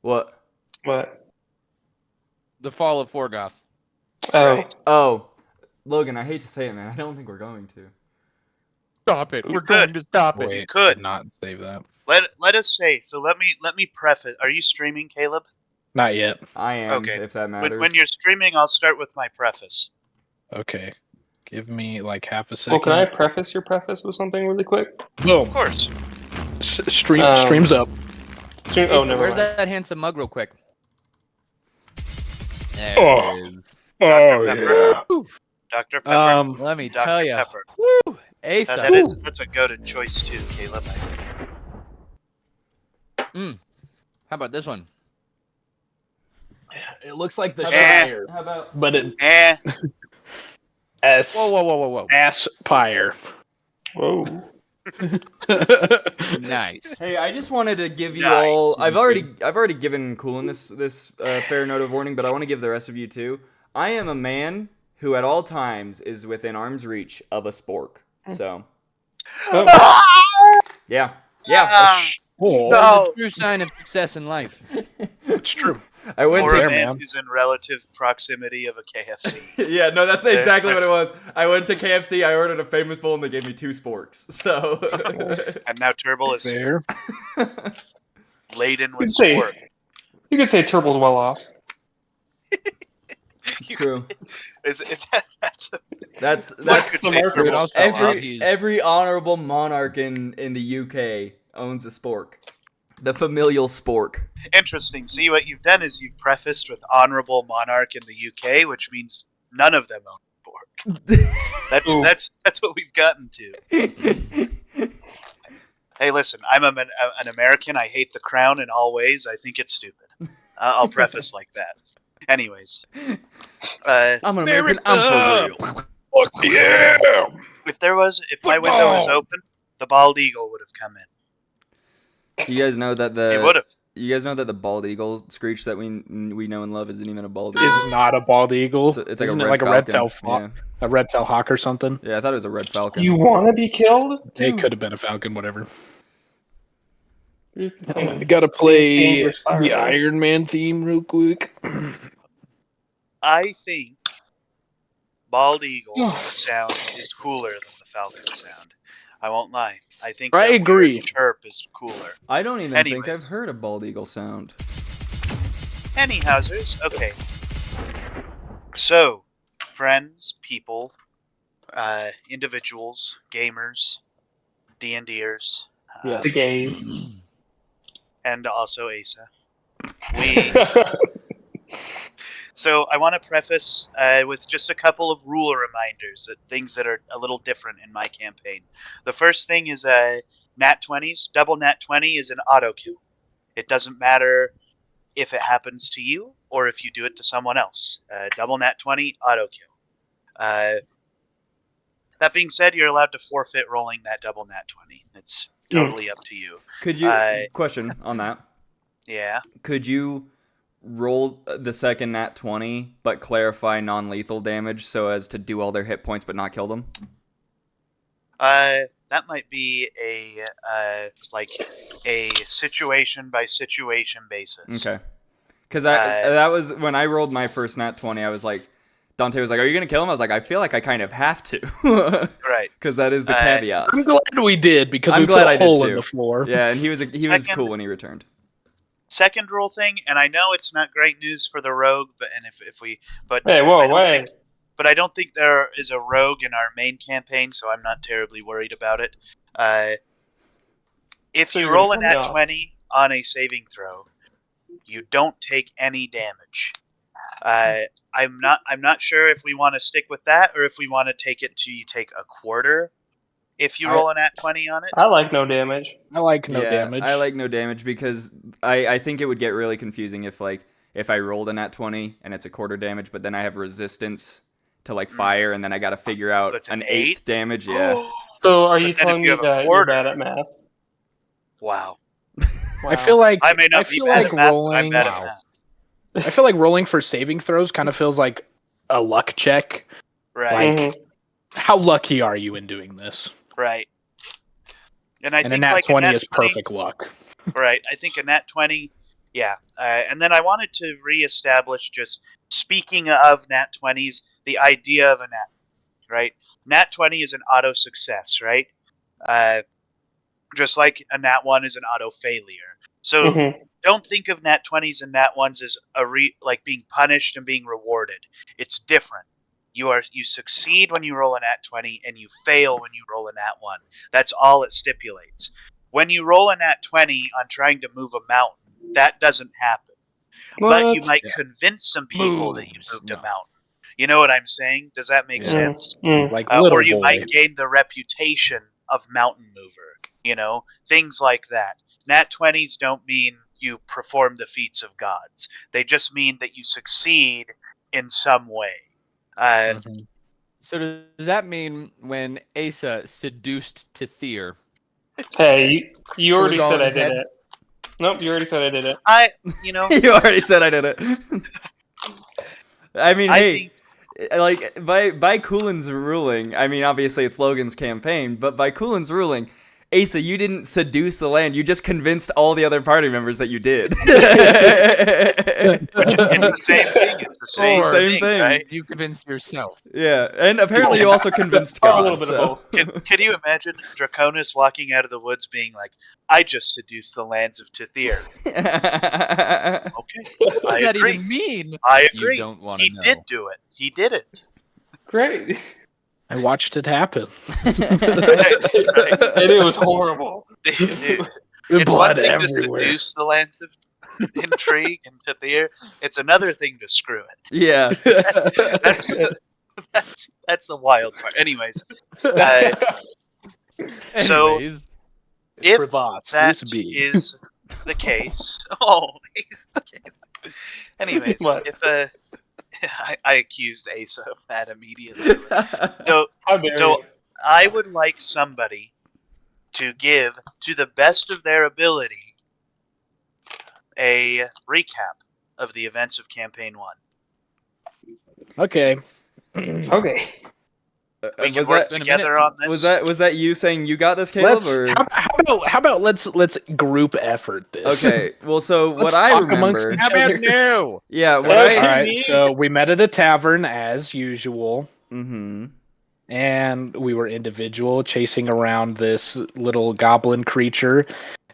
What? What? The fall of Forgoth. Oh. Right. Oh, Logan, I hate to say it, man. I don't think we're going to. Stop it. We're going to stop Wait, You could. did not save that. Let us say. So let me preface. Are you streaming, Caleb? Not yet. I am, Okay. if that matters. When you're streaming, I'll start with my preface. Okay. Give me like half a second. Well, can I preface your preface with something really quick? Boom. Of course. Streams up. Oh, never Where's mind. that handsome mug real quick? There Oh. it is. Oh Pepper. yeah. Dr. Pepper. Let me Dr. tell you. Pepper. Woo! Asa. That's a go-to choice too, Caleb. How about this one? It looks like the Eh. Shire, How about... but it Whoa. aspire. Whoa. Nice. Hey, I just wanted to give you Nice. all... I've already given Coolin this fair note of warning, but I want to give the rest of you too. I am a man who at all times is within arm's reach of a spork. So, Oh. yeah. Oh, No. The true sign of success in life. it's true. I went Or to... a there, man man. who's in relative proximity of a KFC. Yeah, no, that's exactly what it was. I went to KFC, I ordered a famous bowl, and they gave me 2 sporks. So... And now Turbo is Fair. laden with You sport. could say Turble's well off. It's true. That's That's could say market. Turbo's Also, well off. every honorable monarch in the UK owns a spork. The familial spork. Interesting. See, what you've done is you've prefaced with honorable monarch in the UK, which means none of them own sport. Ooh. That's what we've gotten to. Hey, listen, I'm an American. I hate the crown in all ways. I think it's stupid. I'll preface like that. Anyways, I'm an American. I'm for real. Yeah. if my window was open, the bald eagle would have come in. You guys know that He would have. You guys know that the bald eagle screech that we know and love isn't even a bald It's eagle. not a bald eagle. It's like Isn't a it red like falcon. a red tail a red tail hawk or something? Yeah, I thought it was a red falcon. You want to be killed? It Dude. could have been a falcon, whatever. You're I gotta play dangerous fire, the man. Iron Man theme real quick. I think bald eagle sound is cooler than the falcon sound. I won't lie. I think I the agree. weird chirp is cooler. I don't even think Anyways. I've heard a bald eagle sound. Anyhousers, okay. So, friends, people, individuals, gamers, D&Ders, Yeah. The gays. and also Asa. So I want to preface with just a couple of rule reminders, things that are a little different in my campaign. The first thing is nat 20s. Double nat 20 is an auto kill. It doesn't matter if it happens to you or if you do it to someone else. Double nat 20, auto kill. That being said, you're allowed to forfeit rolling that double nat 20. It's totally up to you. Could you question on that? Yeah. Could you roll the second nat 20 but clarify non-lethal damage so as to do all their hit points but not kill them? That might be a situation by situation basis. Okay. Because that was when I rolled my first nat 20. I was like, Dante was like, "Are you gonna kill him?" I was like, "I feel like I kind of have to." Right. Because that is the caveat. I'm glad we did because I'm we glad put I a did hole too. in the floor. Yeah, and he was Second- cool when he returned. Second rule thing, and I know it's not great news for the rogue, but Hey, whoa, wait. But I don't think there is a rogue in our main campaign, so I'm not terribly worried about it. If So you you're roll a gonna nat come down. 20 on a saving throw, you don't take any damage. I'm not sure if we want to stick with that or if we want to take it to you take a quarter if you roll a nat 20 on it. I like no damage. I like no Yeah, damage. I like no damage because I think it would get really confusing if I rolled a nat 20 and it's a quarter damage, but then I have resistance to fire, and then I got to figure out So it's an an eighth eighth? damage. Yeah. So are But you then if telling me you have a that you're quarter- bad at math? Wow. I feel like I may not be feel bad like at math, but I'm rolling. bad at math. I feel like rolling for saving throws kind of feels like a luck check. Right. Like, how lucky are you in doing this? Right. And I And a think nat like 20 a nat is perfect luck. Right. I think a nat 20 Yeah, and then I wanted to reestablish, just speaking of Nat 20s, the idea of a Nat, right? Nat 20 is an auto success, right? Just like a Nat 1 is an auto failure. So Mhm. don't think of Nat 20s and Nat 1s as like being punished and being rewarded. It's different. You succeed when you roll a Nat 20 and you fail when you roll a Nat 1. That's all it stipulates. When you roll a Nat 20 on trying to move a mountain, that doesn't happen. But you What? might Yeah. convince some people that you Moves, moved a no. mountain. You know what I'm saying? Does that make Yeah. sense? Like Or little you boy. might gain the reputation of mountain mover. Things like that. Nat 20s don't mean you perform the feats of gods. They just mean that you succeed in some way. Mhm. So does that mean when Asa seduced Tithir, Hey, you it already was all said in I his did head? it. Nope, you already said I did it. You already said I did it. I mean, I hey, think like by Coolin's ruling, I mean obviously it's Logan's campaign, but by Coolin's ruling, Asa, you didn't seduce the land. You just convinced all the other party members that you did. it's the same thing. It's the same, Or same thing. right? you convinced yourself. Yeah, and apparently you also convinced Or a God. little bit of so. both. Can you imagine Draconis walking out of the woods being like, I just seduced the lands of Tithir? Okay, What does I that agree. even mean? I You agree. don't want to He know. did do it. He did it. Great. I watched it happen. Right. And it was horrible. It's one Blood thing everywhere. to seduce the lands of intrigue and Tithir. It's another thing to screw it. Yeah. That's the wild part. Anyways, so Anyways, if Forgoth, that this be. is the case, anyways, What? if I accused Asa of that immediately. So How dare So you? I would like somebody to give, to the best of their ability, a recap of the events of Campaign 1. Okay. Okay. We can was work that in a minute. together on this. was that you saying you got this, Caleb? Let's Or how about let's group effort this. okay, well, so Let's what I talk amongst remember, each how other. about new? yeah, what Okay. All I, right, so we met at a tavern as usual, mm-hmm. and we were individual chasing around this little goblin creature.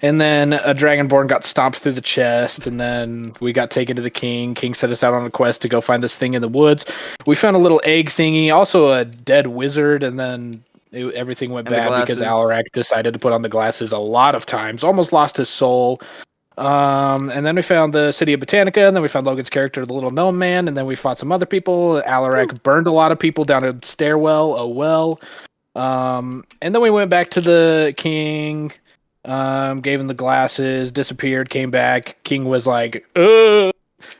And then a dragonborn got stomped through the chest, and then we got taken to the king. King set us out on a quest to go find this thing in the woods. We found a little egg thingy, also a dead wizard, and then everything went And the bad because glasses. Alarak decided to put on the glasses a lot of times, almost lost his soul. And then we found the city of Botanica, and then we found Logan's character, the little gnome man, and then we fought some other people. Alarak burned a lot of people down a stairwell, a well. And then we went back to the king. Gave him the glasses, disappeared, came back. King was like, ugh!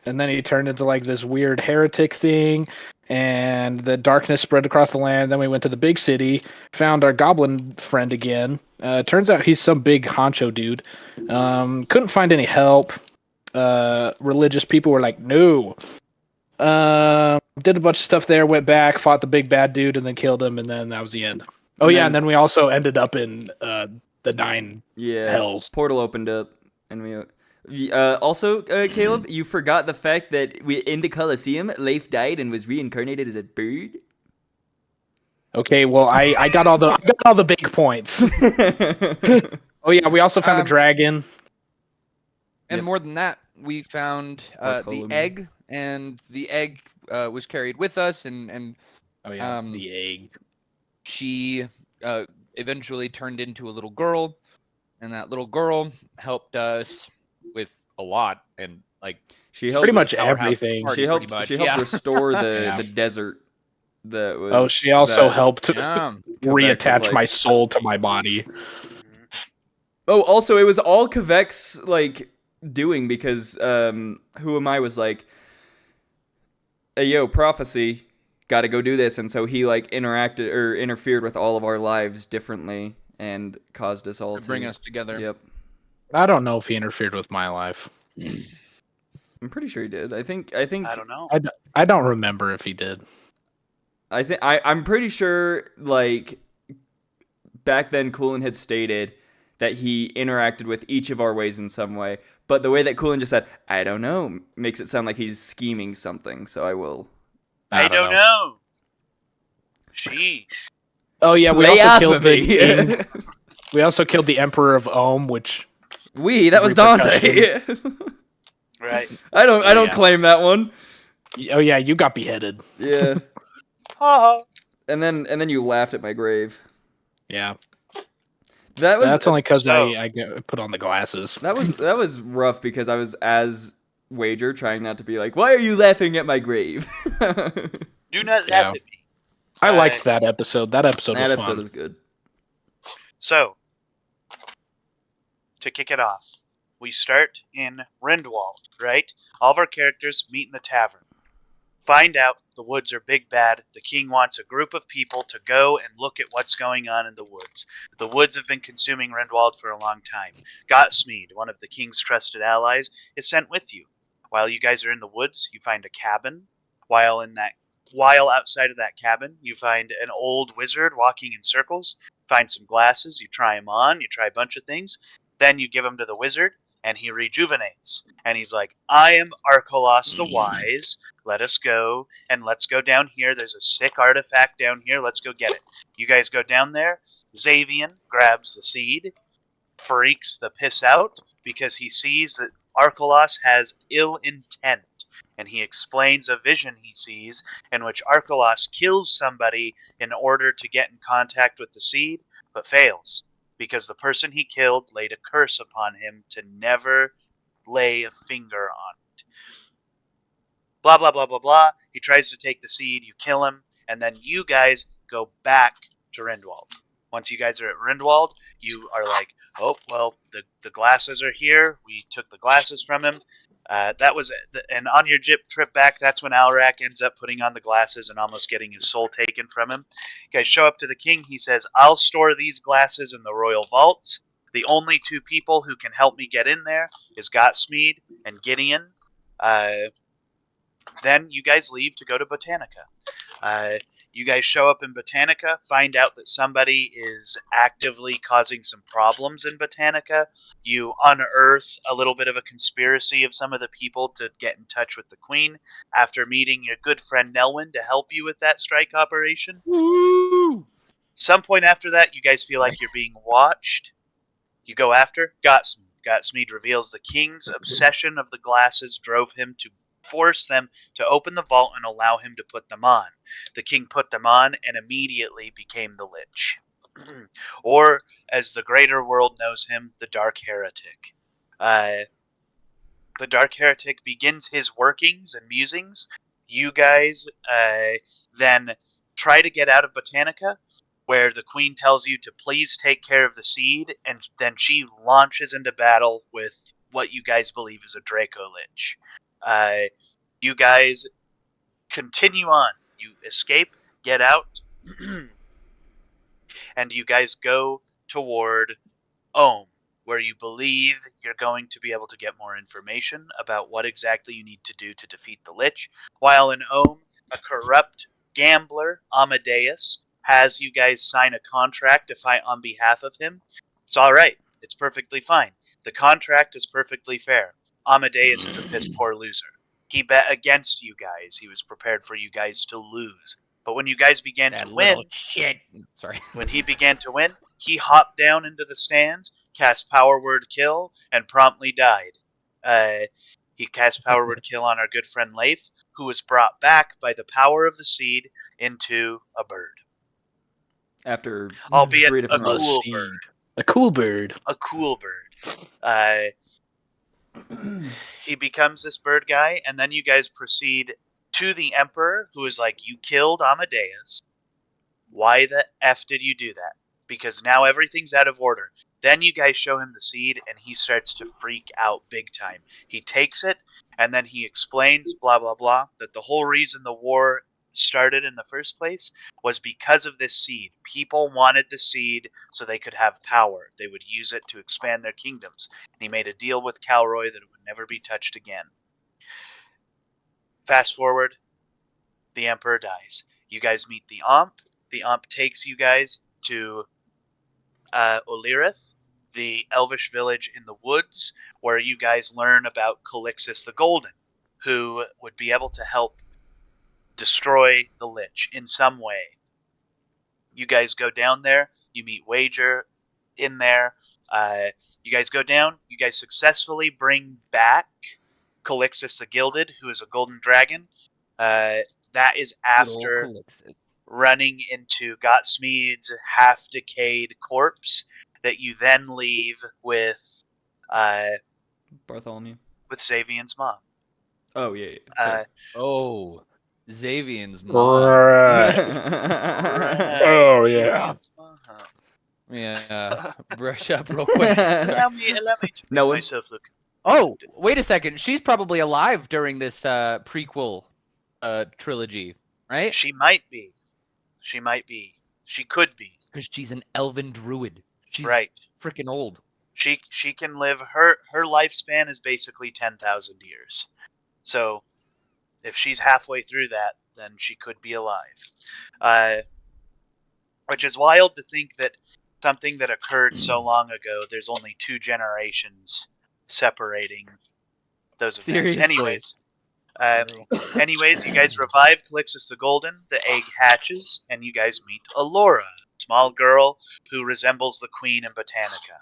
And then he turned into like this weird heretic thing, and the darkness spread across the land. Then we went to the big city, found our goblin friend again. Turns out he's some big honcho dude. Couldn't find any help. Religious people were like, no. Did a bunch of stuff there, went back, fought the big bad dude, and then killed him, and then that was the end. Oh, And yeah, then- and then we also ended up in the 9 Yeah, hells. portal opened up, and we. Also, Caleb, you forgot the fact that in the Colosseum, Leif died and was reincarnated as a bird. Okay, well, I got all the big points. Oh yeah, we also found a dragon. And Yep. more than that, we found the Bartholomew. egg, and the egg was carried with us, and Oh yeah, Um, the egg. she eventually turned into a little girl, and that little girl helped us with a lot, and like She helped. Pretty much powerhouse everything. party, She helped. pretty much, She helped yeah. restore the Yeah. the desert. That was. Oh, she also that helped Yeah. Quebec was reattach like- my soul to my body. Oh, also, it was all Quebec's like doing because Who Am I was like, hey, yo, prophecy, got to go do this, and so he like interacted or interfered with all of our lives differently and caused us all to bring us together. Yep, I don't know if he interfered with my life. I'm pretty sure he did. I think. I don't know. I don't remember if he did. I'm pretty sure like back then Coolin had stated that he interacted with each of our ways in some way. But the way that Coolin just said, I don't know, makes it sound like he's scheming something. So I will I don't know. Sheesh. Oh yeah, we lay also off killed of the me. king. We also killed the Emperor of Ohm, which That was Dante. Right. I don't yeah. claim that one. Oh yeah, you got beheaded. Yeah. Ha And then you laughed at my grave. Yeah, That was that's only because so- I put on the glasses. that was rough because I was as Wager trying not to be like, why are you laughing at my grave? Do not Yeah. laugh at me. I liked that episode. That episode That was episode fun. was good. So, to kick it off, we start in Rindwald, right? All of our characters meet in the tavern. Find out the woods are big bad. The king wants a group of people to go and look at what's going on in the woods. The woods have been consuming Rindwald for a long time. Gotsmead, one of the king's trusted allies, is sent with you. While you guys are in the woods, you find a cabin. While outside of that cabin, you find an old wizard walking in circles. Find some glasses, you try them on, you try a bunch of things. Then you give them to the wizard, and he rejuvenates. And he's like, I am Arkelos the Wise. Let us go, and let's go down here. There's a sick artifact down here. Let's go get it. You guys go down there. Xavian grabs the seed, freaks the piss out, because he sees that Arkelos has ill intent. And he explains a vision he sees in which Arkelos kills somebody in order to get in contact with the seed, but fails, because the person he killed laid a curse upon him to never lay a finger on it. Blah, blah, blah, blah, blah. He tries to take the seed, you kill him, and then you guys go back to Rindwald. Once you guys are at Rindwald, you are like, oh, well, the glasses are here. We took the glasses from him. That was it. And on your trip back, that's when Alrak ends up putting on the glasses and almost getting his soul taken from him. You guys show up to the king. He says, I'll store these glasses in the royal vaults. The only two people who can help me get in there is Gotsmead and Gideon. Then you guys leave to go to Botanica. You guys show up in Botanica, find out that somebody is actively causing some problems in Botanica. You unearth a little bit of a conspiracy of some of the people to get in touch with the queen after meeting your good friend Nelwyn to help you with that strike operation. Woo! Some point after that, you guys feel like you're being watched. You go after Gotsmead. Gotsmead reveals the king's obsession of the glasses drove him to force them to open the vault and allow him to put them on. The king put them on and immediately became the Lich. Or, as the greater world knows him, the Dark Heretic. The Dark Heretic begins his workings and musings. You guys then try to get out of Botanica, where the queen tells you to please take care of the seed, and then she launches into battle with what you guys believe is a Draco Lich. You guys continue on. You escape, get out, and you guys go toward Ohm, where you believe you're going to be able to get more information about what exactly you need to do to defeat the Lich. While in Ohm, a corrupt gambler, Amadeus, has you guys sign a contract to fight on behalf of him. It's alright. It's perfectly fine. The contract is perfectly fair. Amadeus is a piss poor loser. He bet against you guys. He was prepared for you guys to lose. But when you guys began That to win, little shit. Sorry. when he began to win, he hopped down into the stands, cast Power Word Kill, and promptly died. He cast Power Word Kill on our good friend Leif, who was brought back by the power of the seed into a bird. After Albeit 3 a different A rounds. cool seed. bird. A cool bird. A cool bird. He becomes this bird guy, and then you guys proceed to the Emperor, who is like, you killed Amadeus. Why the F did you do that? Because now everything's out of order. Then you guys show him the seed, and he starts to freak out big time. He takes it, and then he explains, blah, blah, blah, that the whole reason the war started in the first place was because of this seed. People wanted the seed so they could have power. They would use it to expand their kingdoms. And he made a deal with Calroy that it would never be touched again. Fast forward, the Emperor dies. You guys meet the Omp. The Omp takes you guys to Olirith, the elvish village in the woods, where you guys learn about Calixus the Golden, who would be able to help destroy the Lich in some way. You guys go down there, you meet Wager in there. You guys go down, you guys successfully bring back Calixus the Gilded, who is a golden dragon. That is Good old after Calixtus. running into Gotsmead's half-decayed corpse that you then leave with Bartholomew. Xavion's mom. Oh yeah. Oh, Xavion's mom. Right. Right, Oh, yeah. Xavion's mom. Yeah, brush up real quick. Sorry. Allow me to make No one- myself look. Oh, wait a second. She's probably alive during this prequel trilogy, right? She might be. She might be. She could be. Because she's an elven druid. She's Right. freaking old. She can live. Her lifespan is basically 10,000 years. So, if she's halfway through that, then she could be alive. Which is wild to think that something that occurred so long ago, there's only 2 generations separating those events. Seriously. Anyways, you guys revive Calixus the Golden, the egg hatches, and you guys meet Alora, a small girl who resembles the Queen in Botanica.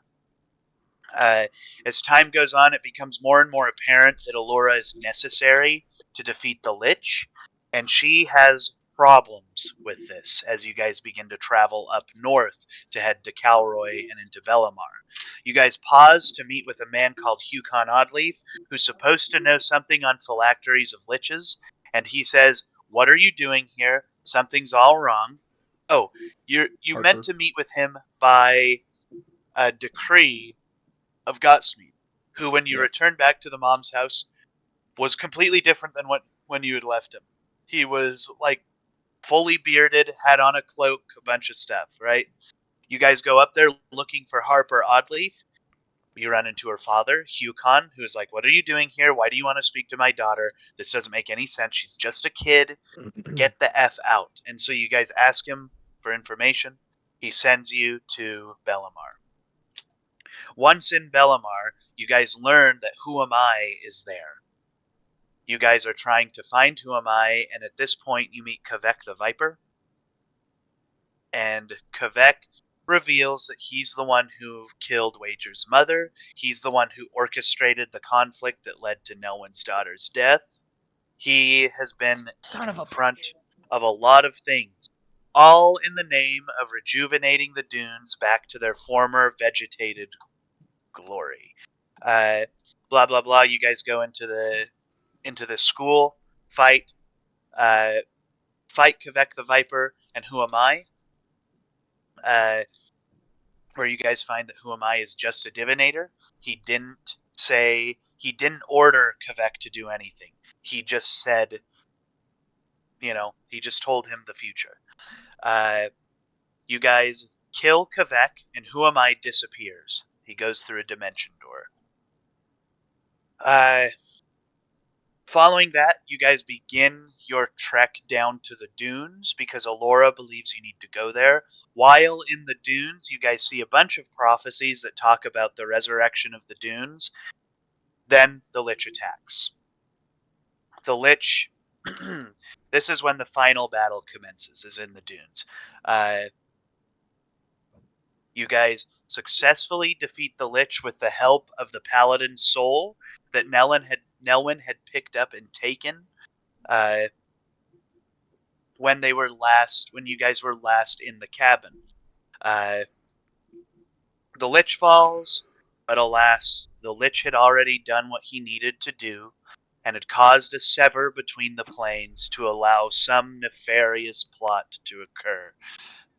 As time goes on, it becomes more and more apparent that Alora is necessary to defeat the Lich, and she has problems with this as you guys begin to travel up north to head to Calroy and into Bellamar. You guys pause to meet with a man called Hucon Oddleaf, who's supposed to know something on phylacteries of liches, and he says, "What are you doing here? Something's all wrong." Oh, you Harper. meant to meet with him by a decree of Gotsmead, who, when you Yep. returned back to the mom's house, was completely different than when you had left him. He was like fully bearded, had on a cloak, a bunch of stuff, right? You guys go up there looking for Harper Oddleaf. You run into her father, Hucon, who's like, "What are you doing here? Why do you want to speak to my daughter? This doesn't make any sense. She's just a kid. Get the F out." And so you guys ask him for information. He sends you to Bellamar. Once in Bellamar, you guys learn that Who Am I is there. You guys are trying to find Who Am I, and at this point you meet Kavek the Viper. And Kavek reveals that he's the one who killed Wager's mother. He's the one who orchestrated the conflict that led to Nelwyn's daughter's death. He has been Son of a in front of a lot of things, all in the name of rejuvenating the dunes back to their former vegetated glory. Blah blah blah. You guys go into the school, fight Kavek the Viper, and Who Am I? Where you guys find that Who Am I is just a divinator. He didn't order Kavek to do anything. He just said, he just told him the future. You guys kill Kavek, and Who Am I disappears. He goes through a dimension door. Following that, you guys begin your trek down to the dunes because Alora believes you need to go there. While in the dunes, you guys see a bunch of prophecies that talk about the resurrection of the dunes. Then the Lich attacks. The Lich, this is when the final battle commences, is in the dunes. You guys successfully defeat the Lich with the help of the Paladin's soul that Nelwyn had picked up and taken when you guys were last in the cabin. The Lich falls, but alas, the Lich had already done what he needed to do and had caused a sever between the planes to allow some nefarious plot to occur.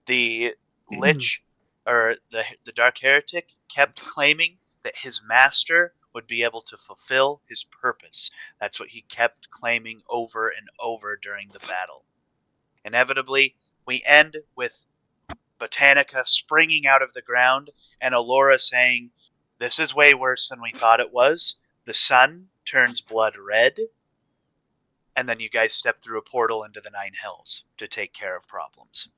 The Lich, or the Dark Heretic, kept claiming that his master would be able to fulfill his purpose. That's what he kept claiming over and over during the battle. Inevitably, we end with Botanica springing out of the ground and Alora saying, "This is way worse than we thought it was. The sun turns blood red." And then you guys step through a portal into the Nine Hells to take care of problems.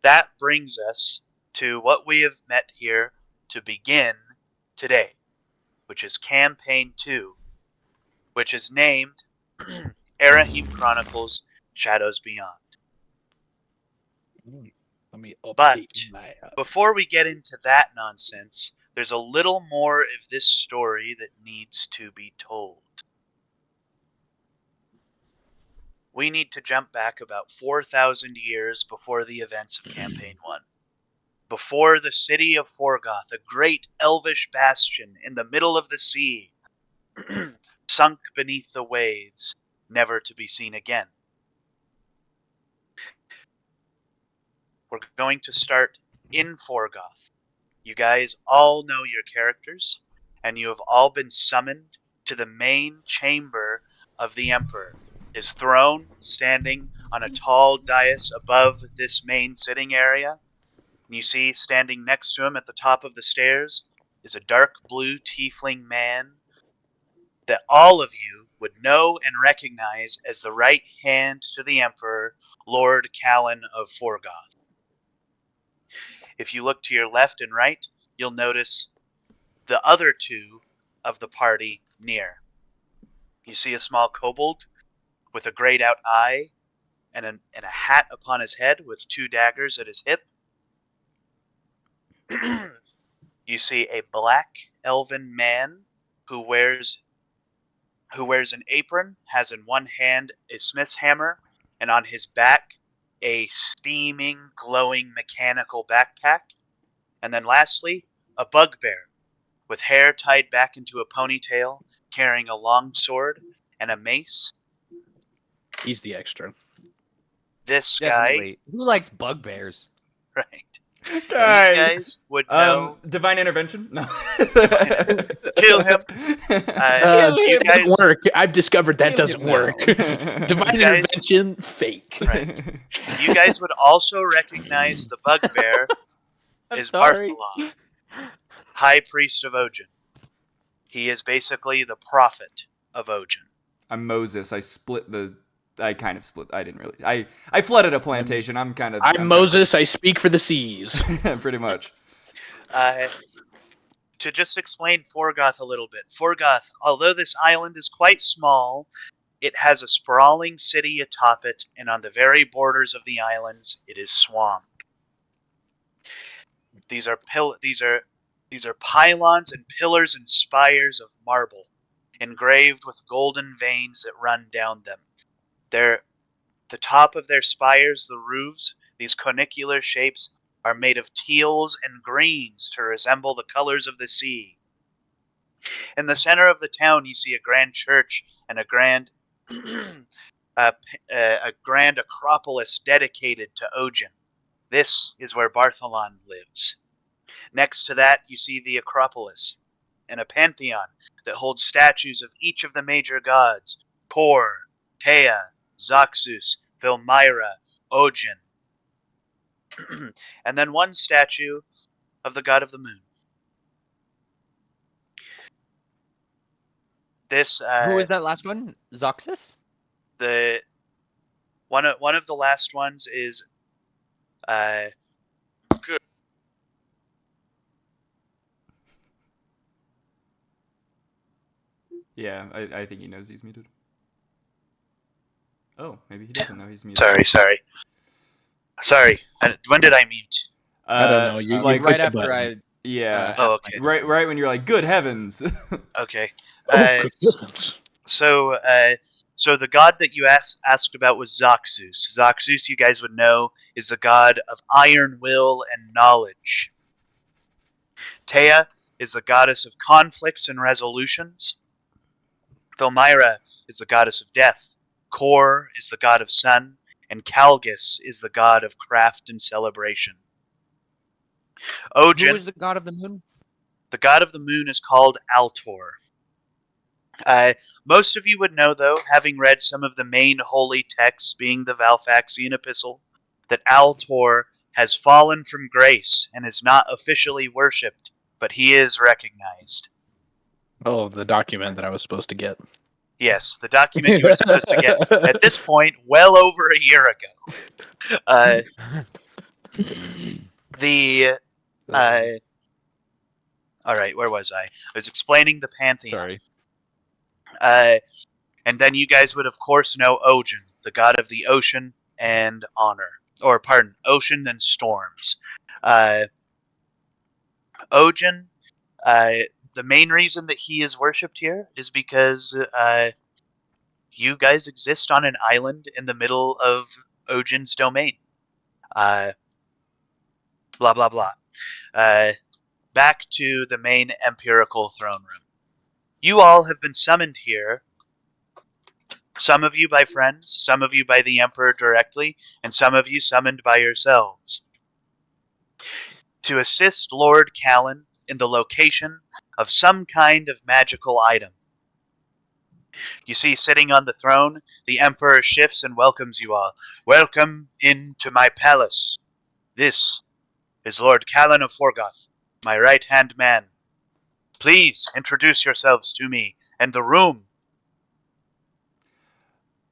That brings us to what we have met here to begin today, which is Campaign 2, which is named Arahim Chronicles Shadows Beyond. Let me But update my before we get into that nonsense, there's a little more of this story that needs to be told. We need to jump back about 4,000 years before the events of Campaign 1. Before the city of Forgoth, a great elvish bastion in the middle of the sea, sunk beneath the waves, never to be seen again. We're going to start in Forgoth. You guys all know your characters, and you have all been summoned to the main chamber of the Emperor. His throne standing on a tall dais above this main sitting area. And you see standing next to him at the top of the stairs is a dark blue tiefling man that all of you would know and recognize as the right hand to the Emperor, Lord Callan of Forgoth. If you look to your left and right, you'll notice the other two of the party near. You see a small kobold with a grayed out eye and a hat upon his head with 2 daggers at his hip. You see a black elven man who wears an apron, has in one hand a smith's hammer, and on his back a steaming, glowing mechanical backpack. And then lastly, a bugbear with hair tied back into a ponytail, carrying a long sword and a mace. He's the extra. This guy, Definitely. Who likes bugbears? right? Guys. These guys would know. Divine intervention? No. Kill him. You It guys, doesn't work. I've discovered that Kill doesn't him work. now. Divine You guys- intervention, fake. right? You guys would also recognize the bugbear I'm is sorry. Bartholon, High Priest of Ogen. He is basically the prophet of Ogen. I'm Moses. I kind of split. I didn't really. I flooded a plantation. I'm Moses. I speak for the seas. Pretty much. To just explain Forgoth a little bit. Forgoth, although this island is quite small, it has a sprawling city atop it, and on the very borders of the islands, it is swamp. These are pylons and pillars and spires of marble, engraved with golden veins that run down them. The top of their spires, the roofs, these conicular shapes, are made of teals and greens to resemble the colors of the sea. In the center of the town, you see a grand church and a grand acropolis dedicated to Ogen. This is where Bartholon lives. Next to that, you see the acropolis and a pantheon that holds statues of each of the major gods: Kor, Tea, Zaxus, Vilmyra, Ogen. And then one statue of the god of the moon. This Who is that last one? Zoxus? the one of the last ones is Yeah, I think he knows he's muted. Oh, maybe he doesn't know he's muted. Sorry. When did I mute? I don't know. You like clicked Right the after button. yeah. Oh, okay. Right when you're like, good heavens. Okay. Oh, goodness. So the god that you asked about was Zaxus. Zaxus, you guys would know, is the god of iron will and knowledge. Tea is the goddess of conflicts and resolutions. Vilmyra is the goddess of death. Kor is the god of sun. And Calgus is the god of craft and celebration. Ogen, Who is the god of the moon? the god of the moon, is called Altor. Most of you would know, though, having read some of the main holy texts, being the Valfaxian Epistle, that Altor has fallen from grace and is not officially worshipped, but he is recognized. Oh, the document that I was supposed to get. Yes, the document you were supposed to get at this point well over a year ago. Uh, the uh, Uh, All right, where was I? I was explaining the pantheon. Sorry. And then you guys would, of course, know Odin, the god of the ocean and honor. Or, pardon, ocean and storms. Odin, the main reason that he is worshipped here is because you guys exist on an island in the middle of Odin's domain. Blah, blah, blah. Back to the main empirical throne room. You all have been summoned here. Some of you by friends, some of you by the Emperor directly, and some of you summoned by yourselves. To assist Lord Callan in the location of some kind of magical item. You see, sitting on the throne, the Emperor shifts and welcomes you all. Welcome into my palace. This is Lord Callan of Forgoth, my right-hand man. Please introduce yourselves to me and the room.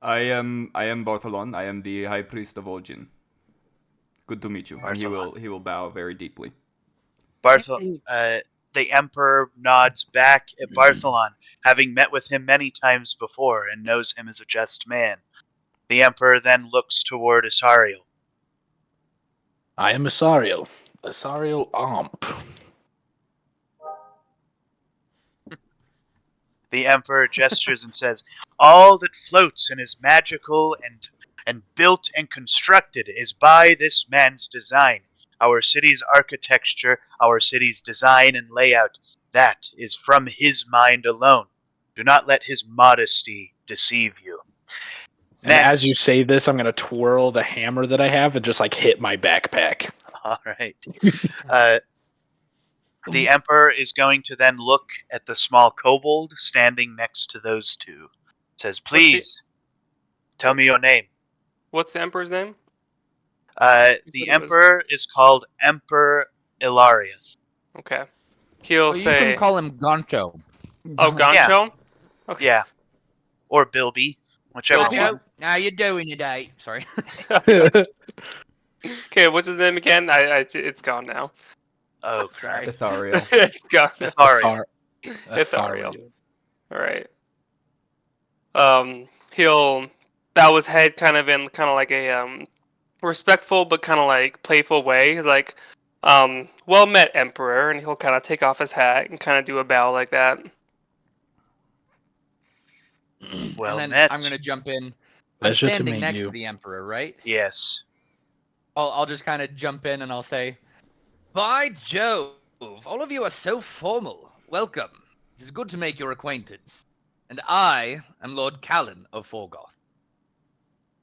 I am Bartholon. I am the High Priest of Odin. Good to meet you. And he will bow very deeply. The Emperor nods back at Bartholon, having met with him many times before and knows him as a just man. The Emperor then looks toward Asariel. I am Asariel. Asariel Amp. The Emperor gestures and says, all that floats and is magical and built and constructed is by this man's design. Our city's architecture, our city's design and layout, that is from his mind alone. Do not let his modesty deceive you. And as you say this, I'm going to twirl the hammer that I have and just like hit my backpack. All right. The Emperor is going to then look at the small kobold standing next to those two. Says, please, tell me your name. What's the Emperor's name? The Emperor is called Emperor Ilarius. Okay. He'll Well, say... you can call him Goncho. Oh, Goncho? Okay. Yeah. Or Bilby. Whichever Goncho, one. how you doing today? Sorry. Okay, what's his name again? It's gone now. Oh, Sorry. Ithariel. It's gone. Ithariel. Ithariel. All right. He'll bow his head kind of in kind of like a respectful but kind of like playful way. He's like, well met, Emperor, and he'll kind of take off his hat and kind of do a bow like that. Well and then met. I'm gonna jump in. I'm Pleasure to standing meet next you. to the Emperor, right? Yes. I'll just kind of jump in and I'll say, by Jove, all of you are so formal. Welcome. It is good to make your acquaintance. And I am Lord Callan of Forgoth.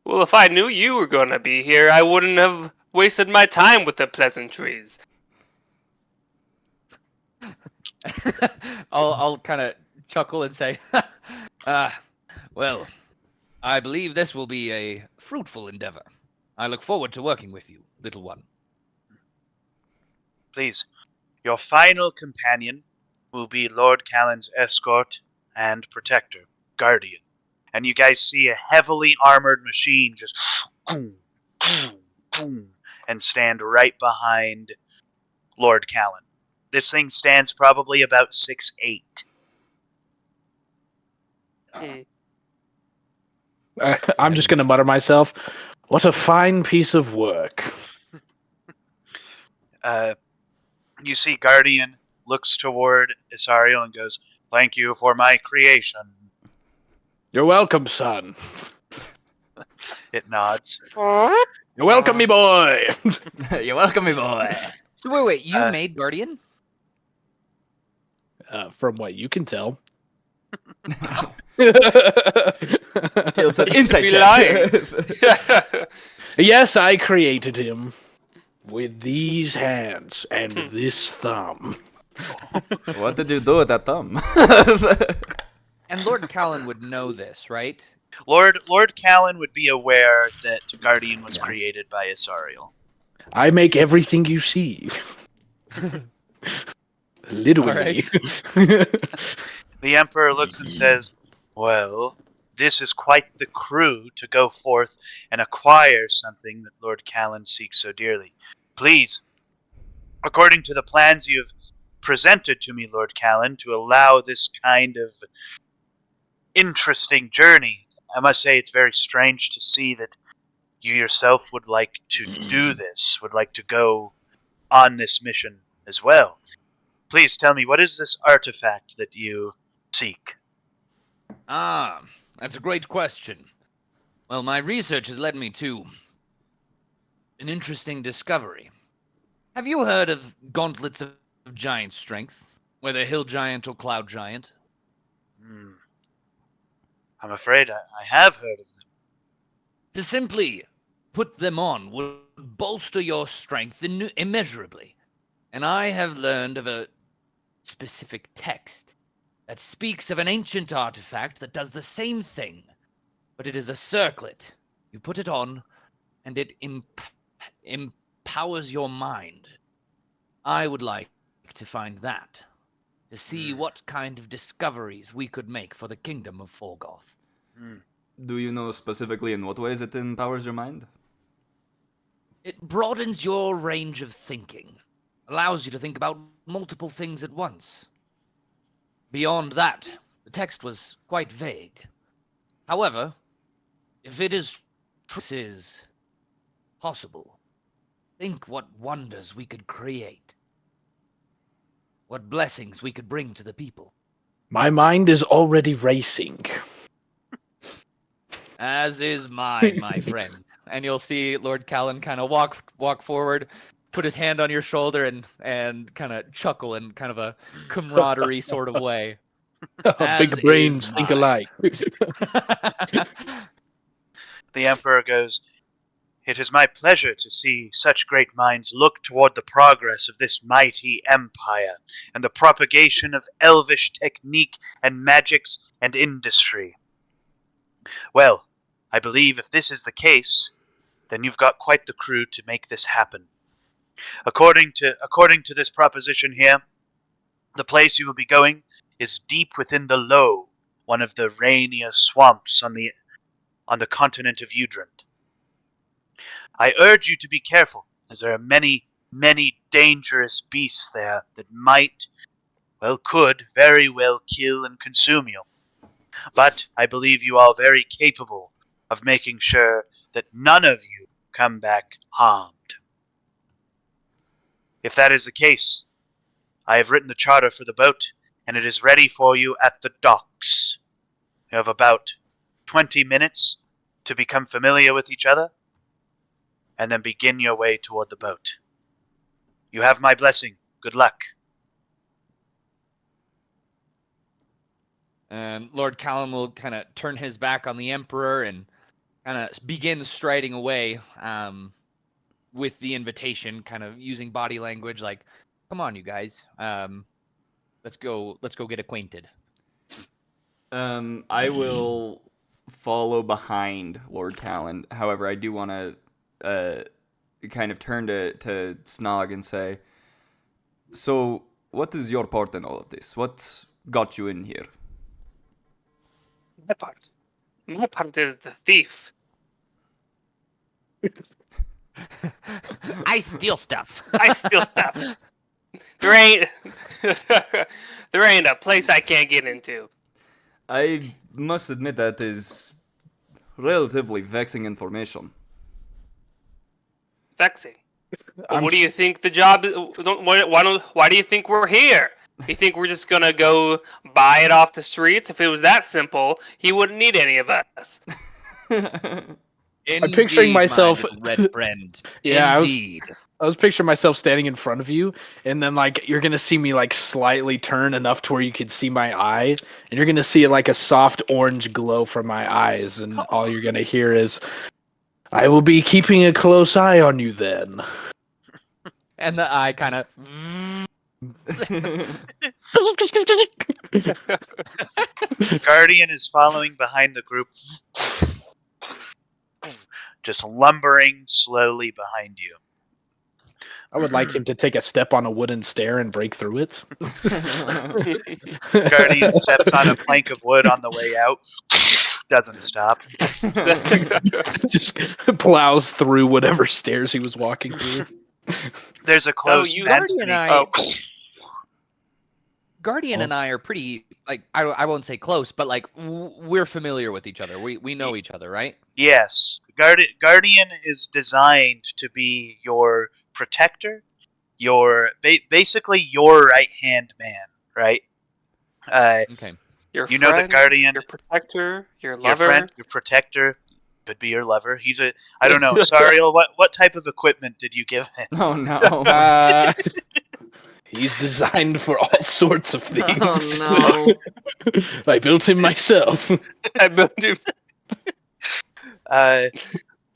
Well, if I knew you were going to be here, I wouldn't have wasted my time with the pleasantries. I'll kind of chuckle and say, well, I believe this will be a fruitful endeavor. I look forward to working with you, little one. Please. Your final companion will be Lord Callan's escort and protector, guardian. And you guys see a heavily armored machine just boom, boom, boom, and stand right behind Lord Callan. This thing stands probably about 6'8". I'm just going to mutter myself, what a fine piece of work. You see Guardian looks toward Isariel and goes, thank you for my creation. You're welcome, son. It nods. You're welcome, me boy. You're welcome, me boy. So wait, you made Guardian? From what you can tell. Caleb said, insight Be check. Yes, I created him with these hands and this thumb. What did you do with that thumb? And Lord Callan would know this, right? Lord Callan would be aware that Guardian was created by Isariel. I make everything you see. Literally. The Emperor looks and says, well, this is quite the crew to go forth and acquire something that Lord Callan seeks so dearly. Please, according to the plans you've presented to me, Lord Callan, to allow this kind of interesting journey. I must say it's very strange to see that you yourself would like to do this, would like to go on this mission as well. Please tell me, what is this artifact that you seek? Ah, that's a great question. Well, my research has led me to an interesting discovery. Have you heard of gauntlets of giant strength, whether hill giant or cloud giant? I'm afraid I have heard of them. To simply put them on would bolster your strength immeasurably. And I have learned of a specific text that speaks of an ancient artifact that does the same thing, but it is a circlet. You put it on, and it empowers your mind. I would like to find that, to see what kind of discoveries we could make for the kingdom of Forgoth. Do you know specifically in what ways it empowers your mind? It broadens your range of thinking, allows you to think about multiple things at once. Beyond that, the text was quite vague. However, if it is possible, think what wonders we could create. What blessings we could bring to the people. My mind is already racing. As is mine, my friend. And you'll see Lord Callan kind of walk forward, put his hand on your shoulder, and kind of chuckle in kind of a camaraderie sort of way. Big brains think alike. The Emperor goes, "It is my pleasure to see such great minds look toward the progress of this mighty empire and the propagation of elvish technique and magics and industry. Well, I believe if this is the case, then you've got quite the crew to make this happen. According to this proposition here, the place you will be going is deep within the Low, one of the rainier swamps on the continent of Udrand. I urge you to be careful, as there are many, many dangerous beasts there that could very well kill and consume you. But I believe you are very capable of making sure that none of you come back harmed. If that is the case, I have written the charter for the boat, and it is ready for you at the docks. You have about 20 minutes to become familiar with each other, and then begin your way toward the boat. You have my blessing. Good luck." And Lord Callum will kind of turn his back on the Emperor and kind of begin striding away with the invitation, kind of using body language like, "Come on, you guys, let's go get acquainted." I will follow behind Lord Callan. However, I do want to kind of turn to Snog and say, "So, what is your part in all of this? What got you in here?" My part is the thief. I steal stuff. I steal stuff. There ain't a place I can't get into. I must admit that is relatively vexing information. Vexing. What do you think the job is? Why do you think we're here? You think we're just gonna go buy it off the streets? If it was that simple, he wouldn't need any of us. I'm picturing myself. My red friend. Yeah, Indeed. I was picturing myself standing in front of you, and then like you're gonna see me like slightly turn enough to where you can see my eye, and you're gonna see like a soft orange glow from my eyes, and all you're gonna hear is, "I will be keeping a close eye on you then." And the eye kind of. Guardian is following behind the group, just lumbering slowly behind you. I would like him to take a step on a wooden stair and break through it. Guardian steps on a plank of wood on the way out. Doesn't stop. Just plows through whatever stairs he was walking through. There's a close you- fence. Guardian and I- Guardian Oh. and I are pretty like I won't say close, but like we're familiar with each other. We know each other, right? Yes, Guardian is designed to be your protector, your basically your right hand man, right? Okay. Your You know the friend, Guardian, your protector, your your lover. friend, your protector, could be your lover. He's a I don't know, Sariel. What type of equipment did you give him? Oh no. He's designed for all sorts of things. Oh no. I built him myself. I built you.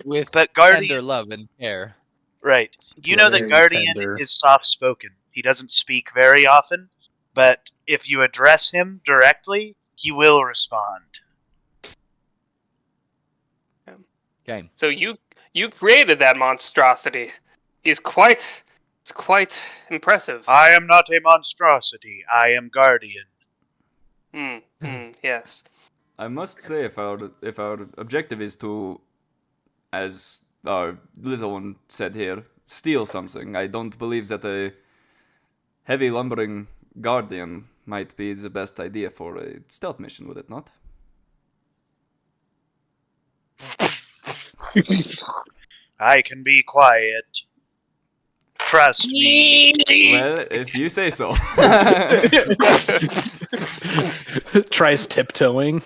With But tender Guardian, love and care. right? You know that Very Guardian tender. is soft spoken. He doesn't speak very often, but if you address him directly, he will respond. Okay. So you created that monstrosity. It's quite impressive. I am not a monstrosity. I am Guardian. Yes. I must say, if our objective is to, as our little one said here, steal something, I don't believe that a heavy lumbering guardian might be the best idea for a stealth mission, would it not? I can be quiet. Trust me. Well, if you say so. Tries tiptoeing.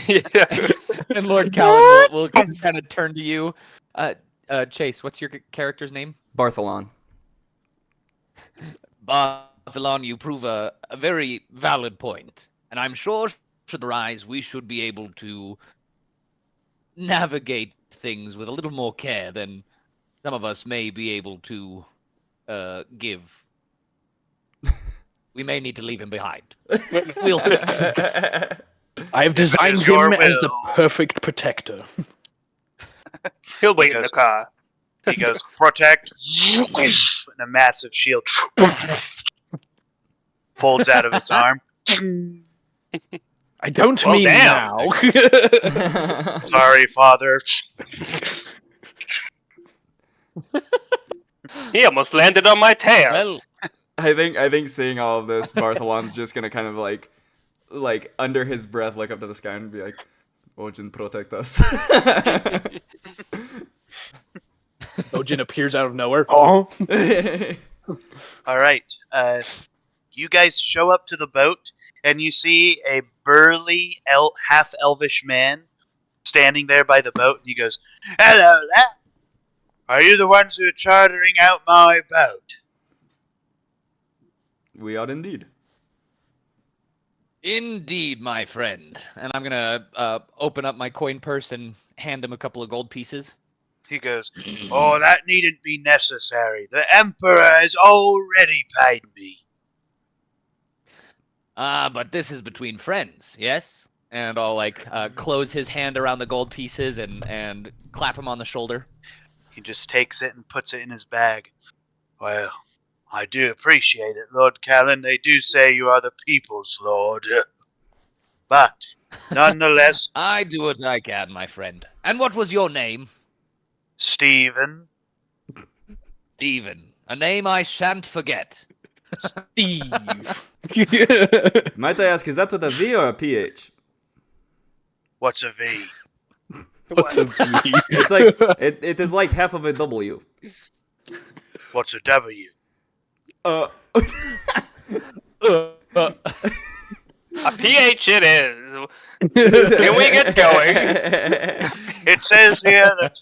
Yeah. And Lord Callan will kind of turn to you. Chase, what's your character's name? Bartholon. Bartholon, you prove a very valid point. And I'm sure, should arise, we should be able to navigate things with a little more care than some of us may be able to give. We may need to leave him behind. We'll see. I have designed is your him as the will. perfect protector. He'll wait in Because- the car. He goes, protect, and a massive shield folds out of its arm. I don't Well, mean damn. now. Sorry, father. He almost landed on my tail. Well, I think seeing all of this, Bartholon's just gonna kind of like under his breath look up to the sky and be like, Ojin, protect us. Ojin appears out of nowhere. Oh. All right. You guys show up to the boat, and you see a burly, half-elvish man standing there by the boat, and he goes, "Hello there. Are you the ones who are chartering out my boat?" We are indeed. indeed, my friend. And I'm gonna open up my coin purse and hand him a couple of gold pieces. He goes, "Oh, that needn't be necessary. The Emperor has already paid me." But this is between friends, yes? And I'll close his hand around the gold pieces and clap him on the shoulder. He just takes it and puts it in his bag. "Well, I do appreciate it, Lord Callan. They do say you are the people's lord. But, nonetheless, I do what I can, my friend. And what was your name? Stephen." Stephen. A name I shan't forget. Steve. Might I ask, is that with a V or a PH? What's a V? What's up, Steve? It's like it is like half of a W. What's a W? Uh, A PH it is. Can we get going? It says here that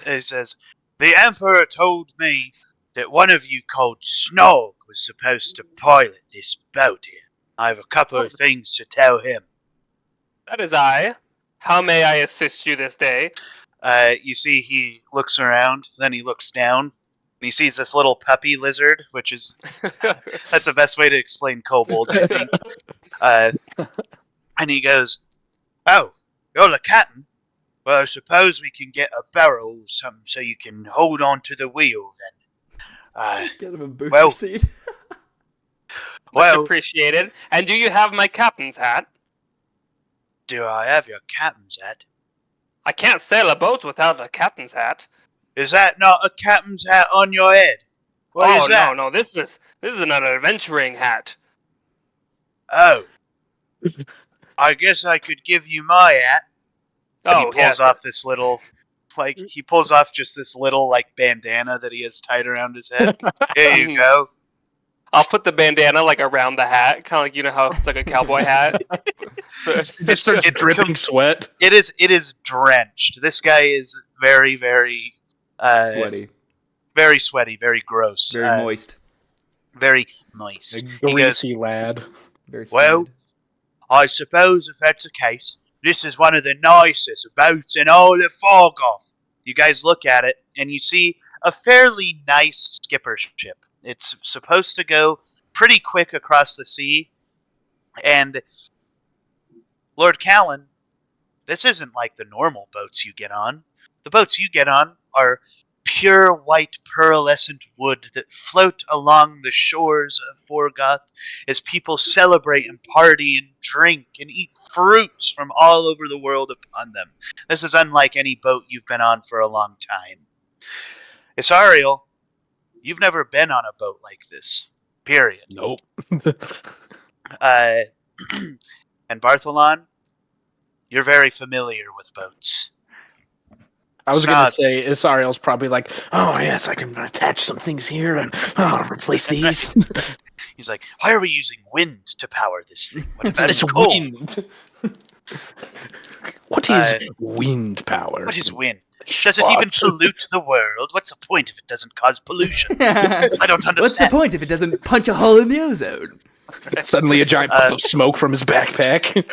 it says the Emperor told me that one of you called Snog was supposed to pilot this boat here. I have a couple of things to tell him. That is I. How may I assist you this day? You see, he looks around, then he looks down, and he sees this little puppy lizard, which is that's the best way to explain kobold, I think. And he goes, "Oh, you're the captain? Well, I suppose we can get a barrel or something so you can hold on to the wheel then." Get him a booster Well- seat. Much Well, appreciated. And do you have my captain's hat? do I have your captain's hat? I can't sail a boat without a captain's hat. Is that not a captain's hat on your head? What is that? No, this is an adventuring hat. Oh, I guess I could give you my hat. And he Oh, pulls yes. off this little, he pulls off just this little, bandana that he has tied around his head. Here you go. I'll put the bandana like around the hat, kind of like how if it's like a cowboy hat. Just starts It's dripping sweat. It is drenched. This guy is very, very, Sweaty, very sweaty, very gross, very moist, very moist. A He goes, greasy lad. very well, humid. I suppose if that's the case, this is one of the nicest boats in all of Forgoth. You guys look at it, and you see a fairly nice skipper ship. It's supposed to go pretty quick across the sea, and Lord Callan, this isn't like the normal boats you get on. The boats you get on are pure white pearlescent wood that float along the shores of Forgoth as people celebrate and party and drink and eat fruits from all over the world upon them. This is unlike any boat you've been on for a long time. Isariel, you've never been on a boat like this. Period. Nope. And Bartholon, you're very familiar with boats. I was going to Snog. say, Isariel's probably like, oh, yes, I can attach some things here and replace these. He's like, why are we using wind to power this thing? What about This coal? wind. What is wind power? What is wind? Does it even pollute the world? What's the point if it doesn't cause pollution? I don't understand. What's the point if it doesn't punch a hole in the ozone? Suddenly a giant puff of smoke from his backpack.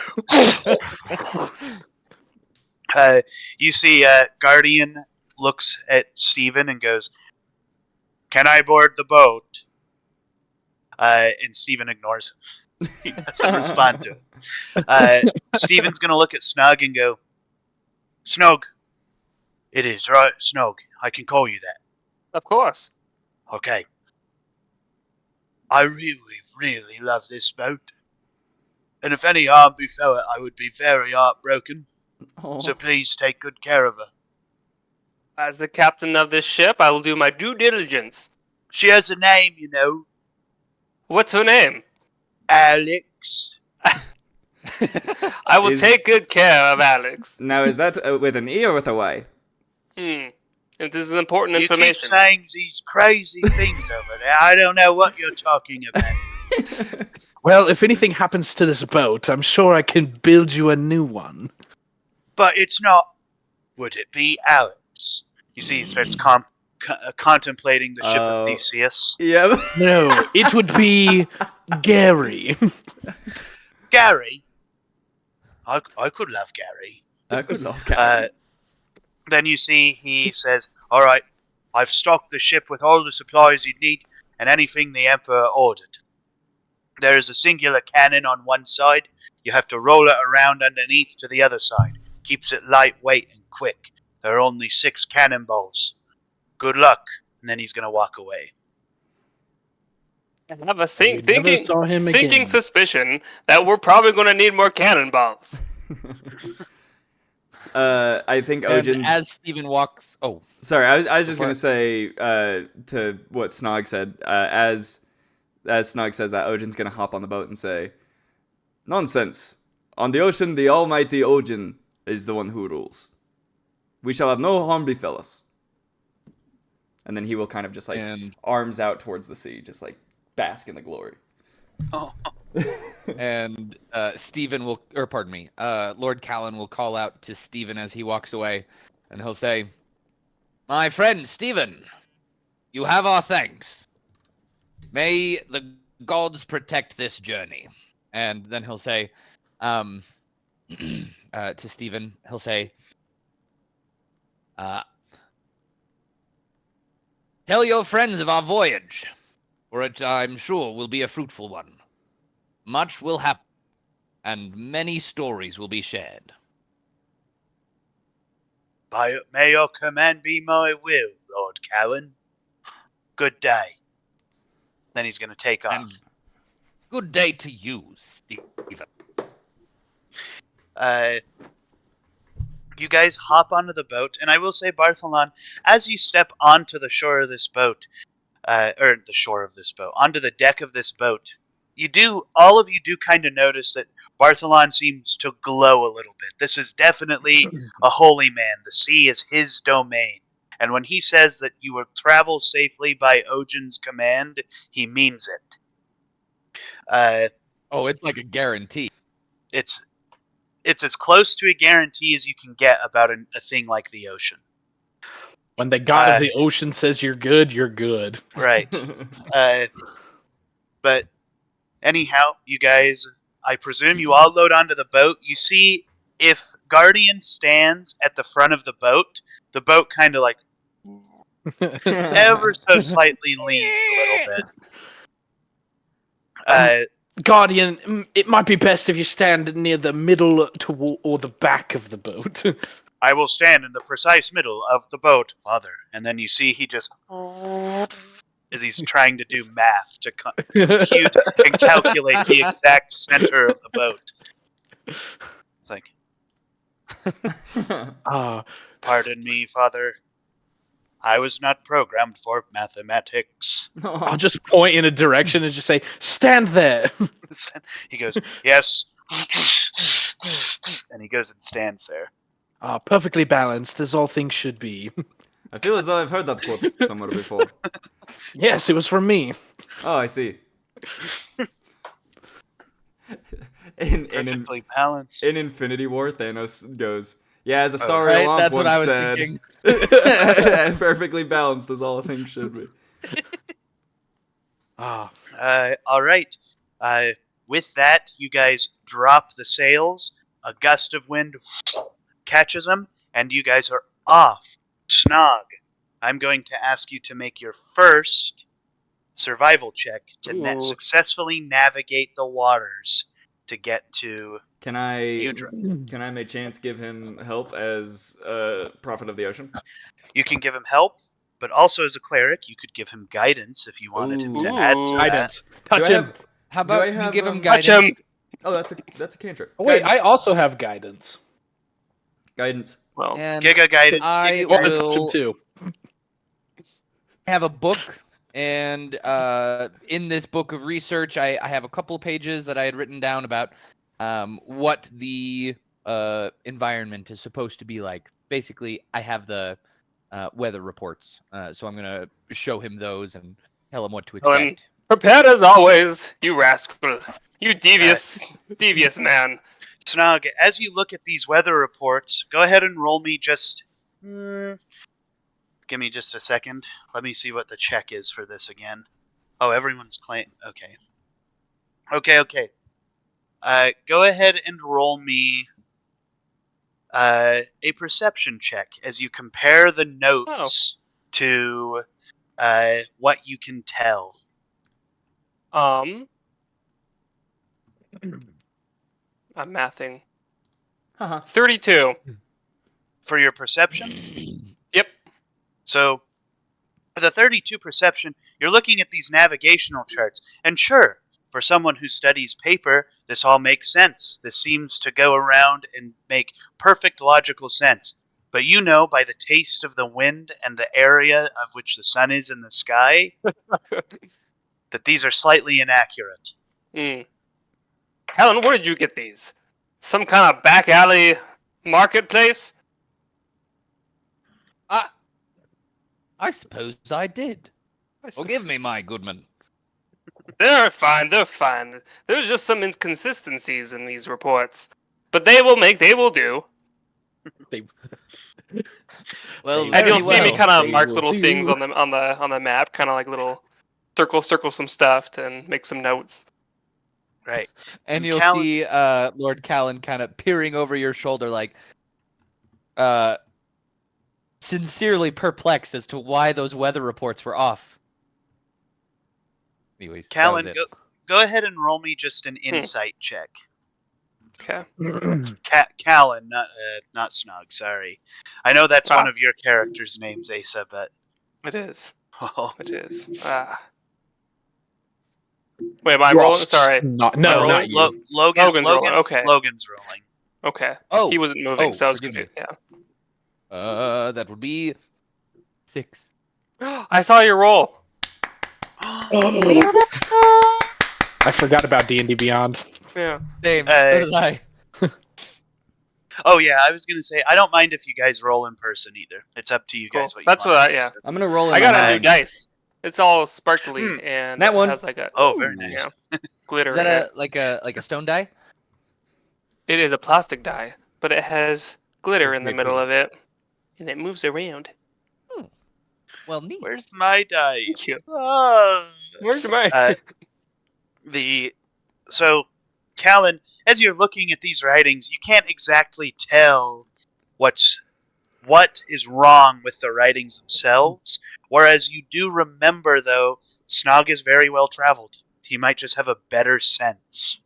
You see Guardian looks at Steven and goes, can I board the boat? And Steven ignores him. He doesn't respond to it. Steven's going to look at Snug and go, Snog. It is, right? Snog. I can call you that. Of course. Okay. I really, really love this boat. And if any harm befell it, I would be very heartbroken. Oh. So please take good care of her. As the captain of this ship, I will do my due diligence. She has a name, you know. What's her name? Alex. I will Is- take good care of Alex. Now, is that with an E or with a Y? If this is important You keep information. saying these crazy things over there. I don't know what you're talking about. Well, if anything happens to this boat, I'm sure I can build you a new one. But it's not. Would it be Alex? You see, he starts contemplating the ship of Theseus. Yeah. No, it would be Gary. Gary. I could love Gary. I could love Captain. Then you see he says, all right, I've stocked the ship with all the supplies you'd need and anything the Emperor ordered. There is a singular cannon on one side. You have to roll it around underneath to the other side. Keeps it lightweight and quick. There are only 6 cannonballs. Good luck. And then he's going to walk away. I have a We never saw him sinking again. suspicion that we're probably going to need more cannonballs. I think And Ojin's... as Steven walks, Sorry, I was just Go going to say to what Snog said, as Snog says that, Ojin's going to hop on the boat and say, nonsense. On the ocean, the almighty Ojin is the one who rules. We shall have no harm befell us. And then he will kind of just and arms out towards the sea, just bask in the glory. and Stephen will, or pardon me, Lord Callan will call out to Stephen as he walks away, and he'll say, "My friend Stephen, you have our thanks. May the gods protect this journey." And then he'll say, to Stephen, he'll say, "Tell your friends of our voyage, for it, I'm sure, will be a fruitful one. Much will happen, and many stories will be shared." May your command be my will, Lord Callan. Good day. Then he's going to take off. And good day to you, Stephen. You guys hop onto the boat, and I will say, Bartholon, as you step onto the shore of this boat, onto the deck of this boat, all of you do kind of notice that Bartholon seems to glow a little bit. This is definitely a holy man. The sea is his domain. And when he says that you will travel safely by Ogin's command, he means it. Oh, it's like a guarantee. It's as close to a guarantee as you can get about a thing like the ocean. When the god of the ocean says you're good, you're good. Right. But anyhow, you guys, I presume you all load onto the boat. You see, if Guardian stands at the front of the boat kind of like ever so slightly leans a little bit. Guardian, it might be best if you stand near the middle or the back of the boat. I will stand in the precise middle of the boat, father. And then you see he just, as he's trying to do math to compute and calculate the exact center of the boat. It's like, pardon me, father. I was not programmed for mathematics. I'll just point in a direction and just say, stand there. He goes, yes. And he goes and stands there. Perfectly balanced, as all things should be. I feel as though I've heard that quote somewhere before. Yes, it was from me. Oh, I see. Perfectly balanced. In Infinity War, Thanos goes, "Yeah, as a sorry Right, Lamp that's what I once was said, thinking. and perfectly balanced as all things should be." All right. With that, you guys drop the sails. A gust of wind catches them, and you guys are off. Snog, I'm going to ask you to make your first survival check to successfully navigate the waters to get to Can I Udra. can I by chance give him help as Prophet of the Ocean? You can give him help, but also as a cleric, you could give him guidance if you wanted him to add to Guidance. Do Touch I him. have- How Do I about you have, give him Touch guidance? him. Oh, that's a cantrip. Oh, wait, Guidance. I also have guidance. Guidance. Well, And Giga guidance. I Giga Well, guidance. touch him will too. have a book, and in this book of research, I have a couple pages that I had written down about what the environment is supposed to be like. Basically, I have the weather reports, so I'm gonna show him those and tell him what to Tell him- expect. prepared as always, you rascal. You devious man. Snog, as you look at these weather reports, go ahead and roll me just... give me just a second. Let me see what the check is for this again. Oh, everyone's playing... Okay. Okay. Go ahead and roll me a perception check as you compare the notes to what you can tell. I'm mathing. Haha. 32. For your perception? Yep. So, for the 32 perception, you're looking at these navigational charts. And sure, for someone who studies paper, this all makes sense. This seems to go around and make perfect logical sense. But you know, by the taste of the wind and the area of which the sun is in the sky, that these are slightly inaccurate. Helen, where did you get these? Some kind of back alley marketplace? I suppose I did. Forgive me, my goodman. They're fine. There's just some inconsistencies in these reports. But they will do. Well, And very you'll see me well. kind of They mark will little do. things on the map, kind of like little circle some stuff and make some notes. Right. And you'll Callan- see Lord Callan kind of peering over your shoulder, like, sincerely perplexed as to why those weather reports were off. Anyways, that was Callan, it. go ahead and roll me just an insight check. Okay. Callan, not Snog, sorry. I know that's one of your characters' names, Asa, but... It is. Oh. It is. Wait, am I rolling? Sorry. No, Am I rolling? not you. Logan's rolling, okay. Logan's rolling. Okay. Oh, He wasn't moving, so I was forgive me. confused. Yeah. That would be 6. I saw your roll. I forgot about D&D Beyond. Yeah. Same. Uh, So did I. Oh yeah, I was gonna say I don't mind if you guys roll in person either. It's up to you Cool. guys what you That's want. what I. Yeah. I'm gonna roll in I my got a new mind. dice. It's all sparkly Hmm. and That one. has like a Oh, very nice. glitter Is in that it. like a stone die? It is a plastic die, but it has glitter It's in the very middle pretty. of it, and it moves around. Well, neat. Where's my dice? Thank you. Ah. Where's mine? So, Callan, as you're looking at these writings, you can't exactly tell what is wrong with the writings themselves. Whereas you do remember, though, Snog is very well traveled. He might just have a better sense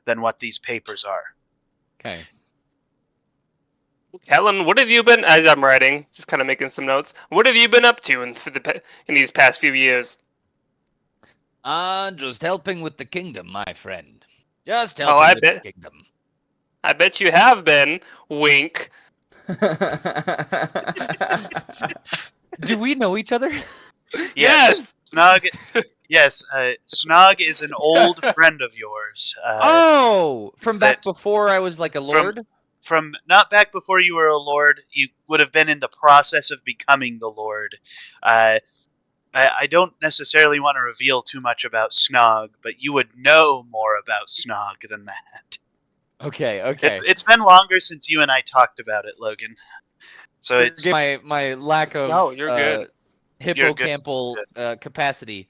than what these papers are. Okay. Helen, what have you been? As I'm writing, just kind of making some notes. What have you been up to in these past few years? Just helping with the kingdom, my friend. Just Oh, helping I with bet. the kingdom. I bet you have been. Wink. Do we know each other? Yes. Snog. Yes, Snog is an old friend of yours. Oh, from back that- before I was like a lord. From not back before you were a lord, you would have been in the process of becoming the lord. I don't necessarily want to reveal too much about Snog, but you would know more about Snog than that. Okay. Okay. It's been longer since you and I talked about it, Logan. So it's Forgive my lack of No, you're good. You're good. hippocampal capacity.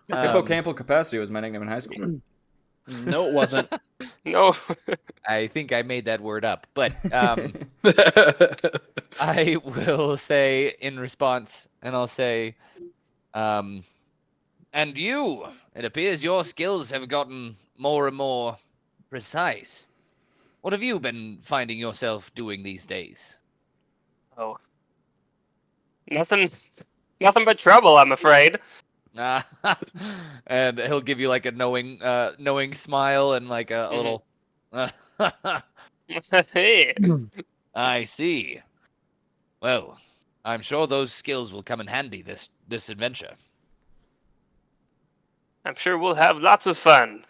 Hippocampal capacity was my nickname in high school. No, it wasn't. No. I think I made that word up, but I will say in response, and I'll say, and you, it appears your skills have gotten more and more precise. What have you been finding yourself doing these days? Oh. Nothing. Nothing but trouble, I'm afraid. And he'll give you like a knowing smile and like a little. Hey. I see. Well, I'm sure those skills will come in handy this adventure. I'm sure we'll have lots of fun.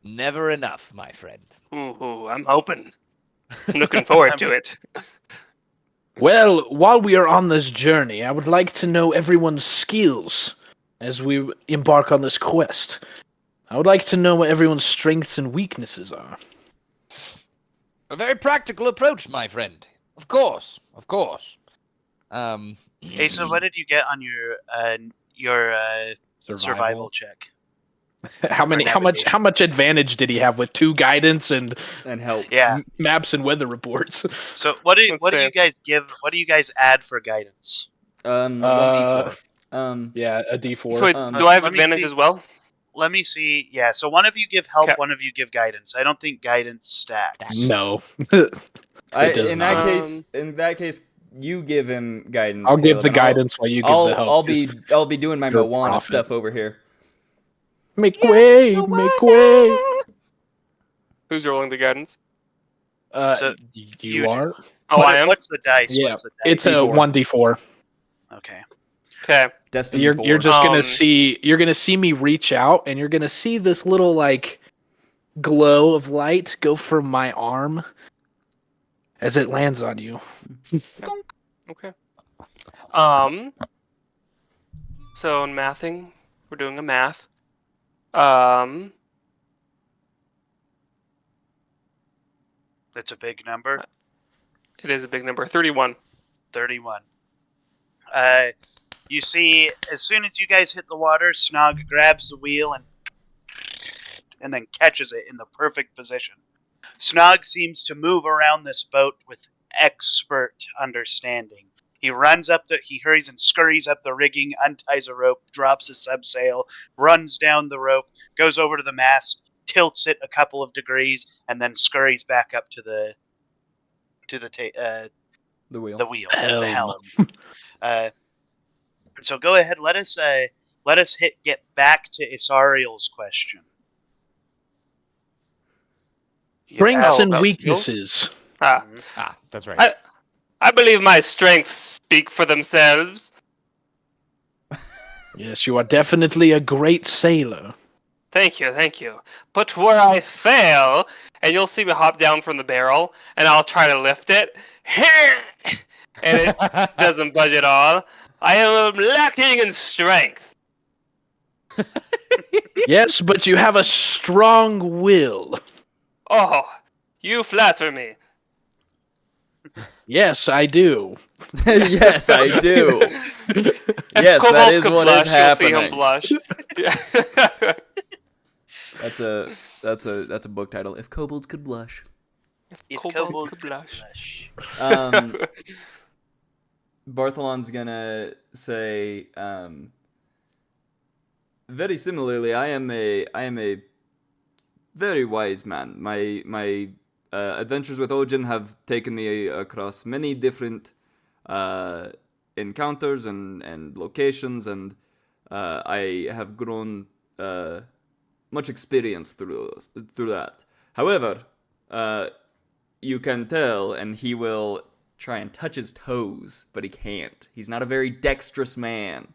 Never enough, my friend. Ooh, I'm hoping. I'm looking forward to it. Well, while we are on this journey, I would like to know everyone's skills as we embark on this quest. I would like to know what everyone's strengths and weaknesses are. A very practical approach, my friend. Of course, of course. Asa, what did you get on your survival check? How much advantage did he have with 2 guidance and And help. Yeah. maps and weather reports? So what do Let's see. you guys give? What do you guys add for guidance? 1d4. Yeah, a D4. So wait, Um, do I have let me advantage see. as well? Let me see. Yeah. So one of you give help. Okay. One of you give guidance. I don't think guidance stacks. No. I, does in not. that case, you give him guidance. I'll give Caleb, the and guidance while you give the help. I'll be doing my you're a Moana prophet. stuff over here. Make way, make way. Who's rolling the guidance? So, you you do. are? Oh, I am? What's the dice? Yeah, What's the dice? it's a D4. 1d4. Okay. Okay. Destiny You're 4. just gonna Um, see me reach out, and you're gonna see this little like glow of light go from my arm as it lands on you. Okay. So in mathing, we're doing a math. That's a big number. It is a big number. 31. 31. You see, as soon as you guys hit the water, Snog grabs the wheel and then catches it in the perfect position. Snog seems to move around this boat with expert understanding. He hurries and scurries up the rigging, unties a rope, drops a subsail, runs down the rope, goes over to the mast, tilts it a couple of degrees, and then scurries back up to the The wheel. the helm. So go ahead. Let us get back to Isariel's question. Strengths and about weaknesses. Ah, That's right. I believe my strengths speak for themselves. Yes, you are definitely a great sailor. Thank you, thank you. But where I fail, and you'll see me hop down from the barrel, and I'll try to lift it, and it doesn't budge at all. I am lacking in strength. Yes, but you have a strong will. Oh, you flatter me. Yes, I do. Yes, I do. If Yes, that Kobold is could what blush, is you'll see him happening. blush. That's a book title. If kobolds could blush. If Kobolds kobolds could could blush. Um, Bartholon's gonna say, very similarly, I am a very wise man. My adventures with Ojin have taken me across many different encounters and locations, and I have grown much experience through that. However, you can tell, and he will try and touch his toes, but he can't. He's not a very dexterous man.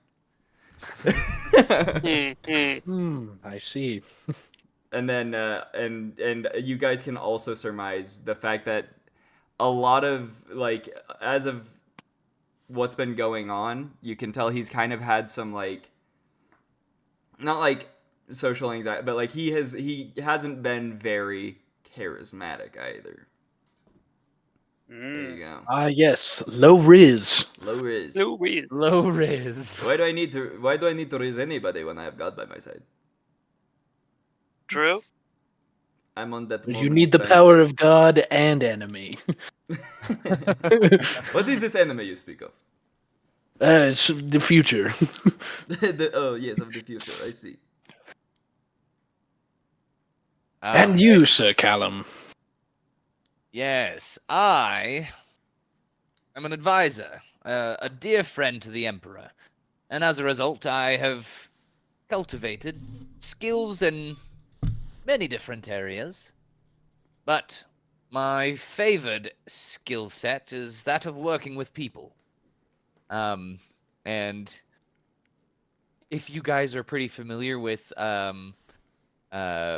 I see. And then and you guys can also surmise the fact that a lot of, like, as of what's been going on, you can tell he's kind of had some, like, not like social anxiety, but like he hasn't been very charismatic either. There you go. Yes, low riz. Low riz. No weird. Low riz. Why do I need to riz anybody when I have God by my side? True. I'm on that. You need the power of God and enemy. What is this enemy you speak of? It's the future. Oh yes, of the future. I see. And you, Sir Callum. Yes, I am an advisor, a dear friend to the Emperor, and as a result, I have cultivated skills in many different areas. But my favored skill set is that of working with people. And if you guys are pretty familiar with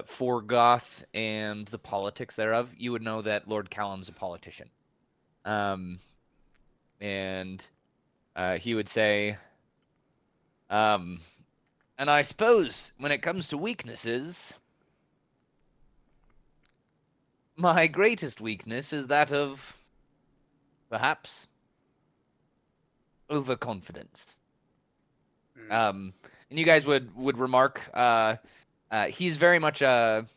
Forgoth and the politics thereof, you would know that Lord Callum's a politician. And he would say, and I suppose when it comes to weaknesses, my greatest weakness is that of, perhaps, overconfidence. And you guys would remark, he's very much of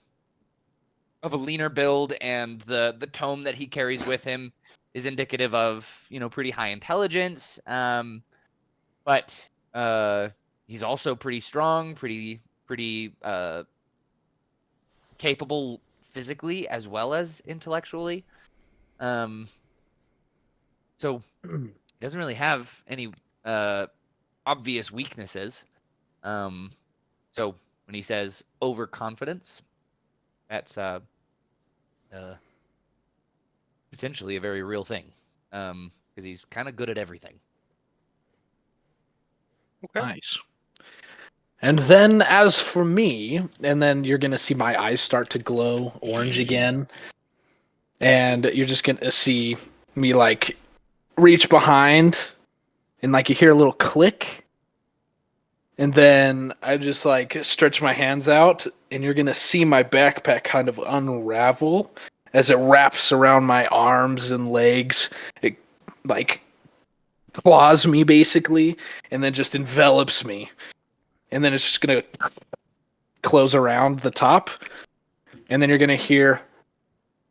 a leaner build, and the tome that he carries with him is indicative of, pretty high intelligence. But he's also pretty strong, pretty capable physically as well as intellectually. So he doesn't really have any obvious weaknesses. So when he says overconfidence, that's potentially a very real thing. Because he's kind of good at everything. Okay. Nice. And then, as for me, and then you're going to see my eyes start to glow orange again. And you're just going to see me, like, reach behind, and, like, you hear a little click. And then I just, like, stretch my hands out, and you're going to see my backpack kind of unravel as it wraps around my arms and legs. It, like, claws me, basically, and then just envelops me. And then it's just going to close around the top. And then you're going to hear,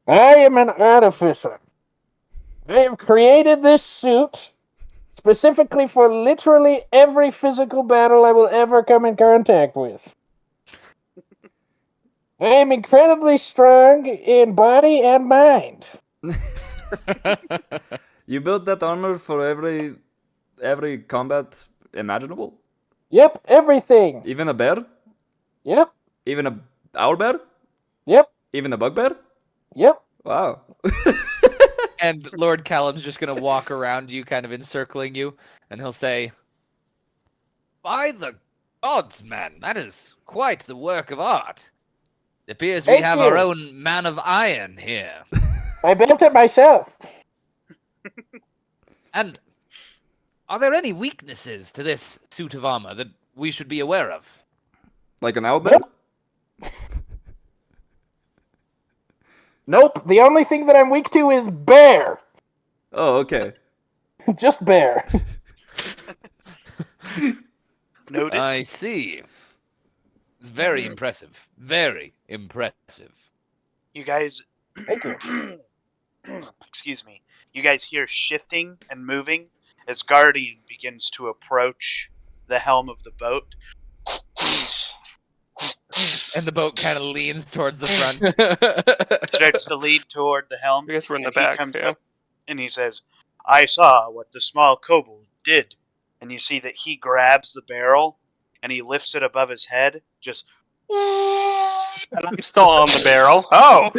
I am an artificer. I have created this suit specifically for literally every physical battle I will ever come in contact with. I am incredibly strong in body and mind. You built that armor for every combat imaginable? Yep, everything. Even a bear? Yep, Even a owlbear? yep, Even a bugbear? yep. Wow. And Lord Callum's just gonna walk around you, kind of encircling you, and he'll say, By the gods, man, that is quite the work of art. It appears we Thank have our you. own man of iron here. I built it myself. And are there any weaknesses to this suit of armor that we should be aware of? Like an album? Nope. The only thing that I'm weak to is bear. Oh, okay. Just bear. Noted. I see. It's very impressive. Very impressive. You guys. Thank you. Excuse me. You guys hear shifting and moving as Guardian begins to approach the helm of the boat. And the boat kind of leans towards the front. Starts to lead toward the helm. I guess we're in the and he back. comes Yeah. up and he says, I saw what the small kobold did. And you see that he grabs the barrel and he lifts it above his head. Just And I'm still on the barrel. Oh.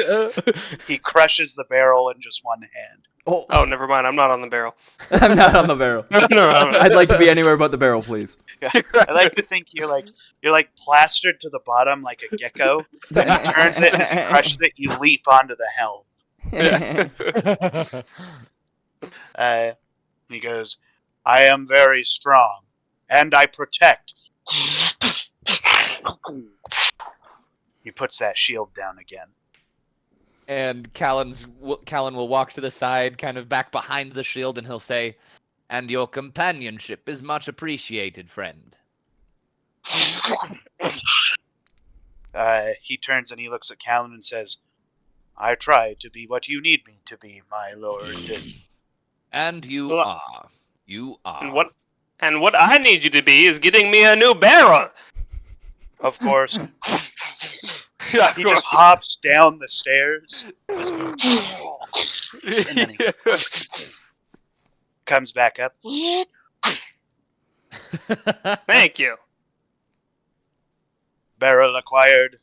he crushes the barrel in just one hand. Oh, Oh, never mind. I'm not on the barrel. I'm not on the barrl. No. I'd like to be anywhere but the barrel, please. I like to think you're like plastered to the bottom like a gecko. And he turns it, and as he crushes it, you leap onto the helm. He goes, I am very strong, and I protect. He puts that shield down again. And Callan will walk to the side, kind of back behind the shield, and he'll say, "And your companionship is much appreciated, friend." He turns and he looks at Callan and says, I try to be what you need me to be, my lord. And you Well, are. You are. And what I need you to be is getting me a new barrel. Of course. He just hops down the stairs. And then he comes back up. Thank you. Barrel acquired.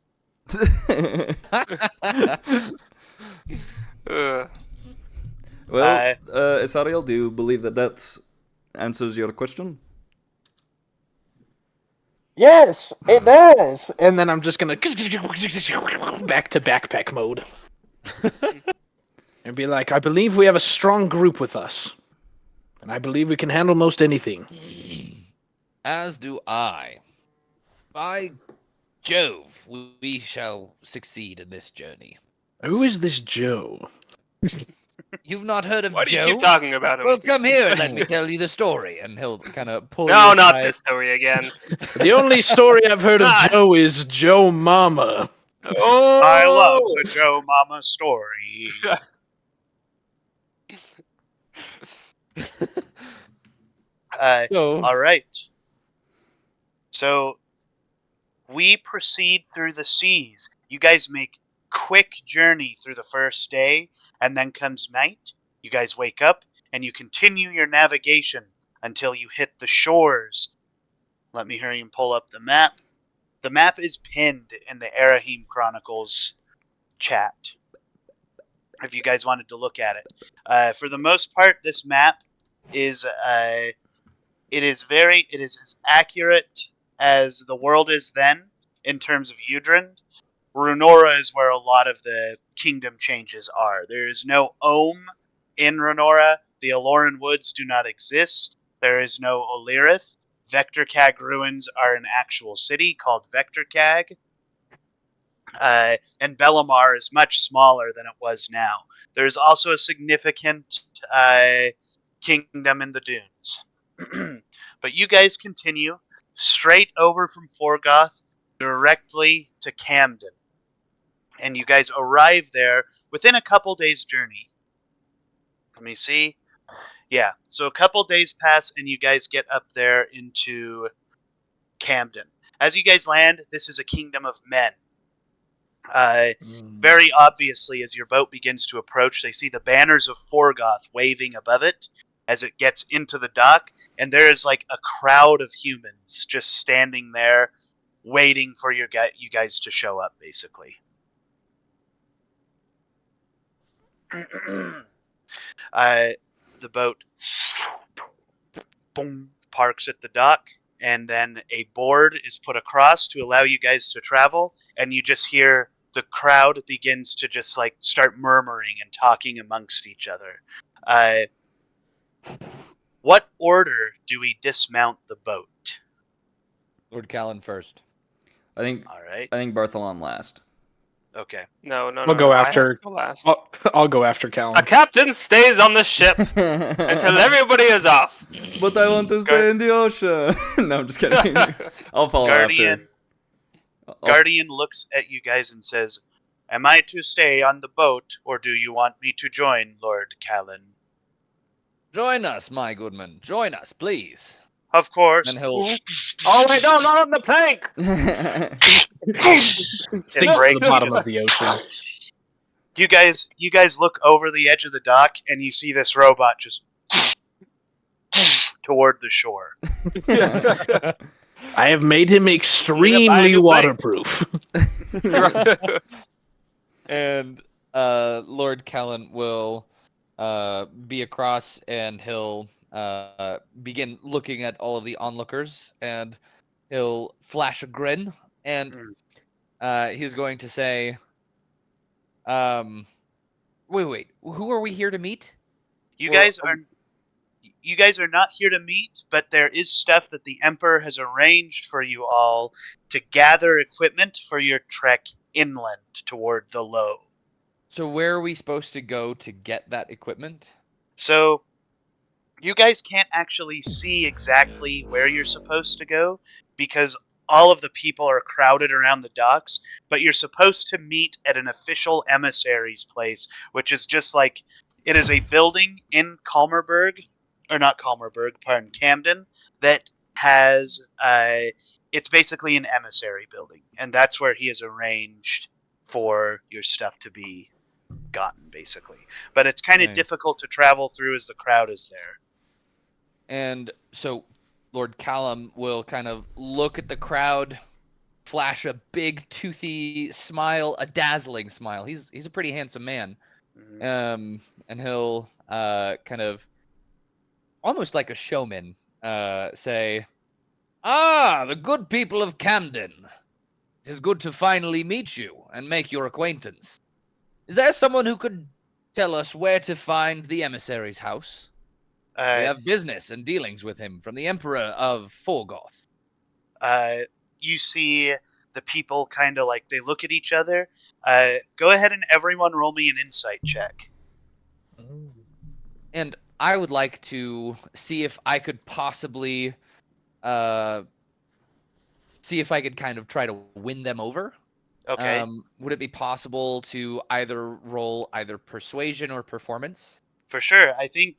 Well, Isariel, do you believe that answers your question? Yes, it does. And then I'm just gonna back to backpack mode. And be like, I believe we have a strong group with us. And I believe we can handle most anything. As do I. By Jove, we shall succeed in this journey. Who is this Joe? You've not heard of Why do you Joe? keep talking about him? Well, come here and let me tell you the story. And he'll kind of pull No, you not aside. this story again. The only story I've heard of God. Joe is Joe Mama. Oh, I love the Joe Mama story. So, All right. So we proceed through the seas. You guys make quick journey through the first day, and then comes night. You guys wake up and you continue your navigation until you hit the shores. Let me hurry and pull up the map. The map is pinned in the Arahim Chronicles chat, if you guys wanted to look at it. For the most part, this map is it is as accurate as the world is then in terms of Udrund. Runora is where a lot of the kingdom changes are. There is no Ohm in Runora. The Aloran Woods do not exist. There is no Olirith. Vectorcag ruins are an actual city called Vectorcag. And Bellamar is much smaller than it was now. There's also a significant kingdom in the dunes. But you guys continue straight over from Forgoth directly to Camden. And you guys arrive there within a couple days' journey. Let me see. Yeah, so a couple days pass and you guys get up there into Camden. As you guys land, this is a kingdom of men. Very obviously, as your boat begins to approach, they see the banners of Forgoth waving above it as it gets into the dock, and there is like a crowd of humans just standing there waiting for you guys to show up, basically. The boat boom, parks at the dock. and then a board is put across to allow you guys to travel, and you just hear the crowd begins to just like start murmuring and talking amongst each other. What order do we dismount the boat? Lord Callan first. I think All right. Bartholon last. Okay. No, no, I'll no. go no. I have after- to go last. I'll go after A Callum. captain stays on the ship until everybody is off. But I want to stay in the ocean. No, I'm just kidding. I'll follow Guardian. after. Guardian looks at you guys and says, "Am I to stay on the boat, or do you want me to join Lord Callan?" Join us, my good man. Join us, please. Of course. And he'll Oh wait, no, not on the plank. Sink to breaks. the bottom of the ocean. You guys look over the edge of the dock and you see this robot just toward the shore. I have made him extremely new plank. waterproof. and Lord Callan will be across, and he'll begin looking at all of the onlookers, and he'll flash a grin, and he's going to say, wait, who are we here to meet? You Well, guys are not here to meet, but there is stuff that the Emperor has arranged for you all to gather equipment for your trek inland toward the low. So where are we supposed to go to get that equipment? So, you guys can't actually see exactly where you're supposed to go because all of the people are crowded around the docks, but you're supposed to meet at an official emissary's place, which is just like, it is a building in Camden, that has, it's basically an emissary building, and that's where he has arranged for your stuff to be gotten, basically. But it's kind of Right. difficult to travel through as the crowd is there. And so Lord Callum will kind of look at the crowd, flash a big toothy smile, a dazzling smile. He's a pretty handsome man. Mhm. And he'll kind of almost like a showman say, "Ah, the good people of Camden. It is good to finally meet you and make your acquaintance. Is there someone who could tell us where to find the emissary's house? We have business and dealings with him from the Emperor of Forgoth." You see the people kind of like, they look at each other. Go ahead and everyone roll me an insight check. And I would like to see if I could possibly see if I could kind of try to win them over. Okay. Would it be possible to either roll either persuasion or performance? For sure. I think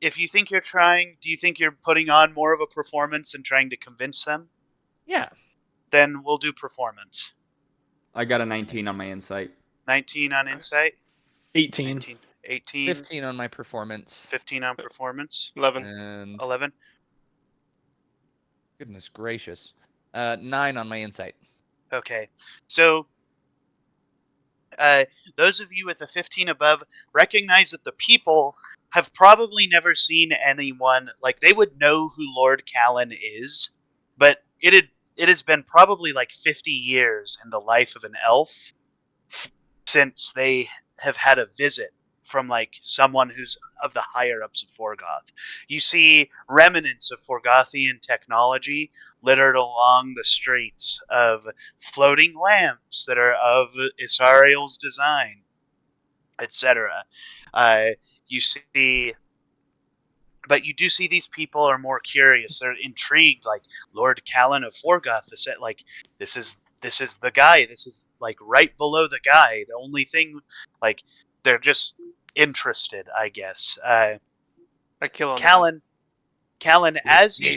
if you think you're trying, do you think you're putting on more of a performance and trying to convince them? Yeah. Then we'll do performance. I got a 19 on my insight. 19 on insight. 18. 19, 18, 15 on my performance. 15 on performance. 11. And 11. goodness gracious. 9 on my insight. Okay. So those of you with a 15 above recognize that the people have probably never seen anyone, like they would know who Lord Callan is, but it has been probably like 50 years in the life of an elf since they have had a visit from like someone who's of the higher ups of Forgoth. You see remnants of Forgothian technology littered along the streets of floating lamps that are of Isariel's design, etc. You see, but you do see these people are more curious. They're intrigued, like Lord Callan of Forgoth. This is the guy. This is like right below the guy. The only thing, like, they're just interested, I guess. I kill him. Callan, as you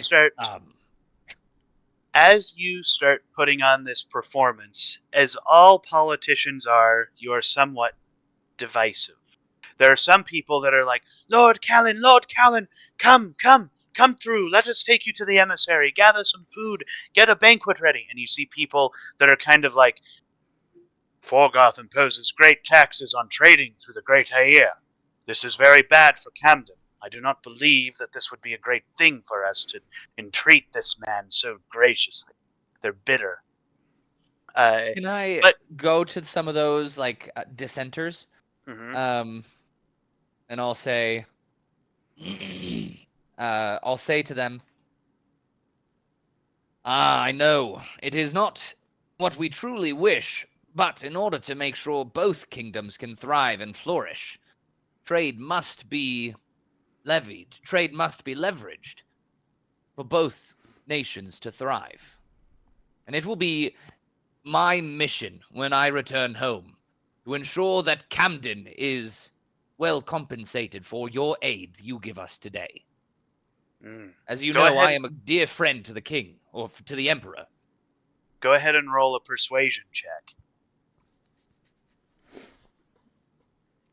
Yes, start putting on this performance, as all politicians are, you are somewhat divisive. There are some people that are like, Lord Callan, come through. Let us take you to the emissary. Gather some food. Get a banquet ready. And you see people that are kind of like, Forgoth imposes great taxes on trading through the Great Air. This is very bad for Camden. I do not believe that this would be a great thing for us to entreat this man so graciously. They're bitter. Can I But- go to some of those like dissenters? Mhm. And I'll say, I'll say to them, I know it is not what we truly wish, but in order to make sure both kingdoms can thrive and flourish, trade must be levied, trade must be leveraged for both nations to thrive. And it will be my mission when I return home to ensure that Camden is well compensated for your aid you give us today. Mm. As you Go know, ahead. I am a dear friend to the king, or to the emperor. Go ahead and roll a persuasion check.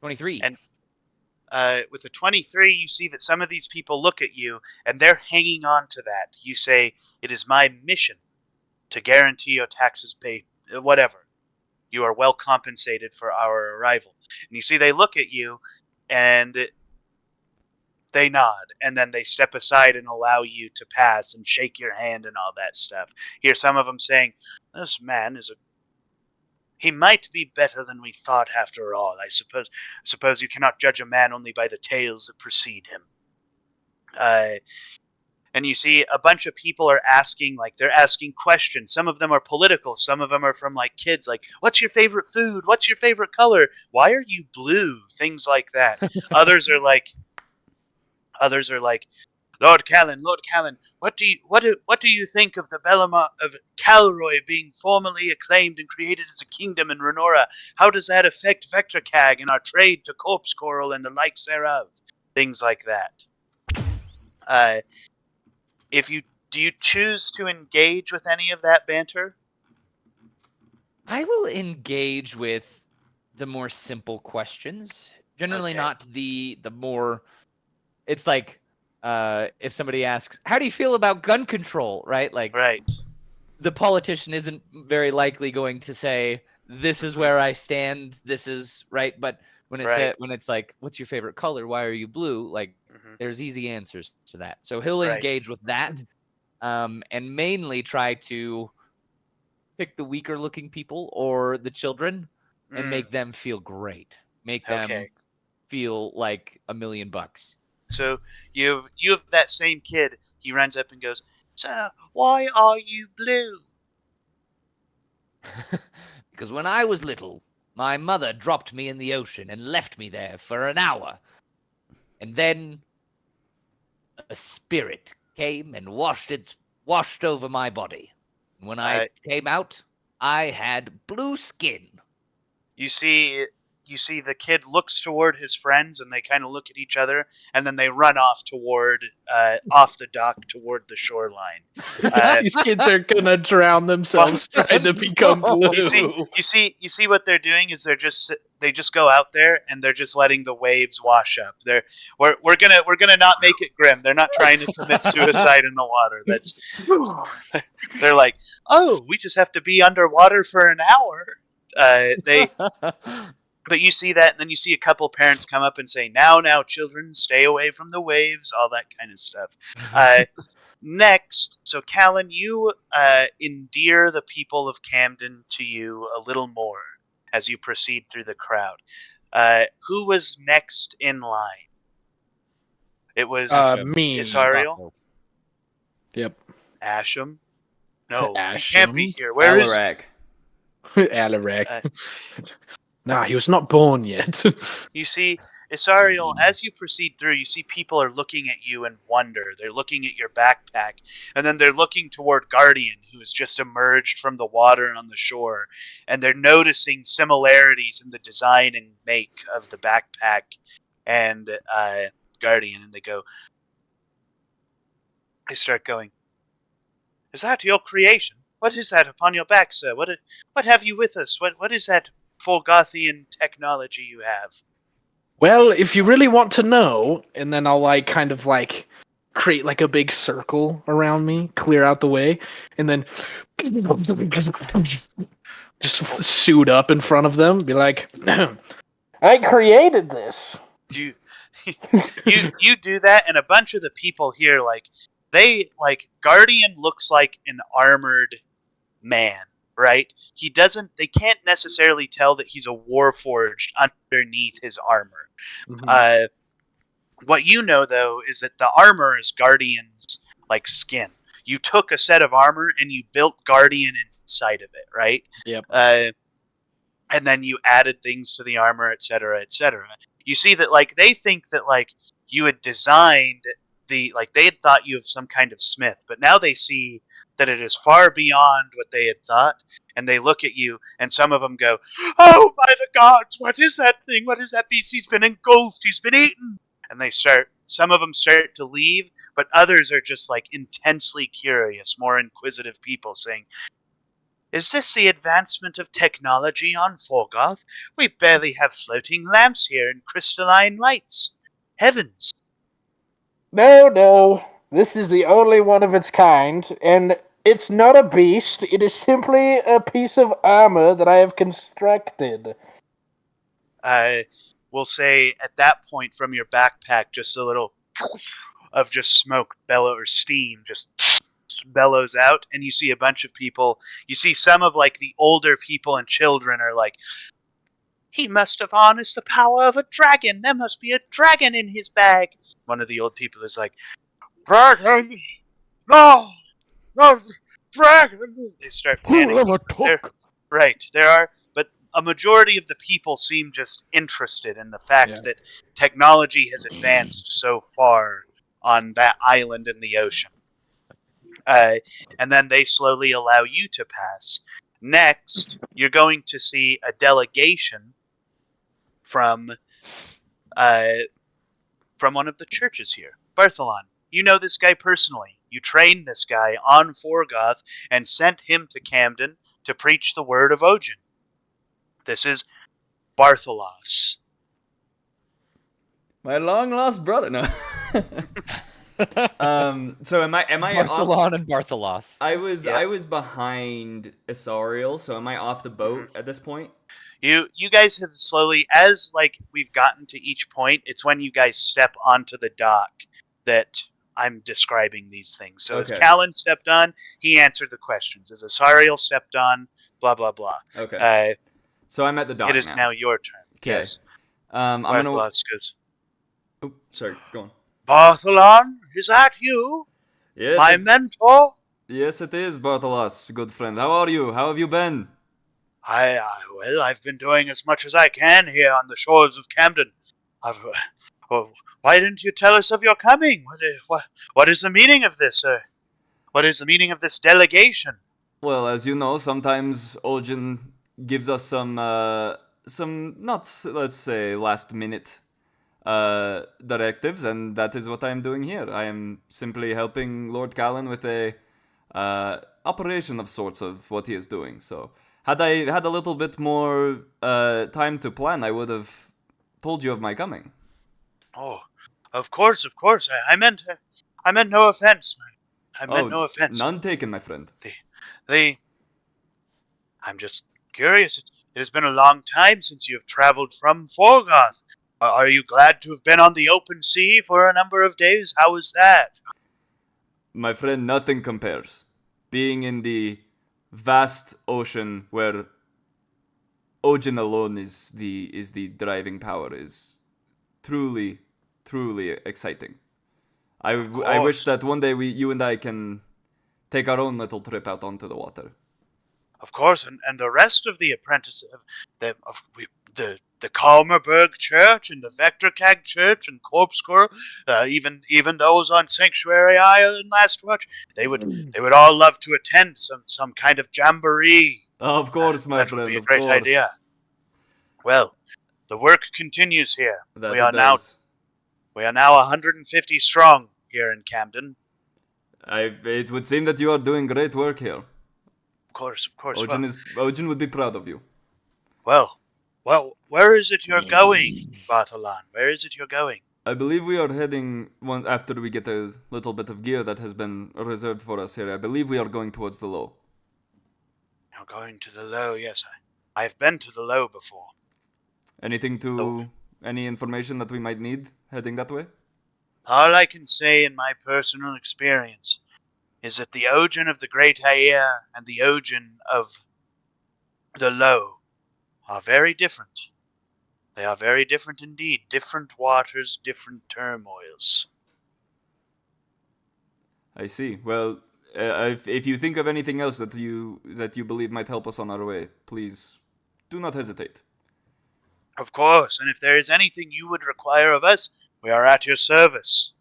23. And with a 23, you see that some of these people look at you, and they're hanging on to that. You say, "It is my mission to guarantee your taxes paid, whatever. You are well compensated for our arrival." And you see they look at you, and they nod, and then they step aside and allow you to pass and shake your hand and all that stuff. Hear some of them saying, "This man is a... He might be better than we thought after all. I suppose you cannot judge a man only by the tales that precede him." And you see a bunch of people are asking, like, they're asking questions. Some of them are political. Some of them are from, like, kids, like, "What's your favorite food? What's your favorite color? Why are you blue?" Things like that. Others are like, "Lord Callan, what do you think of the Bellamont of Calroy being formally acclaimed and created as a kingdom in Renora? How does that affect Vectorcag and our trade to Corpse Coral and the likes thereof?" Things like that. Do you choose to engage with any of that banter? I will engage with the more simple questions. Generally Okay. not the more it's like if somebody asks, "How do you feel about gun control?" right? Like Right. the politician isn't very likely going to say, "This is where I stand, this is right," but when Right. when it's like, "What's your favorite color? Why are you blue?" like Mhm. there's easy answers to that. So he'll Right. engage with that, and mainly try to pick the weaker looking people or the children and Mm, make them feel great. Make them okay. feel like $1,000,000. So you have that same kid. He runs up and goes, "Sir, why are you blue?" Because when I was little, my mother dropped me in the ocean and left me there for an hour. And then a spirit came and washed over my body. And when I came out, I had blue skin. You see the kid looks toward his friends, and they kind of look at each other, and then they run off toward off the dock toward the shoreline. These kids are gonna drown themselves trying to become blue. You see what they're doing is they just go out there and they're just letting the waves wash up. We're gonna not make it grim. They're not trying to commit suicide in the water. They're like, "Oh, we just have to be underwater for an hour." But you see that, and then you see a couple parents come up and say, "Now, children, stay away from the waves," all that kind of stuff. Next, so Callan, you endear the people of Camden to you a little more as you proceed through the crowd. Who was next in line? It was Me. Isariel? Yep. Asham? No, he can't be here. Where is Alarak. Alarak. Nah, he was not born yet. You see, Isariel, as you proceed through, you see people are looking at you in wonder. They're looking at your backpack, and then they're looking toward Guardian, who has just emerged from the water on the shore, and they're noticing similarities in the design and make of the backpack and Guardian, and they start going, "Is that your creation? What is that upon your back, sir? What have you with us? What is that Forgothian technology you have?" Well, if you really want to know, and then I'll kind of create a big circle around me, clear out the way, and then just suit up in front of them, be like, "I created this." you do that, and a bunch of the people here, Guardian looks like an armored man, right? They can't necessarily tell that he's a warforged underneath his armor. Mhm. What you know, though, is that the armor is Guardian's skin. You took a set of armor and you built Guardian inside of it, right? Yep. And then you added things to the armor, etc., etc. You see that they think that you had designed they had thought you of some kind of smith, but now they see that it is far beyond what they had thought, and they look at you, and some of them go, "Oh, by the gods, what is that thing? What is that beast? He's been engulfed. He's been eaten." And some of them start to leave, but others are just intensely curious, more inquisitive people saying, "Is this the advancement of technology on Forgoth? We barely have floating lamps here and crystalline lights. Heavens!" No. This is the only one of its kind, and it's not a beast. It is simply a piece of armor that I have constructed. I will say at that point from your backpack, just a little of just smoke or steam just bellows out, and you see a bunch of people. You see some of the older people and children are like, "He must have harnessed the power of a dragon. There must be a dragon in his bag." One of the old people is like, "Dragon! No! No! Dragon!" They start panicking. Right, there are, but a majority of the people seem just interested in the fact that technology has advanced so far on that island in the ocean. And then they slowly allow you to pass. Next, you're going to see a delegation from one of the churches here. Bartholon, you know this guy personally. You trained this guy on Forgoth and sent him to Camden to preach the word of Odin. This is Bartholos. My long lost brother. No. So am I off? Bartholon and Bartholos. I was behind Isariel, so am I off the boat at this point? You guys have slowly, as we've gotten to each point, it's when you guys step onto the dock that I'm describing these things. So as Callan stepped on, he answered the questions. As Asariel stepped on, blah blah blah. Okay. So I'm at the dock. It is now your turn. Okay. Yes. I'm gonna. Bartholos goes, Oh, sorry. Go on. "Bartholon, is that you? Yes. My mentor?" Yes, it is, Bartholos, good friend. How are you? How have you been? Well, I've been doing as much as I can here on the shores of Camden. Why didn't you tell us of your coming? What is the meaning of this? What is the meaning of this delegation? Well, as you know, sometimes Odin gives us some not, let's say, last minute directives, and that is what I am doing here. I am simply helping Lord Callan with a operation of sorts of what he is doing. So, had I had a little bit more time to plan, I would have told you of my coming. Oh, of course. I meant no offense. I meant no offense. None taken, my friend. I'm just curious. It has been a long time since you have traveled from Forgoth. Are you glad to have been on the open sea for a number of days? How was that? My friend, nothing compares. Being in the vast ocean where Odin alone is the driving power is truly exciting. I wish that one day you and I can take our own little trip out onto the water. Of course, and the rest of the apprentices, the Kalmerberg Church and the Vectorcag Church and Corpscore, even those on Sanctuary Island Last Watch, they would all love to attend some kind of jamboree. Of course, my that friend. Would be a of great course. idea. Well, the work continues here. That we it are does. now 150 strong here in Camden. It would seem that you are doing great work here. Of course. Odin would be proud of you. Well, where is it you're going, Bartholon? Where is it you're going? I believe we are heading after we get a little bit of gear that has been reserved for us here. I believe we are going towards the low. You're going to the low, yes. I've been to the low before. Anything to Any information that we might need heading that way? All I can say in my personal experience is that the Ojin of the Great Hyea and the Ojin of the Low are very different. They are very different indeed. Different waters, different turmoils. I see. Well, if you think of anything else that you believe might help us on our way, please do not hesitate. Of course, and if there is anything you would require of us, we are at your service.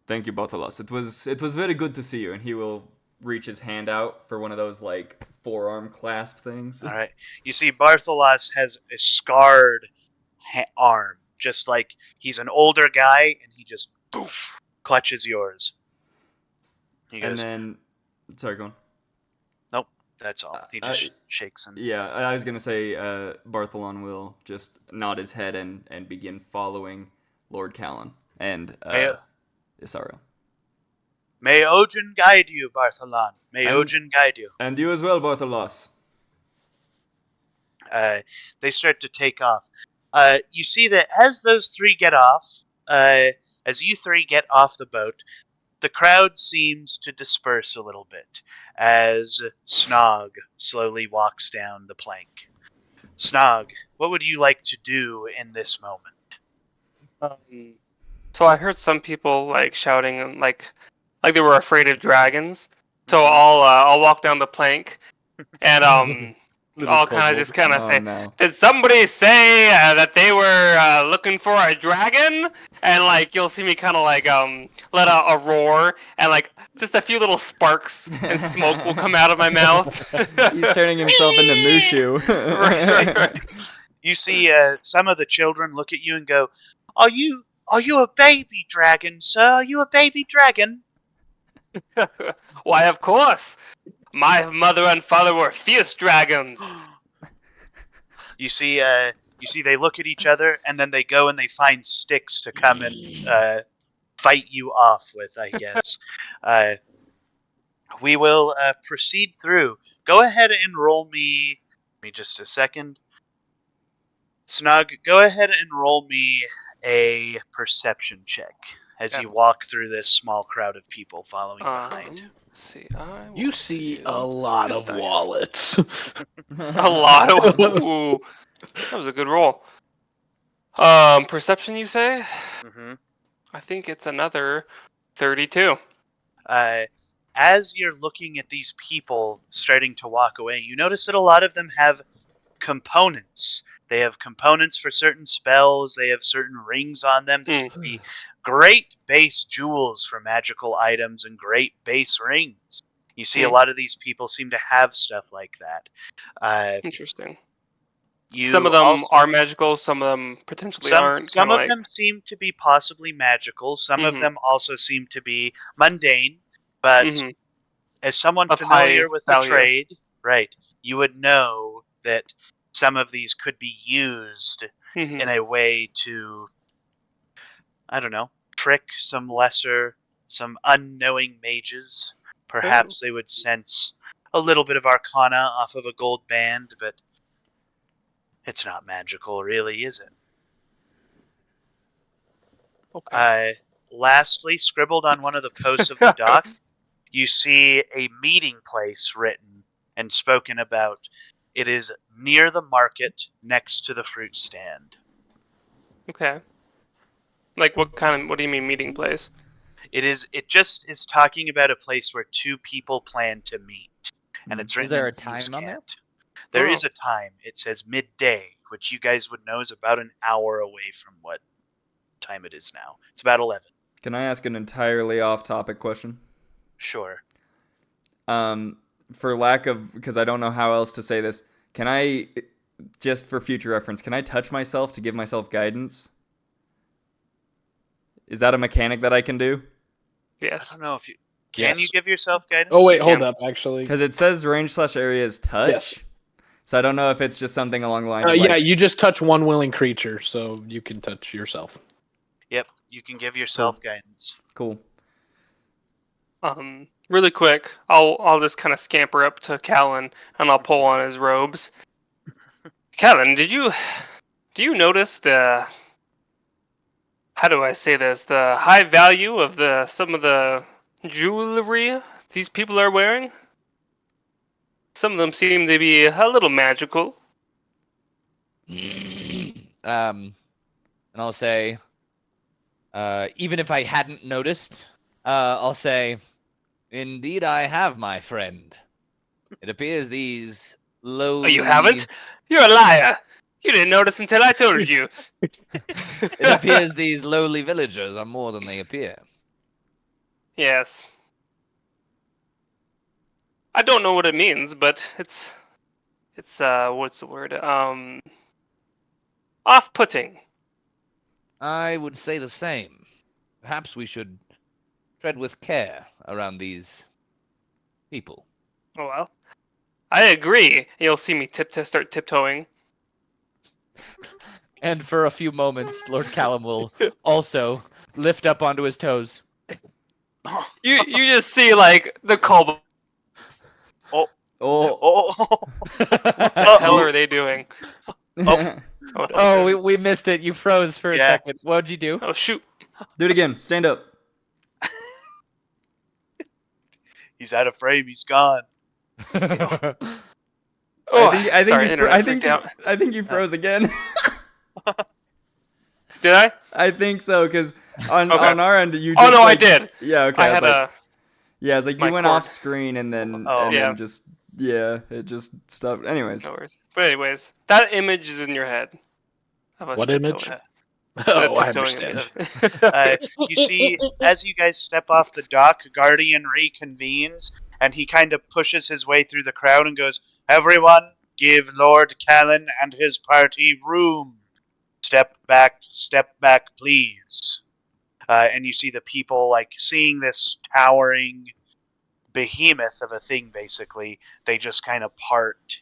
Thank you, Bartholos. It was very good to see you. And he will reach his hand out for one of those like forearm clasp things. All right. You see, Bartholas has a scarred arm, just like he's an older guy, and he just poof clutches yours. He And goes, then, sorry, go on. "Nope, that's all." He just shakes and Yeah, I was gonna say Bartholon will just nod his head and begin following Lord Callan and Isariel. May Ojin guide you, Bartholan. May And- Ojin guide you. And you as well, Bartholos. They start to take off. You see that as those three get off, as you three get off the boat, the crowd seems to disperse a little bit as Snog slowly walks down the plank. Snog, what would you like to do in this moment? So I heard some people like shouting and like they were afraid of dragons. So I'll walk down the plank and I'll kind of just kind of say, no. "Did somebody say that they were looking for a dragon?" And like you'll see me kind of like let out a roar, and like just a few little sparks and smoke will come out of my mouth. He's turning himself into Mushu. Right. You see some of the children look at you and go, Are you a baby dragon, sir? Are you a baby dragon?" Why, of course. My mother and father were fierce dragons. You see they look at each other, and then they go and they find sticks to come and fight you off with, I guess. We will proceed through. Go ahead and roll me... Give me just a second. Snug, go ahead and roll me a perception check as you walk through this small crowd of people following behind. Let's see. You see a lot This of dice. wallets. A lot of. Ooh, that was a good roll. Perception, you say? Mm-hmm. I think it's another 32. As you're looking at these people starting to walk away, you notice that a lot of them have components. They have components for certain spells. They have certain rings on them. They could be great base jewels for magical items and great base rings. You see a lot of these people seem to have stuff like that. Interesting. You Some of them also- are magical, some of them potentially aren't. Some kinda of like, them seem to be possibly magical. Some of Mhm. them also seem to be mundane. But Mhm. as someone Of familiar high with the value. trade, right, you would know that some of these could be used Mhm. in a way to, I don't know, trick some unknowing mages. Perhaps they would sense a little bit of arcana off of a gold band, but it's not magical, really, is it? Okay. Lastly, scribbled on one of the posts of the dock, you see a meeting place written and spoken about. It is near the market, next to the fruit stand. Okay. Like what do you mean meeting place? It just is talking about a place where two people plan to meet, and it's written. Is there in a time on there? Uscant. There Oh. is a time. It says midday, which you guys would know is about an hour away from what time it is now. It's about 11. Can I ask an entirely off-topic question? Sure. For lack of, because I don't know how else to say this, can I, just for future reference, can I touch myself to give myself guidance? Is that a mechanic that I can do? I Yes. don't know if you can. Yes. You give yourself guidance? Oh wait, hold Can- up. Actually, Because it says range/area is touch. Yes. So I don't know if it's just something along the lines of yeah, like, you just touch one willing creature, so you can touch yourself. Yep. You can give yourself guidance. cool. Really quick, I'll just kind of scamper up to Callan and I'll pull on his robes. Callan, did you Do you notice the, how do I say this, the high value of some of the jewelry these people are wearing? Some of them seem to be a little magical. And I'll say, even if I hadn't noticed, I'll say, indeed I have, my friend. It appears these Oh, you lowly... haven't? You're a liar. You didn't notice until I told you. It appears these lowly villagers are more than they appear. Yes. I don't know what it means, but it's what's the word? Off-putting. I would say the same. Perhaps we should tread with care around these people. Oh well. I agree. You'll see me start tiptoeing. And for a few moments, Lord Callum will also lift up onto his toes. You just see like the kobold. Oh. Oh, What the hell are they doing? Do Oh, we missed it. You froze for a Yeah. second. What'd you do? Oh shoot! it again. Stand up. he's out of frame. He's gone. Oh, I think sorry, you internet freaked out. I think you froze again. Did I? I think so, because on Okay. our end you. Oh Just, no, like, I did. Yeah. Okay. I was had like, a. Yeah, it's like my you went cord. off screen and then Oh. Yeah. then just it just stopped. Anyways, No worries. But anyways, that image is in your head. Of us What image? tiptoeing. Oh, I Tiptoeing understand. You see, as you guys step off the dock, Guardian reconvenes, and he kind of pushes his way through the crowd and goes, "Everyone, give Lord Callan and his party room. Step back, please." And you see the people, like, seeing this towering behemoth of a thing, basically. They just kind of part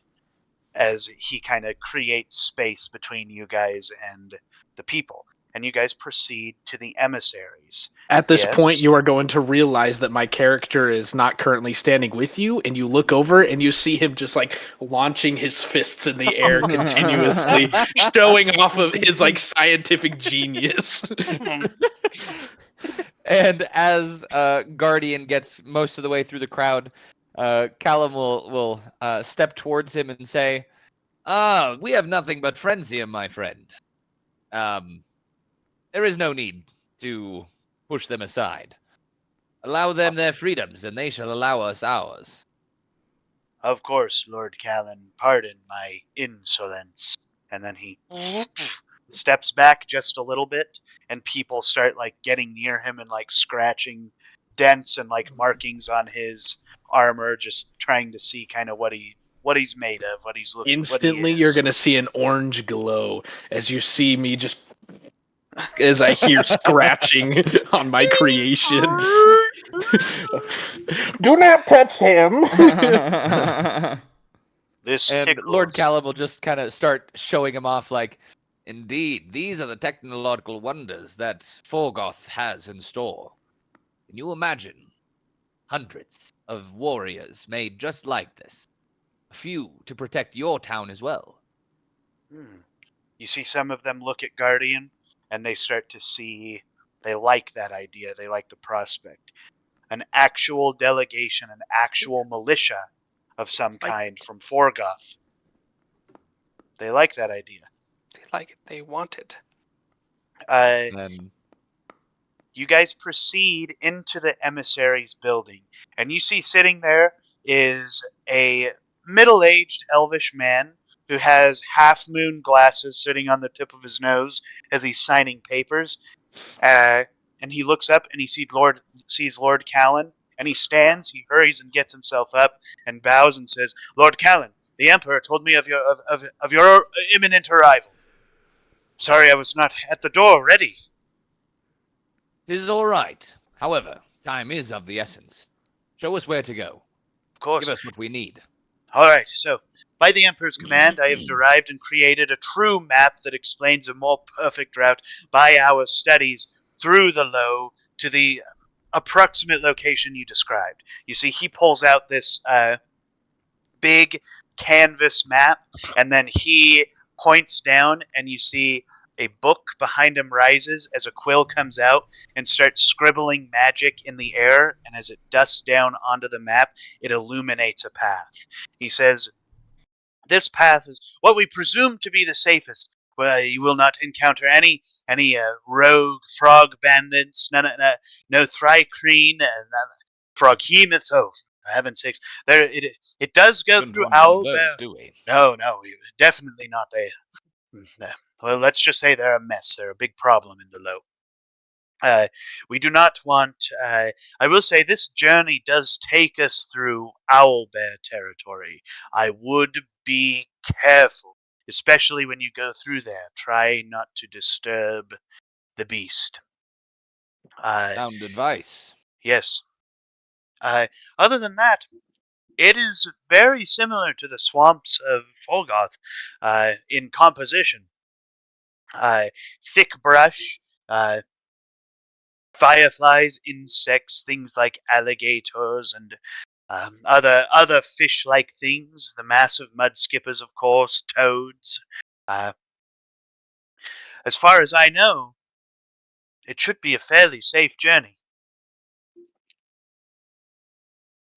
as he kind of creates space between you guys and the people. And you guys proceed to the emissaries. At this Yes. point, you are going to realize that my character is not currently standing with you, and you look over and you see him just like launching his fists in the air continuously, showing off of his like scientific genius. And as Guardian gets most of the way through the crowd, Callum will step towards him and say, "Ah, we have nothing but friends here, my friend. There is no need to push them aside. Allow them their freedoms, and they shall allow us ours." Of course, Lord Callan, pardon my insolence. And then he steps back just a little bit, and people start like getting near him and like scratching dents and like markings on his armor, just trying to see kind of what he's made of, what he's looking. Instantly, what he you're is. going to see an orange glow as you see me just as I hear scratching on my creation. Do not touch him. This And tickles. Lord Callum will just kind of start showing him off like, "Indeed, these are the technological wonders that Forgoth has in store. Can you imagine hundreds of warriors made just like this? A few to protect your town as well." You see some of them look at Guardian, and they start to see they like that idea. They like the prospect. An actual delegation, an actual militia of some kind from Forgoth. They like that idea. They like it. They want it. And You guys proceed into the emissaries building, and you see sitting there is a middle-aged elvish man who has half-moon glasses sitting on the tip of his nose as he's signing papers. And he looks up and he sees Lord Callan, and he stands, he hurries and gets himself up and bows and says, "Lord Callan, the Emperor told me of your imminent arrival. Sorry I was not at the door ready." it is all right. However, time is of the essence. Show us where to go. Of course. Give us what we need. All right, so by the Emperor's command, I have derived and created a true map that explains a more perfect route by our studies through the Low to the approximate location you described. You see, he pulls out this big canvas map, and then he points down, and you see a book behind him rises as a quill comes out and starts scribbling magic in the air, and as it dusts down onto the map, it illuminates a path. He says, "This path is what we presume to be the safest. Well, you will not encounter any rogue frog bandits, no thrycreen, and froghemoths. Oh, for heaven's sakes! It does go Wouldn't through want one of Owl. those, do we? No, definitely not. Well, let's just say they're a mess. They're a big problem in the low. We do not want. I will say this journey does take us through owlbear territory. I would be careful, especially when you go through there. Try not to disturb the beast." Sound advice. Yes. Other than that, it is very similar to the swamps of Forgoth in composition. Thick brush, fireflies, insects, things like alligators and other fish-like things. The massive mud skippers, of course, toads. As far as I know, it should be a fairly safe journey.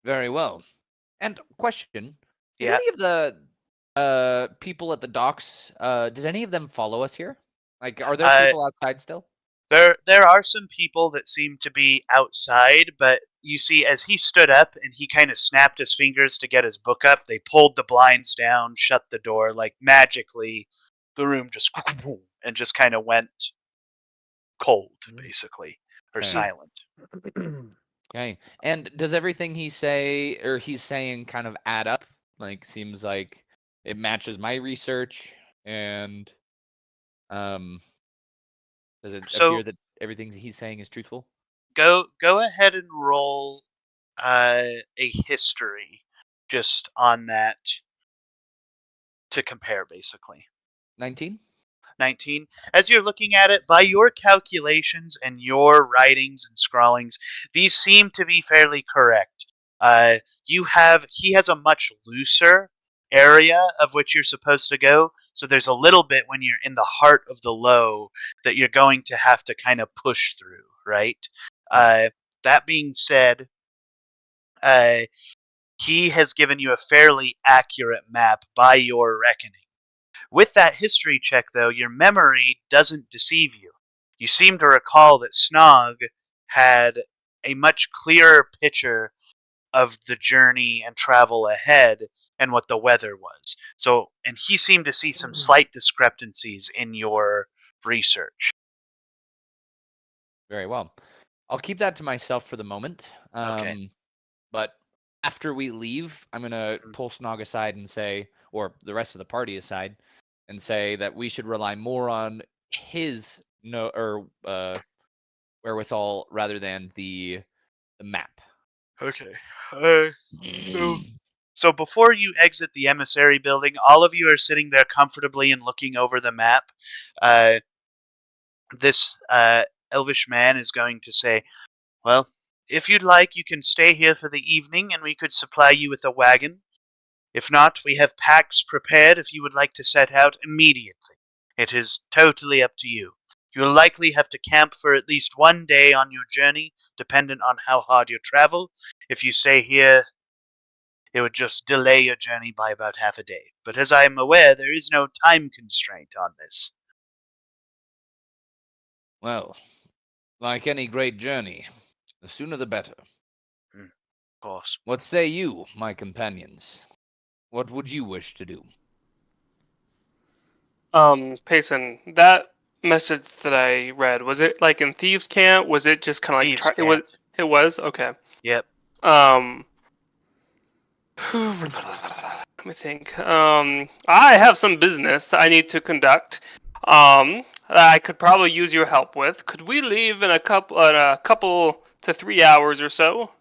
Very well. And question: Did Yeah. any of the people at the docks? Did any of them follow us here? Like, are there people outside still? There are some people that seem to be outside, but you see, as he stood up and he kind of snapped his fingers to get his book up, they pulled the blinds down, shut the door, like magically. The room just and just kind of went cold, basically, or Okay. silent. Okay. And does everything he's saying kind of add up? Like, seems like it matches my research, and does it So- appear that everything he's saying is truthful? Go ahead and roll a history just on that to compare, basically. 19. 19. As you're looking at it, by your calculations and your writings and scrawlings, these seem to be fairly correct. He has a much looser area of which you're supposed to go, so there's a little bit when you're in the heart of the low that you're going to have to kind of push through, right? That being said, he has given you a fairly accurate map by your reckoning. With that history check, though, your memory doesn't deceive you. You seem to recall that Snog had a much clearer picture of the journey and travel ahead and what the weather was. And he seemed to see some slight discrepancies in your research. Very well. I'll keep that to myself for the moment. Okay. But after we leave, I'm gonna pull Snog aside and say, or the rest of the party aside, and say that we should rely more on his wherewithal rather than the map. Okay. So before you exit the emissary building, all of you are sitting there comfortably and looking over the map. This elvish man is going to say, "Well, if you'd like, you can stay here for the evening and we could supply you with a wagon. If not, we have packs prepared if you would like to set out immediately. It is totally up to you. You will likely have to camp for at least one day on your journey, dependent on how hard you travel. If you stay here, it would just delay your journey by about half a day. But as I am aware, there is no time constraint on this." Well, like any great journey, the sooner the better. Of course. What say you, my companions? What would you wish to do? Payson, that message that I read, was it like in Thieves' Camp? Was it just kind of like Thieves' Camp. It was okay. Yep. Let me think. I have some business I need to conduct. That I could probably use your help with. Could we leave in a couple to 3 hours or so?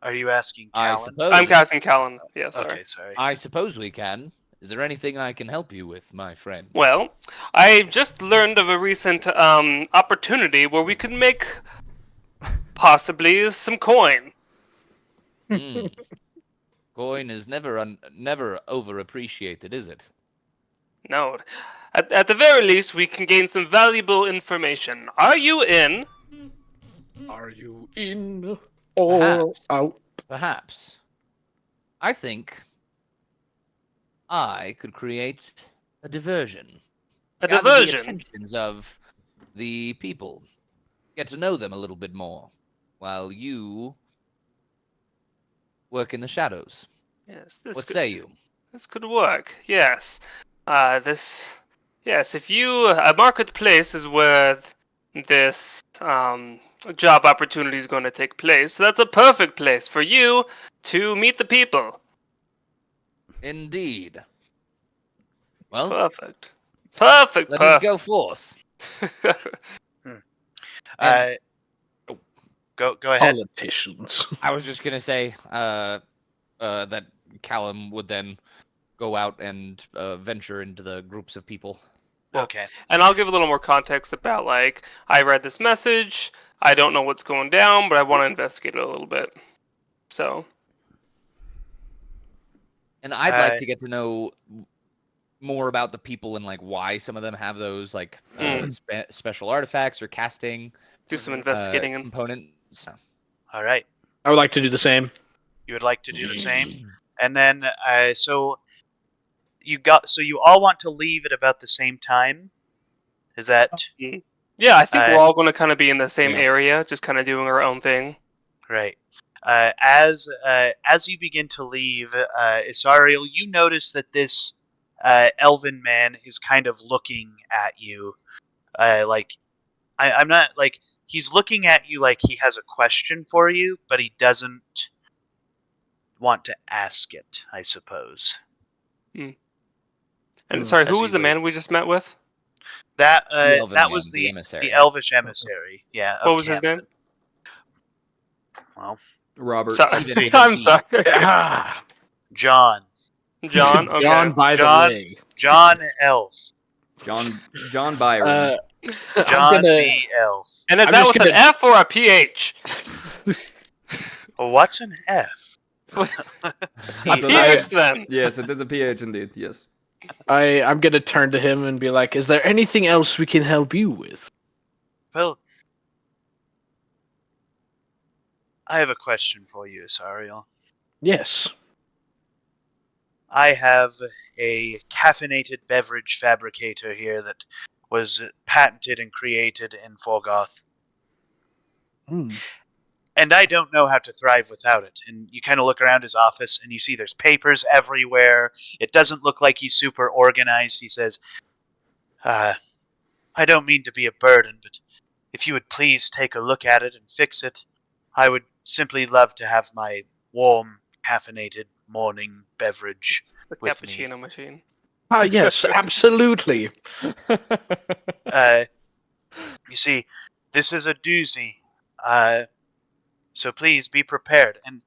Are you asking I Callan? suppose. I'm casting Callan. Yeah, sorry. Okay, sorry. I suppose we can. Is there anything I can help you with, my friend? Well, I've just learned of a recent opportunity where we could make possibly some coin. Hmm. Coin is never overappreciated, is it? No. At the very least, we can gain some valuable information. Are you in? Are you in or Perhaps. out? Perhaps. I think I could create a diversion. A Gather the diversion. attentions of the people. Get to know them a little bit more. While you work in the shadows. Yes, What say you? this could work. Yes. Yes, if you a marketplace is where this job opportunity is going to take place. So that's a perfect place for you to meet the people. Indeed. Well, Perfect. Perfect. let us go forth. Uh, go ahead. Politicians. I was just gonna say that Callum would then go out and venture into the groups of people. Okay. And I'll give a little more context about like I read this message. I don't know what's going down, but I want to investigate it a little bit. So And I'd like to get to know more about the people and like why some of them have those like special artifacts or casting do some investigating and components. All right. I would like to do the same. You would like to do the same, and then so you all want to leave at about the same time. Is that yeah, I think we're all going to kind of be in the same Yeah. area, just kind of doing our own thing. right? As you begin to leave, Isariel, you notice that this elven man is kind of looking at you, like I'm not like he's looking at you like he has a question for you, but he doesn't want to ask it, I suppose. And sorry, As who you was the man we just met with? That The elven that man, was the emissary. the elvish emissary. Yeah. What of was his Camden. name? Well, Robert. Sorry. He didn't I'm have sorry. Ah, John. John. Okay. John, by John- the way. John Elf. John Byron. I'm John gonna- the Elf. And is I'm that just with an gonna- F or a PH? What's an F? A So PH then. Yes, it is a PH indeed. Yes. I'm gonna turn to him and be like, "Is there anything else we can help you with?" Well, I have a question for you, Asariel. Yes. I have a caffeinated beverage fabricator here that was patented and created in Forgoth. Hmm. And I don't know how to thrive without it. And you kind of look around his office and you see there's papers everywhere. It doesn't look like he's super organized. He says, I don't mean to be a burden, but if you would please take a look at it and fix it, I would simply love to have my warm, caffeinated morning beverage The with me. cappuccino machine. Ah, yes, absolutely. You see, this is a doozy. So please be prepared. And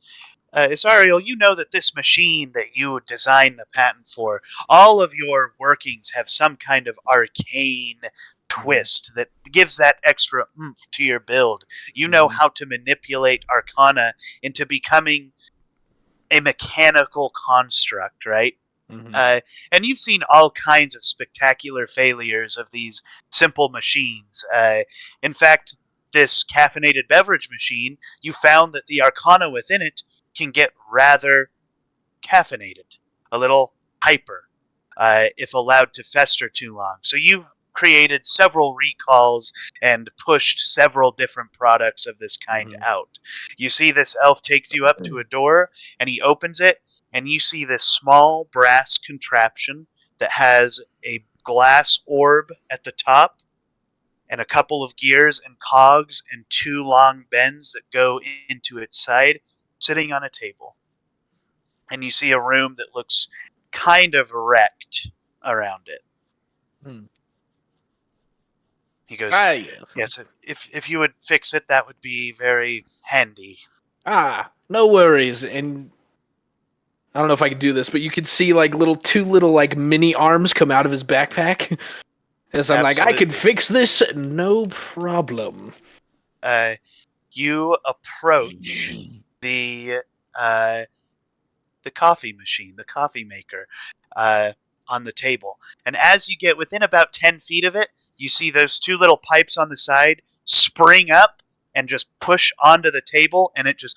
Isariel, you know that this machine that you designed the patent for, all of your workings have some kind of arcane twist that gives that extra oomph to your build. You know how to manipulate arcana into becoming a mechanical construct, right? Mhm. And you've seen all kinds of spectacular failures of these simple machines. In fact, this caffeinated beverage machine, you found that the arcana within it can get rather caffeinated, a little hyper, if allowed to fester too long. So you've created several recalls and pushed several different products of this kind out. You see this elf takes you up to a door, and he opens it, and you see this small brass contraption that has a glass orb at the top and a couple of gears and cogs and two long bends that go into its side sitting on a table. And you see a room that looks kind of wrecked around it. He goes, Ah, yes. yes, if you would fix it, that would be very handy. Ah, no worries. And I don't know if I could do this, but you could see like two little like mini arms come out of his backpack. As I'm like, I can Absolutely. fix this, no problem. You approach the the coffee machine, the coffee maker, on the table. And as you get within about 10 feet of it, you see those two little pipes on the side spring up and just push onto the table, and it just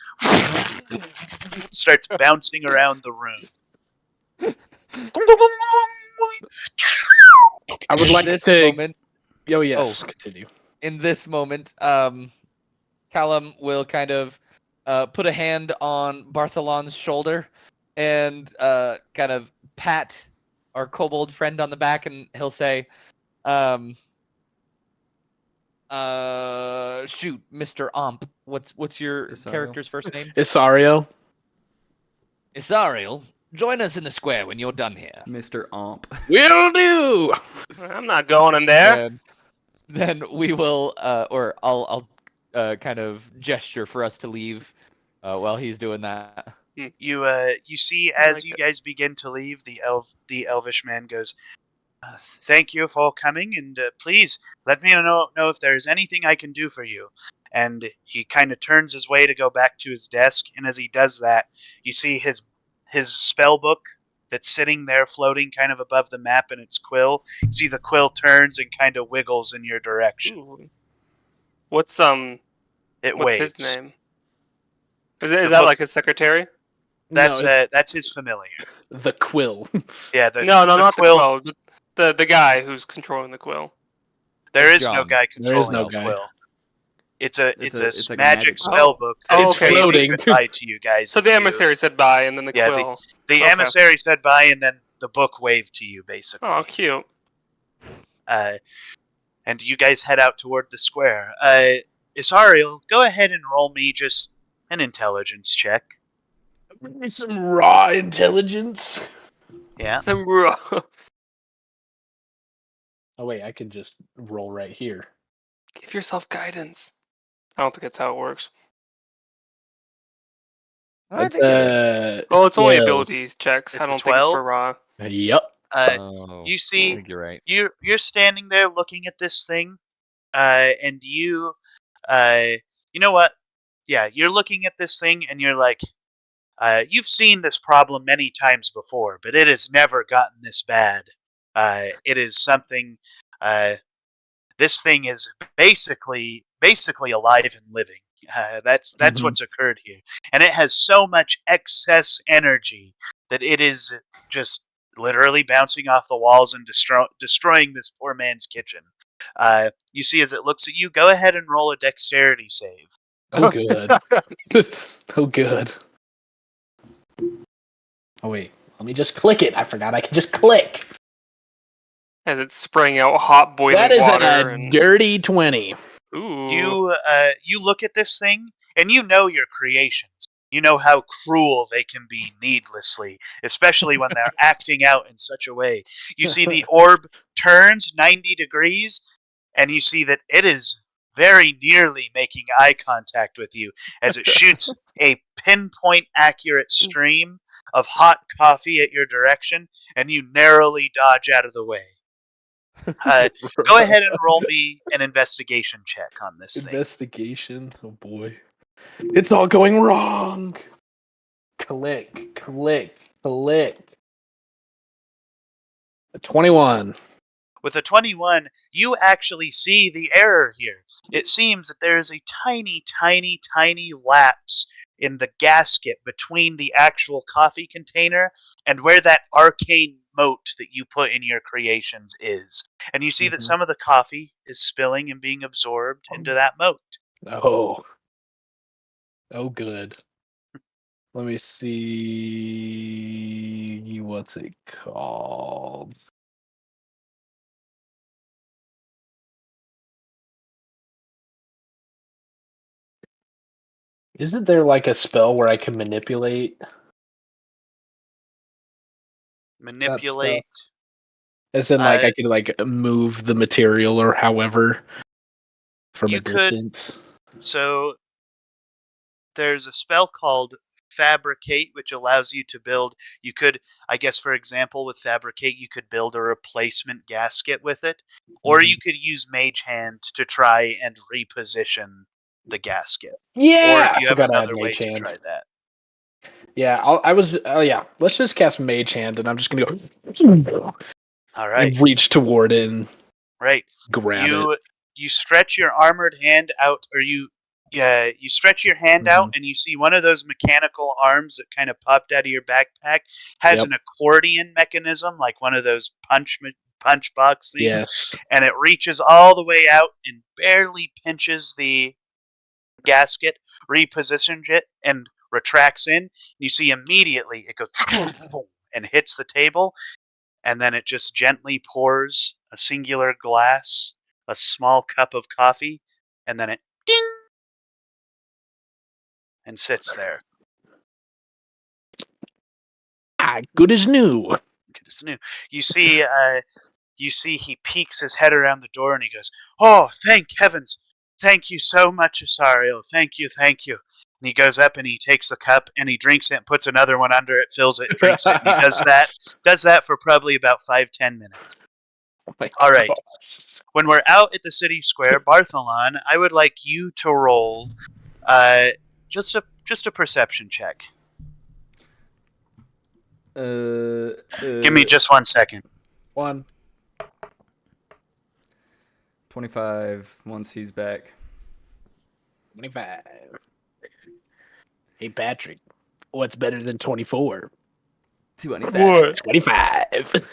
starts bouncing around the room. I would like this to. moment, Oh yes, continue. in this moment, Callum will kind of put a hand on Bartholon's shoulder and kind of pat our kobold friend on the back, and he'll say, shoot, Mr. Omp, what's your Isariel. character's first name? Isario. Isariel, join us in the square when you're done here. Mr. Omp. Will do. I'm not going in there. And then we will, or I'll kind of gesture for us to leave while he's doing that. You see I as like you it. guys begin to leave, the elvish man goes, "Thank you for coming, and please let me know if there's anything I can do for you." And he kind of turns his way to go back to his desk, and as he does that, you see his spell book that's sitting there floating kind of above the map in its quill. You see the quill turns and kind of wiggles in your direction. Ooh. What's It what's waves. his name? Is The that book- like his secretary? That's no, it's that's his familiar. the quill. Yeah, No, not quill. the quill. The guy who's controlling the quill. There It's is no John. guy There is controlling no the guy. quill. It's a It's like a magic magic spell book. book. Oh, That is okay. waving Floating. goodbye to you guys. So as the you- emissary said bye, and then the Yeah, quill. The Okay. emissary said bye, and then the book waved to you, basically. Oh, cute. And you guys head out toward the square. Isariel, go ahead and roll me just an intelligence check. Some raw intelligence. Yeah. Some raw. Oh wait, I can just roll right here. Give yourself guidance. I don't think that's how it works. I It's think it is. Well, it's only Yeah. abilities checks. It's I a don't think it's 12? for raw. Yep. Oh, You I see, think you're right. you're standing there looking at this thing, and you know what? Yeah, you're looking at this thing, and you're like, you've seen this problem many times before, but it has never gotten this bad. It is something. This thing is basically alive and living. That's Mhm. what's occurred here, and it has so much excess energy that it is just literally bouncing off the walls and destroying this poor man's kitchen. You see, as it looks at you, go ahead and roll a dexterity save. Oh good. Oh good. Oh wait, let me just click it. I forgot I can just click. As it's spraying out hot boiling That is water. a and... dirty 20. Ooh. You look at this thing, and you know your creations. You know how cruel they can be needlessly, especially when they're acting out in such a way. You see the orb turns 90 degrees, and you see that it is very nearly making eye contact with you as it shoots a pinpoint accurate stream of hot coffee at your direction, and you narrowly dodge out of the way. Go ahead and roll me an investigation check on this thing. Investigation. Oh boy. It's all going wrong. Click, click, click. A 21. With a 21, you actually see the error here. It seems that there is a tiny, tiny, tiny lapse in the gasket between the actual coffee container and where that arcane moat that you put in your creations is. And you see that Mhm. some of the coffee is spilling and being absorbed into that moat. Oh. Oh good. Let me see what's it called. Isn't there like a spell where I can manipulate? Manipulate. As in, like, I could like move the material or however from You a could- distance. So there's a spell called Fabricate, which allows you to build. You could, I guess, for example, with Fabricate, you could build a replacement gasket with it, or Mhm. you could use Mage Hand to try and reposition the gasket. Yeah, Or if I you have forgot I had another way Mage to Hand. try that. Yeah, I was. Yeah, let's just cast Mage Hand, and I'm just gonna go All right. and reach toward it and Right. grab you it. you stretch your armored hand out, or you stretch your hand out, and you see one of those mechanical arms that kind of popped out of your backpack has Yep. an accordion mechanism, like one of those punch box things, Yes. and it reaches all the way out and barely pinches the gasket, repositions it, and retracts in. You see immediately it goes and hits the table, and then it just gently pours a singular glass, a small cup of coffee, and then it ding and sits there. Good as new. It's new. You see, he peeks his head around the door and he goes, "Oh, thank heavens! Thank you so much, Asario. Thank you, thank you." And he goes up and he takes the cup and he drinks it and puts another one under it, fills it, drinks it, and he does that for probably about 5-10 minutes. All right. When we're out at the city square, Bartholon, I would like you to roll just a perception check. Give me just 1 second. 1. 25 once he's back. 25. Hey, Patrick. What's better than 24? 25. 25.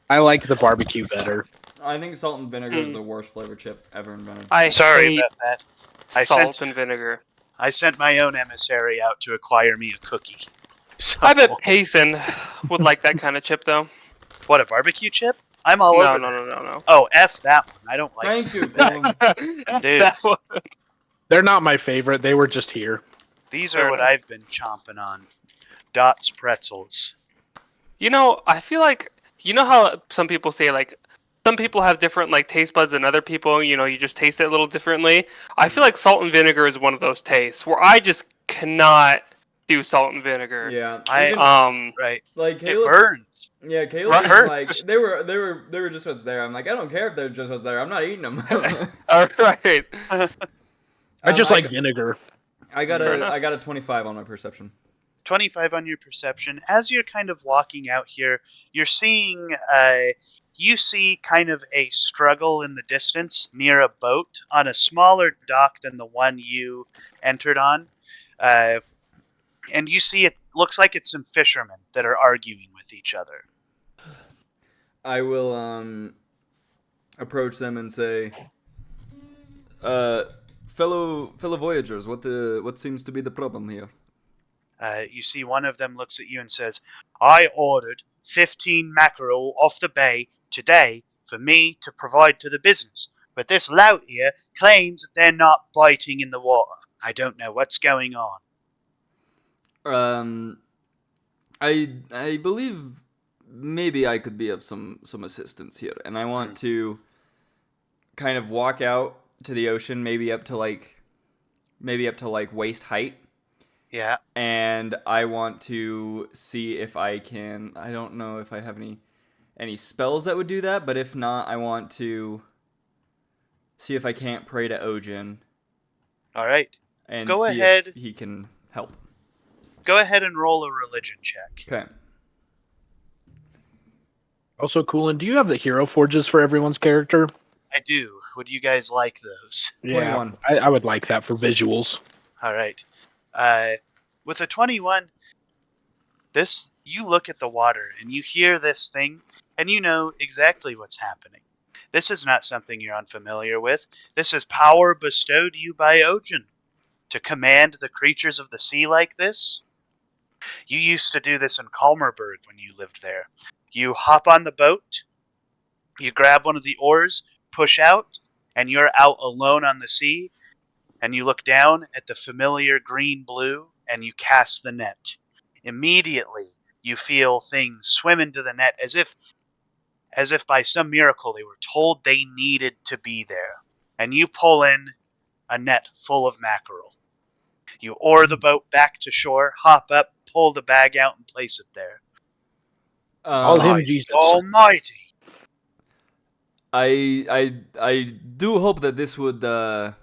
I like the barbecue better. I think salt and vinegar is the worst flavor chip ever invented. I Sorry hate about that. I salt and vinegar. I sent my own emissary out to acquire me a cookie. So, I bet Payson would like that kind of chip, though. what, a barbecue chip? I'm all No, over no, that. no, no, no. Oh, F that one. I don't like Thank you, it. Dude. That one. They're not my favorite. They were just here. These Fair are what enough. I've been chomping on. Dot's pretzels. You know, I feel like, you know how some people say, like, some people have different, like, taste buds than other people, you know, you just taste it a little differently. I feel like salt and vinegar is one of those tastes where I just cannot do salt and vinegar. Yeah, Right. like It Caleb. burns. Yeah, Caleb Right. was like they were just what's there. I'm like, I don't care if they're just what's there. I'm not eating them. All right. I just like vinegar. I got Fair a enough. I got a 25 on my perception. 25 on your perception. As you're kind of walking out here, you're seeing, you see kind of a struggle in the distance near a boat on a smaller dock than the one you entered on. And you see it looks like it's some fishermen that are arguing with each other. I will approach them and say, fellow voyagers, what seems to be the problem here? You see one of them looks at you and says, "I ordered 15 mackerel off the bay today for me to provide to the business, but this lout here claims that they're not biting in the water. I don't know what's going on." I believe maybe I could be of some assistance here, and I want to kind of walk out to the ocean, maybe up to like waist height. Yeah. And I want to see if I can. I don't know if I have any spells that would do that, but if not, I want to see if I can't pray to Ojin All right. and Go see ahead. if he can help. Go ahead and roll a religion check. Okay. Also, Coolin, do you have the hero forges for everyone's character? I do. Would you guys like those? 21. I would like that for visuals. All right. With a 21, you look at the water and you hear this thing and you know exactly what's happening. This is not something you're unfamiliar with. This is power bestowed you by Ojin to command the creatures of the sea like this. You used to do this in Kalmerberg when you lived there. You hop on the boat, you grab one of the oars, push out, and you're out alone on the sea, and you look down at the familiar green-blue, and you cast the net. Immediately, you feel things swim into the net as if as if by some miracle they were told they needed to be there. And you pull in a net full of mackerel. You oar the boat back to shore, hop up, pull the bag out, and place it there. Call him My Jesus. Almighty! I do hope that this would show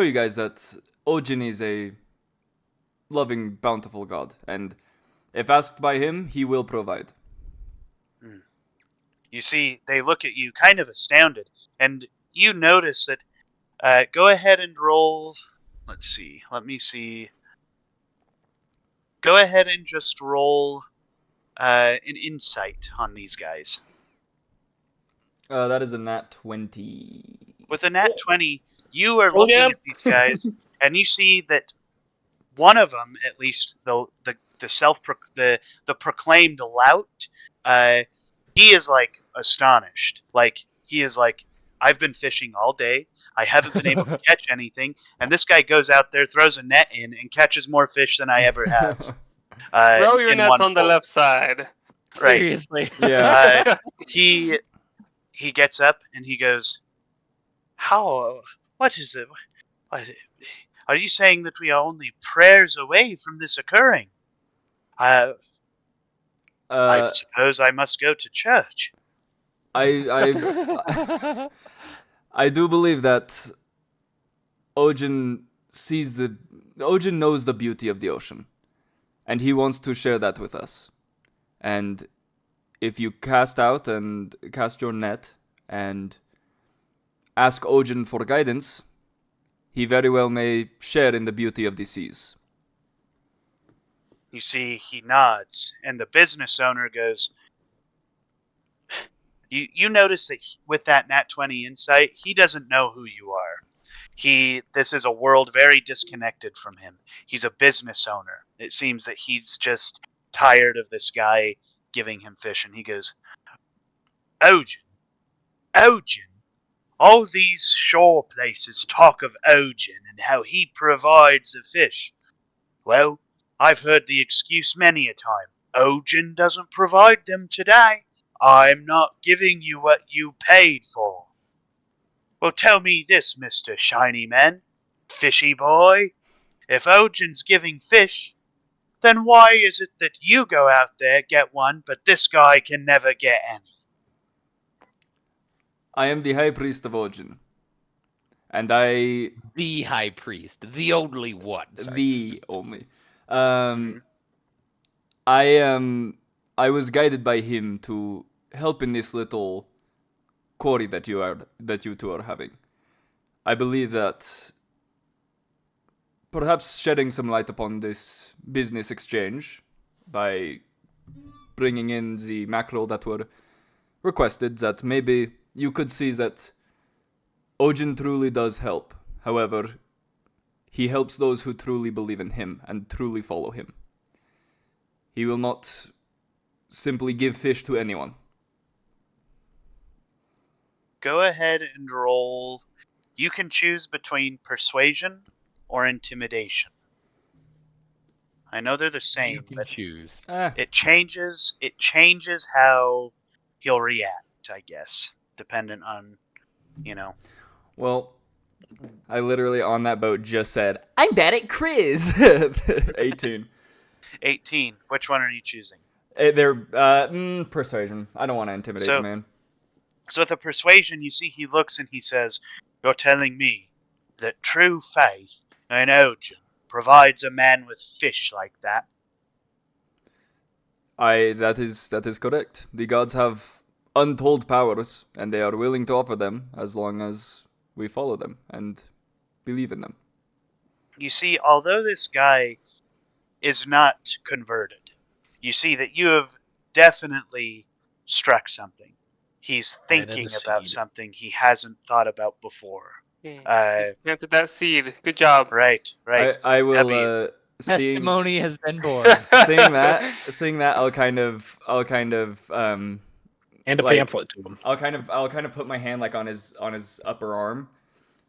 you guys that Odin is a loving, bountiful god, and if asked by him, he will provide. You see, they look at you kind of astounded, and you notice that. Go ahead and roll. Let's see. Let me see. Go ahead and just roll an insight on these guys. That is a nat 20. With a nat 20, you are looking at these guys, and you see that one of them, at least the proclaimed lout, he is like astonished. Like he is like, I've been fishing all day. I haven't been able to catch anything, and this guy goes out there, throws a net in, and catches more fish than I ever have. Throw your in nets one on the pull. left side. Right. Seriously. Yeah. He gets up and he goes, "How? What is it? What, are you saying that we are only prayers away from this occurring? I suppose I must go to church." I do believe that Odin knows the beauty of the ocean, and he wants to share that with us. And if you cast your net and ask Odin for guidance, he very well may share in the beauty of the seas. You see, he nods, and the business owner goes, You notice that with that nat 20 insight, he doesn't know who you are. This is a world very disconnected from him. He's a business owner. It seems that he's just tired of this guy giving him fish, and he goes, Odin, all these shore places talk of Odin and how he provides the fish. Well, I've heard the excuse many a time. Odin doesn't provide them today. I'm not giving you what you paid for. Well, tell me this, Mr. Shiny Man, fishy boy. If Odin's giving fish, then why is it that you go out there, get one, but this guy can never get any? I am the high priest of Odin, and The high priest, the only one. Sorry. the only. I was guided by him to help in this little quarry that you two are having. I believe that perhaps shedding some light upon this business exchange by bringing in the mackerel that were requested, that maybe you could see that Odin truly does help. However, he helps those who truly believe in him and truly follow him. He will not simply give fish to anyone. Go ahead and roll. You can choose between persuasion or intimidation. I know they're the You same, can but choose. it changes how he'll react, I guess, dependent on, Well, I literally on that boat just said, I'm bad at Chris. 18. 18. Which one are you choosing? They're persuasion. I don't want to intimidate the man. So with the persuasion, you see he looks and he says, "You're telling me that true faith in Odin provides a man with fish like that?" That is correct. The gods have untold powers, and they are willing to offer them as long as we follow them and believe in them. You see, although this guy is not converted, you see that you have definitely struck something. He's thinking about something he hasn't thought about before. Planted that seed. Good job. Right. I will Testimony has been born. seeing that I'll kind of And a like, pamphlet to him. I'll kind of put my hand like on his upper arm,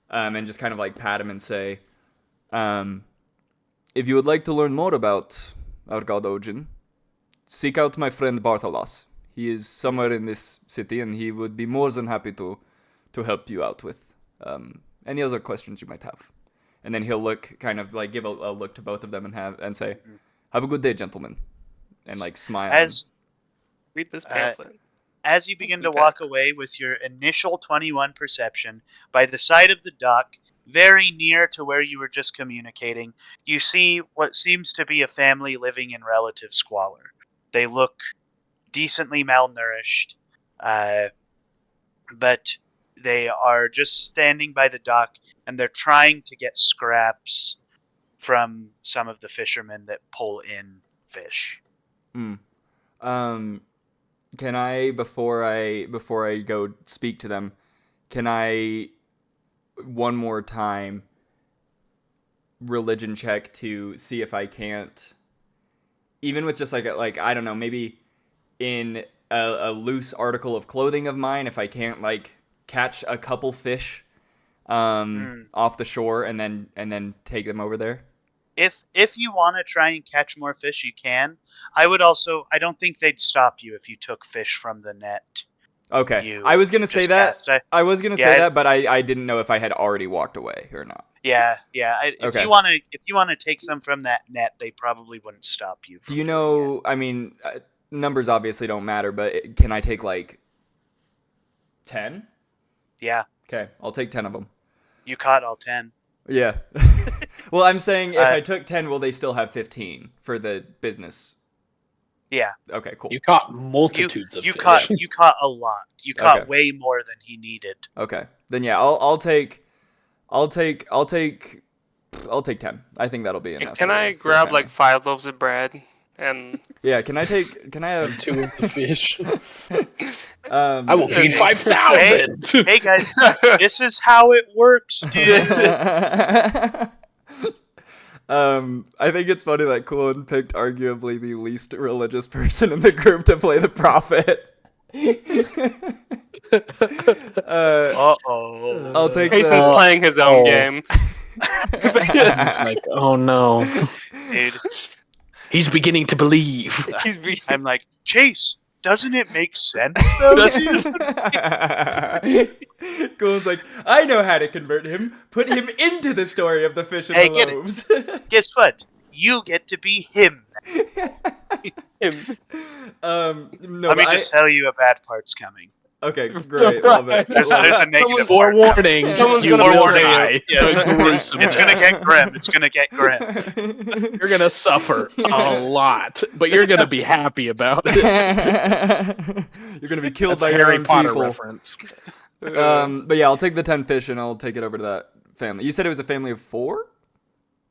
and just kind of like pat him and say, if you would like to learn more about our god Odin, seek out my friend Bartholos. He is somewhere in this city, and he would be more than happy to help you out with any other questions you might have. And then he'll look, kind of like give a look to both of them and say, "Have a good day, gentlemen," and like smile. Read this pamphlet. As you begin Be to back. walk away with your initial 21 perception, by the side of the dock, very near to where you were just communicating, you see what seems to be a family living in relative squalor. They look decently malnourished, but they are just standing by the dock, and they're trying to get scraps from some of the fishermen that pull in fish. Can I before I go speak to them, can I one more time religion check to see if I can't, even with just like I don't know, maybe in a loose article of clothing of mine, if I can't like catch a couple fish off the shore and then take them over there? If you want to try and catch more fish, you can. I don't think they'd stop you if you took fish from the net. Okay. I was going to say that. I was going to say that, but I didn't know if I had already walked away or not. Yeah. If you want to take some from that net, they probably wouldn't stop you. Do you know, I mean, numbers obviously don't matter, but can I take like 10? Yeah. Okay, I'll take 10 of them. You caught all 10. Yeah. Well, I'm saying if I took 10, will they still have 15 for the business? Yeah. Okay, cool. You caught multitudes of fish. You caught a lot. You caught way more than he needed. Okay. Then yeah, I'll take 10. I think that'll be enough. Can I grab like 5 loaves of bread and Yeah, can I have 2 of the fish? I will feed 5,000. Hey guys, this is how it works, dude. I think it's funny that Coolin picked arguably the least religious person in the group to play the prophet. Uh-oh. I'll take Jason's playing his own game. Like, oh no. Dude. He's beginning to believe. I'm like, Chase, doesn't it make sense though? Cool's like, I know how to convert him. Put him into the story of the fish and the loaves. Guess what? You get to be him. No, Let me just tell you a bad part's coming. Okay, great. Love it. There's a negative part. Forewarning. Someone's you gonna will betray die. Yes. Gruesome. It's gonna get grim. It's gonna get grim. You're gonna suffer a lot, but you're gonna be happy about it. You're gonna be killed That's by a your Harry own Potter people. reference. But yeah, I'll take the 10 fish and I'll take it over to that family. You said it was a family of 4?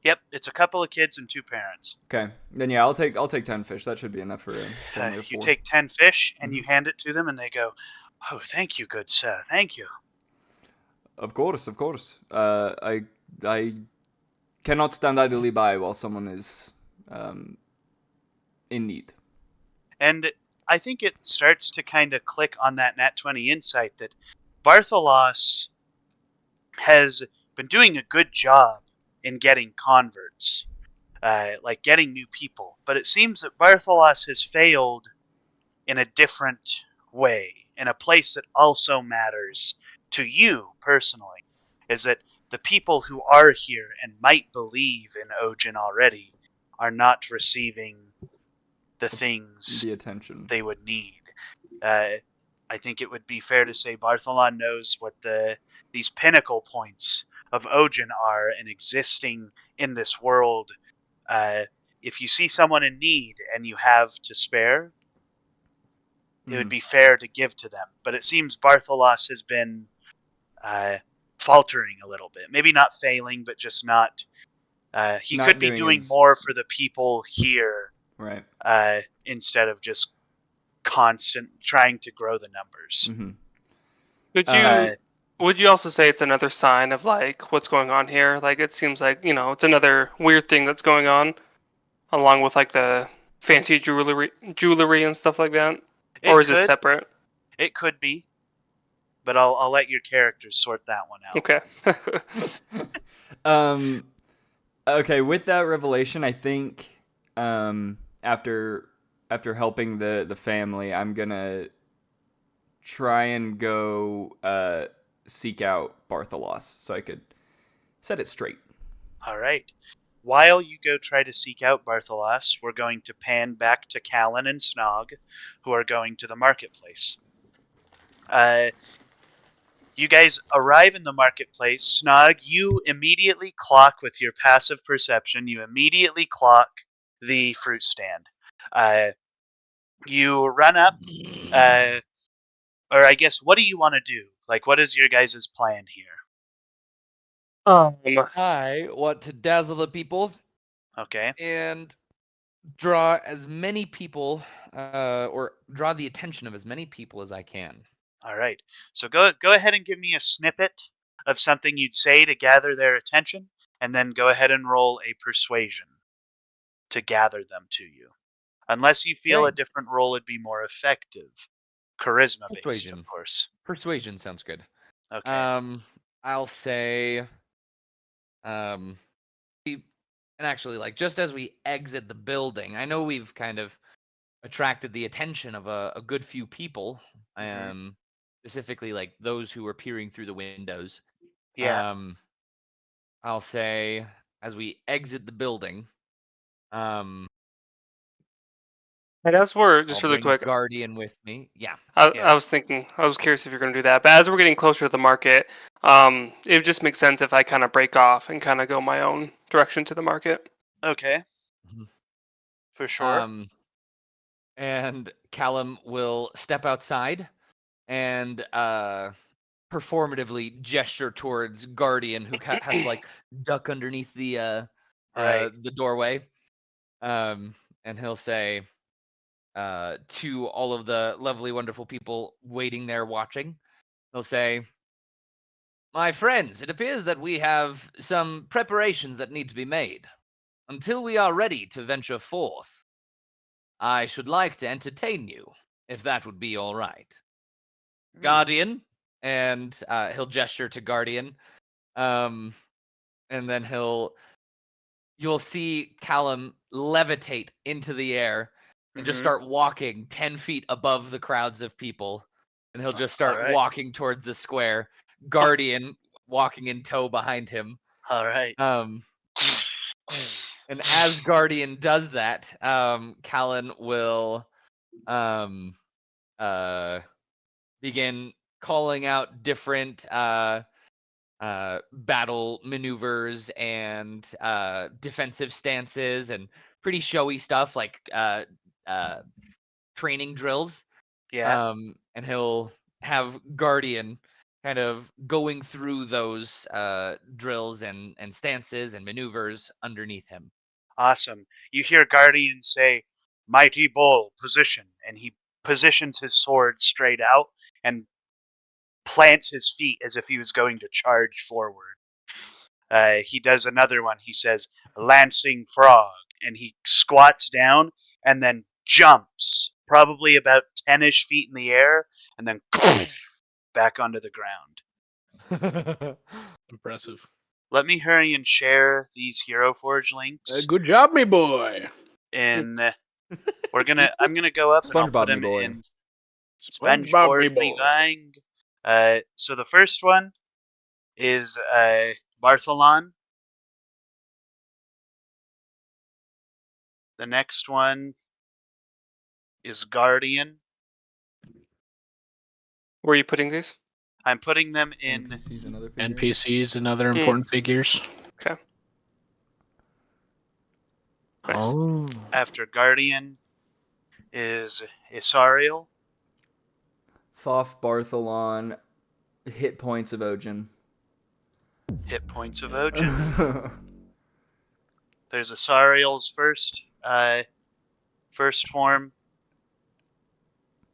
Yep, it's a couple of kids and 2 parents. Okay, then yeah, I'll take 10 fish. That should be enough for a family of 4. You take 10 fish and you hand it to them, and they go, "Oh, thank you, good sir. Thank you." Of course. I cannot stand idly by while someone is in need. And I think it starts to kind of click on that Nat 20 insight that Bartholos has been doing a good job in getting converts, like getting new people. But it seems that Bartholos has failed in a different way, in a place that also matters to you personally, is that the people who are here and might believe in Ojin already are not receiving the things The attention they would need. I think it would be fair to say Bartholon knows what these pinnacle points of Ojin are and existing in this world. If you see someone in need and you have to spare, it would be fair to give to them. But it seems Bartholos has been faltering a little bit. Maybe not failing, but just not. He Not could be doing more for the people here, right? Instead of just constant trying to grow the numbers. Mm-hmm. Would you also say it's another sign of like what's going on here? Like it seems like, it's another weird thing that's going on, along with like the fancy jewelry and stuff like that. Or is it separate? It could be, but I'll let your characters sort that one out. Okay. Okay, with that revelation, I think after after helping the family, I'm gonna try and go seek out Bartholos so I could set it straight. All right. While you go try to seek out Bartholas, we're going to pan back to Callan and Snog, who are going to the marketplace. You guys arrive in the marketplace. Snog, you immediately clock with your passive perception. You immediately clock the fruit stand. You run up, or I guess, what do you want to do? Like, what is your guys' plan here? I want to dazzle the people Okay. and draw as many people, or draw the attention of as many people as I can. All right. So go ahead and give me a snippet of something you'd say to gather their attention, and then go ahead and roll a persuasion to gather them to you. Unless you feel a Okay. different roll would be more effective. Charisma based, Persuasion. of course. Persuasion sounds good. Okay. I'll say, and actually, like, just as we exit the building, I know we've kind of attracted the attention of a good few people, Mhm. specifically like those who were peering through the windows. Yeah. I'll say, as we exit the building, And as we're just I'll really bring quick, Guardian with me. Yeah. I was thinking, I was curious if you're going to do that. But as we're getting closer to the market, it would just make sense if I kind of break off and kind of go my own direction to the market. Okay. Mhm. For sure. And Callum will step outside and performatively gesture towards Guardian, who has to like duck underneath Right. the doorway. And he'll say to all of the lovely, wonderful people waiting there watching, he'll say, "My friends, it appears that we have some preparations that need to be made. Until we are ready to venture forth, I should like to entertain you, if that would be all right. Guardian," and he'll gesture to Guardian, and then you'll see Callum levitate into the air and just Mhm. start walking 10 feet above the crowds of people, and he'll just start Alright. walking towards the square, Guardian walking in tow behind him. All right. And as Guardian does that, Callan will begin calling out different battle maneuvers and defensive stances and pretty showy stuff like training drills. Yeah. And he'll have Guardian kind of going through those drills and stances and maneuvers underneath him. Awesome. You hear Guardian say, "Mighty Bull, position," and he positions his sword straight out and plants his feet as if he was going to charge forward. He does another one. He says, "Lancing Frog," and he squats down and then jumps, probably about 10-ish feet in the air, and then back onto the ground. Impressive. Let me hurry and share these Hero Forge links. Good job, me boy. And I'm gonna go up and I'll SpongeBob put me them boy. in SpongeBob me SpongeBob boy. Gang. So the first one is Bartholon. The next one is Guardian. Where are you putting these? I'm putting them in. NPCs and other figures. NPCs and other important figures. Okay. Nice. Oh. After Guardian is Isariel. Thoth Bartholon, hit points of Ojin. Hit points of Ojin. There's Isariel's first form.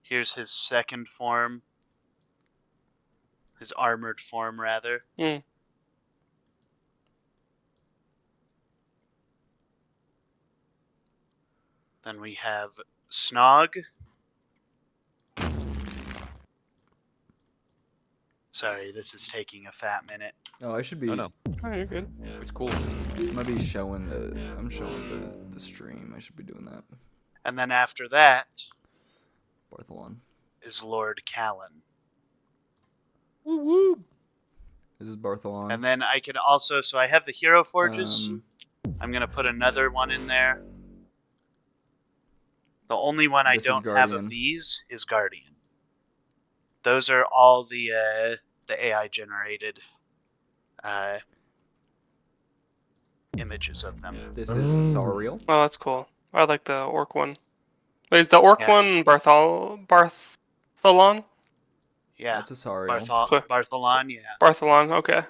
Here's his second form. His armored form, rather. Mm. Then we have Snog. Sorry, this is taking a fat minute. Oh, I should be. Oh no, Oh, you're good. it's cool. I might be showing the. I'm showing the stream. I should be doing that. And then after that Bartholon. is Lord Callan. Woo woo. This is Bartholon. And then I can also, so I have the Hero Forges. Um, I'm going to put another one in there. The only one I This is don't have of Guardian. these is Guardian. Those are all the AI generated images of them. this is Sariel. Oh, that's cool. I like the orc one. Wait, is the orc Yeah. one Bartholon? Yeah, That's a Sariel. Cool. Bartholon, yeah. Bartholon, okay.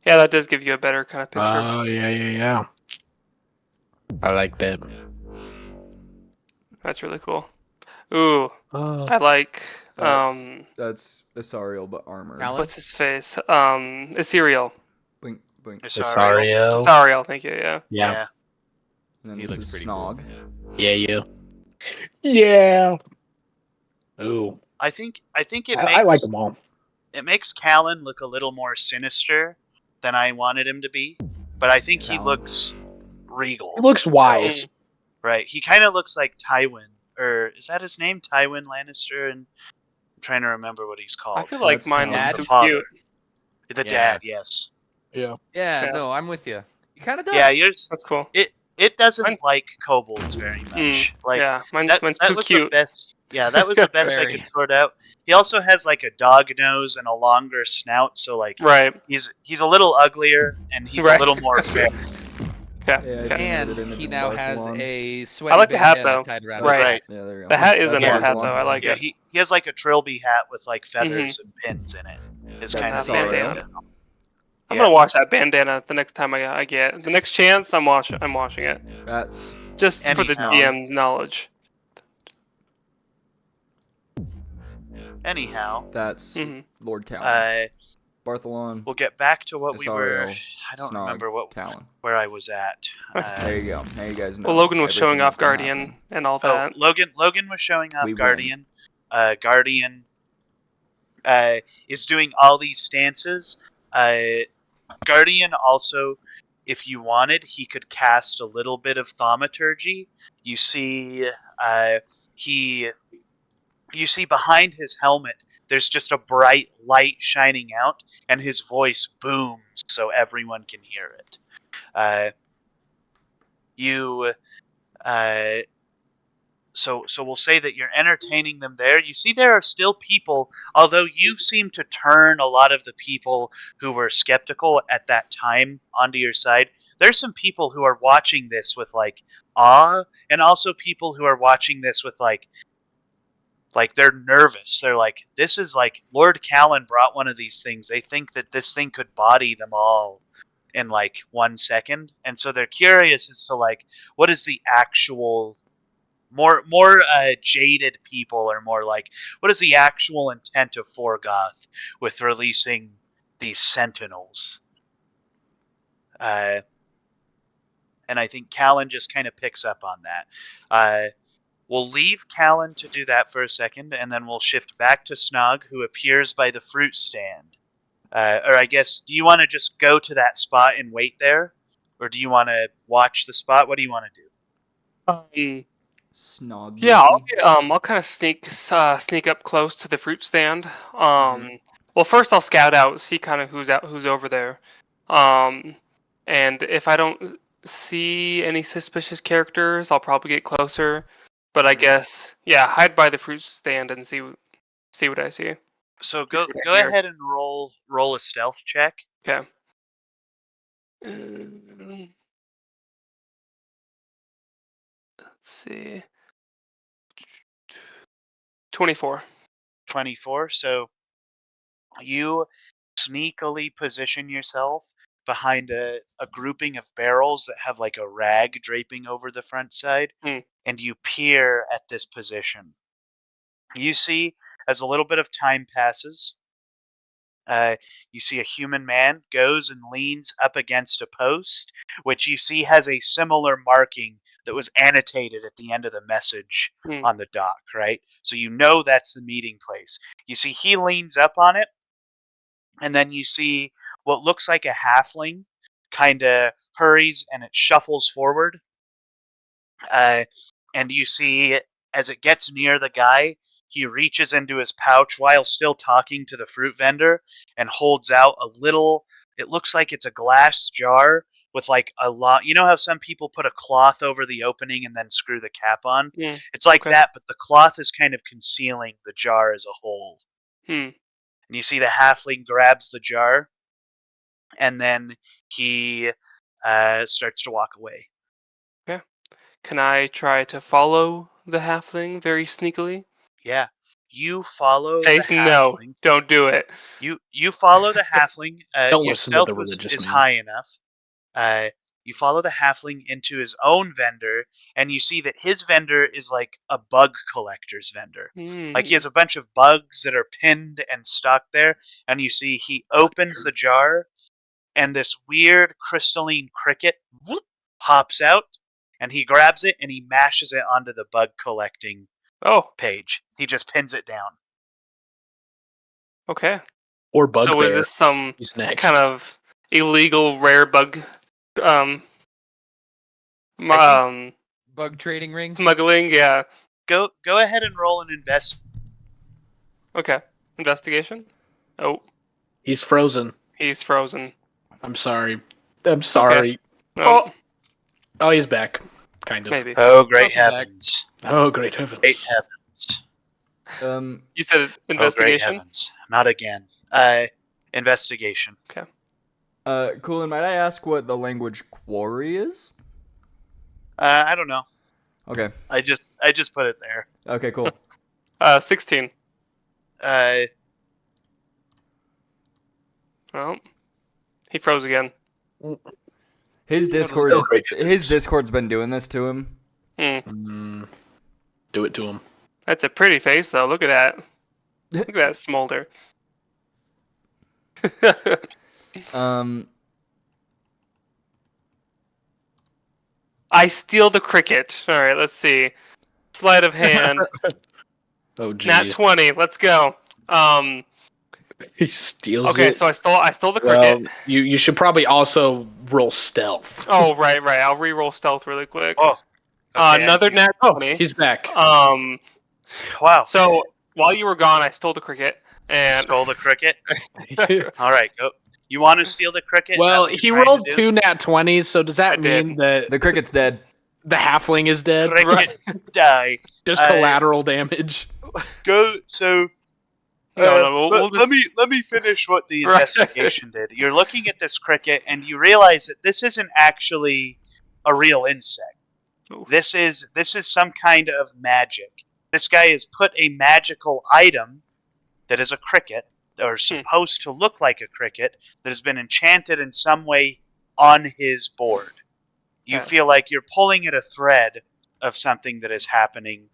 Yeah, that does give you a better kind of picture. Oh, yeah. I like that. That's really cool. Ooh, Oh, I like That's a Sariel, but armored. Callan? what's his face? Ethereal. Blink, blink. Isario. Sariel, thank you, yeah. yeah. And then He this looks is pretty cool. Snog. Yeah. Yeah. Ooh. I think it I makes like them all. it makes Callan look a little more sinister than I wanted him to be, but I think he Callan. looks regal. It looks wise. Right. He kind of looks like Tywin, or is that his name, Tywin Lannister? And I'm trying to remember what he's called. I feel like That's mine Callan. looks the too father. cute. The Yeah. dad, yes. Yeah. Yeah, Yeah. no, I'm with you. He kind of does. Yeah, yours. That's cool. It doesn't Mine's- like kobolds very much. Like yeah, mine's that too was cute. the best. Yeah, that was the best I Very. could sort out. He also has like a dog nose and a longer snout, so like Right. he's a little uglier and he's Right. a little more fair. Yeah. Yeah, okay. generated And image he of now has Bartholon. a sweaty like the hat, bandana though. tied around Right. his Right. Yeah, there you go. The hat is a That's nice hat, Bartholon. though. I like Yeah, it. he has like a trilby hat with like feathers and pins in it. It's That's kind of a bandana. bandana. I'm Yeah. gonna watch that bandana the next time I get the next chance. I'm watching it That's just for the Anyhow. DM knowledge. Anyhow, that's Mhm. Lord Callan. we'll Bartholon. get back to what we were. Isariel, I don't Snog, remember Callan. where I was at. There you go. Now you guys know. Well, Logan was showing everything off that's been Guardian happening. and all Oh, that. Logan was showing off We win. Guardian. Guardian is doing all these stances. Guardian also, if you wanted, he could cast a little bit of thaumaturgy. You see, you see behind his helmet, there's just a bright light shining out, and his voice booms so everyone can hear it. So we'll say that you're entertaining them there. You see there are still people, although you seem to turn a lot of the people who were skeptical at that time onto your side. There's some people who are watching this with like awe, and also people who are watching this with like they're nervous. They're like, this is like Lord Callan brought one of these things. They think that this thing could body them all in like 1 second, and so they're curious as to like what is the actual more jaded people are more like, what is the actual intent of Forgoth with releasing these sentinels? And I think Callan just kind of picks up on that. We'll leave Callan to do that for a second, and then we'll shift back to Snog, who appears by the fruit stand. Or I guess, do you want to just go to that spot and wait there? Or do you want to watch the spot? What do you want to do? Snog. Yeah, Lucy. I'll kind of sneak up close to the fruit stand. Well, first I'll scout out, see kind of who's over there. And if I don't see any suspicious characters, I'll probably get closer. But I guess, yeah, hide by the fruit stand and see what I see. So go Here. ahead and roll a stealth check. Okay. Let's see. 24. 24. So you sneakily position yourself behind a grouping of barrels that have like a rag draping over the front side, and you peer at this position. You see, as a little bit of time passes, you see a human man goes and leans up against a post, which you see has a similar marking that was annotated at the end of the message on the dock, right? So you know that's the meeting place. You see he leans up on it, and then you see what looks like a halfling kind of hurries and it shuffles forward. and you see as it gets near the guy, he reaches into his pouch while still talking to the fruit vendor and holds out a little, it looks like it's a glass jar with like a lot. You know how some people put a cloth over the opening and then screw the cap on? Mm, It's like okay. that, but the cloth is kind of concealing the jar as a whole. Hmm. And you see the halfling grabs the jar, and then he starts to walk away. Can I try to follow the halfling very sneakily? Yeah, you follow the Face no. halfling. Don't do it. You follow the halfling. Don't Your listen to stealth the religious is man. high enough. You follow the halfling into his own vendor, and you see that his vendor is like a bug collector's vendor. Like he has a bunch of bugs that are pinned and stuck there, and you see he opens the jar, and this weird crystalline cricket whoop, hops out, and he grabs it and he mashes it onto the bug collecting Oh, page. He just pins it down. okay. Or Bugbear. So is this some He's next. kind of illegal rare bug um Bug trading ring. smuggling? Yeah. Go ahead and roll an invest. Okay. Investigation? Oh, He's frozen. he's frozen. I'm sorry. I'm sorry. Oh, Oh, he's back. Kind of. maybe. Oh, great Welcome back. heavens! Oh, great heavens. Great heavens! You said Oh, great investigation? heavens! Not again. Investigation. Coolin, might I ask what the language quarry is? I don't know. Okay. I just put it there. Okay, cool. 16. Oh, he froze again. His Discord's been doing this to him. Do it to him. That's a pretty face, though. Look at that. Look at that smolder. I steal the cricket. All right, let's see. Sleight of hand. Oh, geez. Nat 20. Let's go. He steals Okay, it. so I stole the Well, cricket. you should probably also roll stealth. Oh, right. I'll re-roll stealth really quick. Oh, okay, Another and nat Oh, 20. he's back. wow! So while you were gone, I stole the cricket and Stole the cricket. All right, go. You want to steal the cricket? Is that Well, what you're he trying to rolled do? 2 nat 20s, so does that I did. mean that The cricket's dead. the halfling is dead? Cricket die. Just collateral damage. Go. So. No, we'll just... let me finish what the Right. investigation did. You're looking at this cricket, and you realize that this isn't actually a real insect. Oof. This is some kind of magic. This guy has put a magical item that is a cricket, or supposed to look like a cricket, that has been enchanted in some way on his board. You Okay. feel like you're pulling at a thread of something that is happening,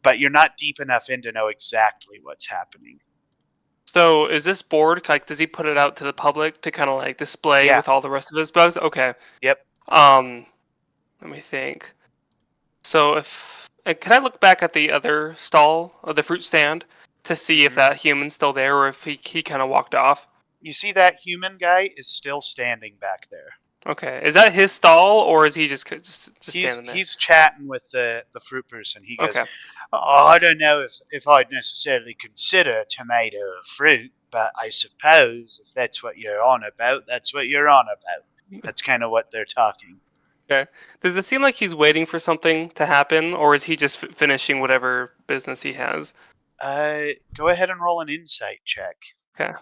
but you're not deep enough in to know exactly what's happening. So is this board, like, does he put it out to the public to kind of like display Yeah. with all the rest of his bugs? Okay. Yep. Let me think. So can I look back at the other stall of the fruit stand to see if that human's still there or if he kind of walked off? You see that human guy is still standing back there. Okay. Is that his stall or is he just standing there? He's chatting with the fruit person. He goes, Okay. "Oh, I don't know if I'd necessarily consider tomato a fruit, but I suppose if that's what you're on about, that's what you're on about." That's kind of what they're talking. Okay. Does it seem like he's waiting for something to happen, or is he just finishing whatever business he has? Go ahead and roll an insight check. Okay.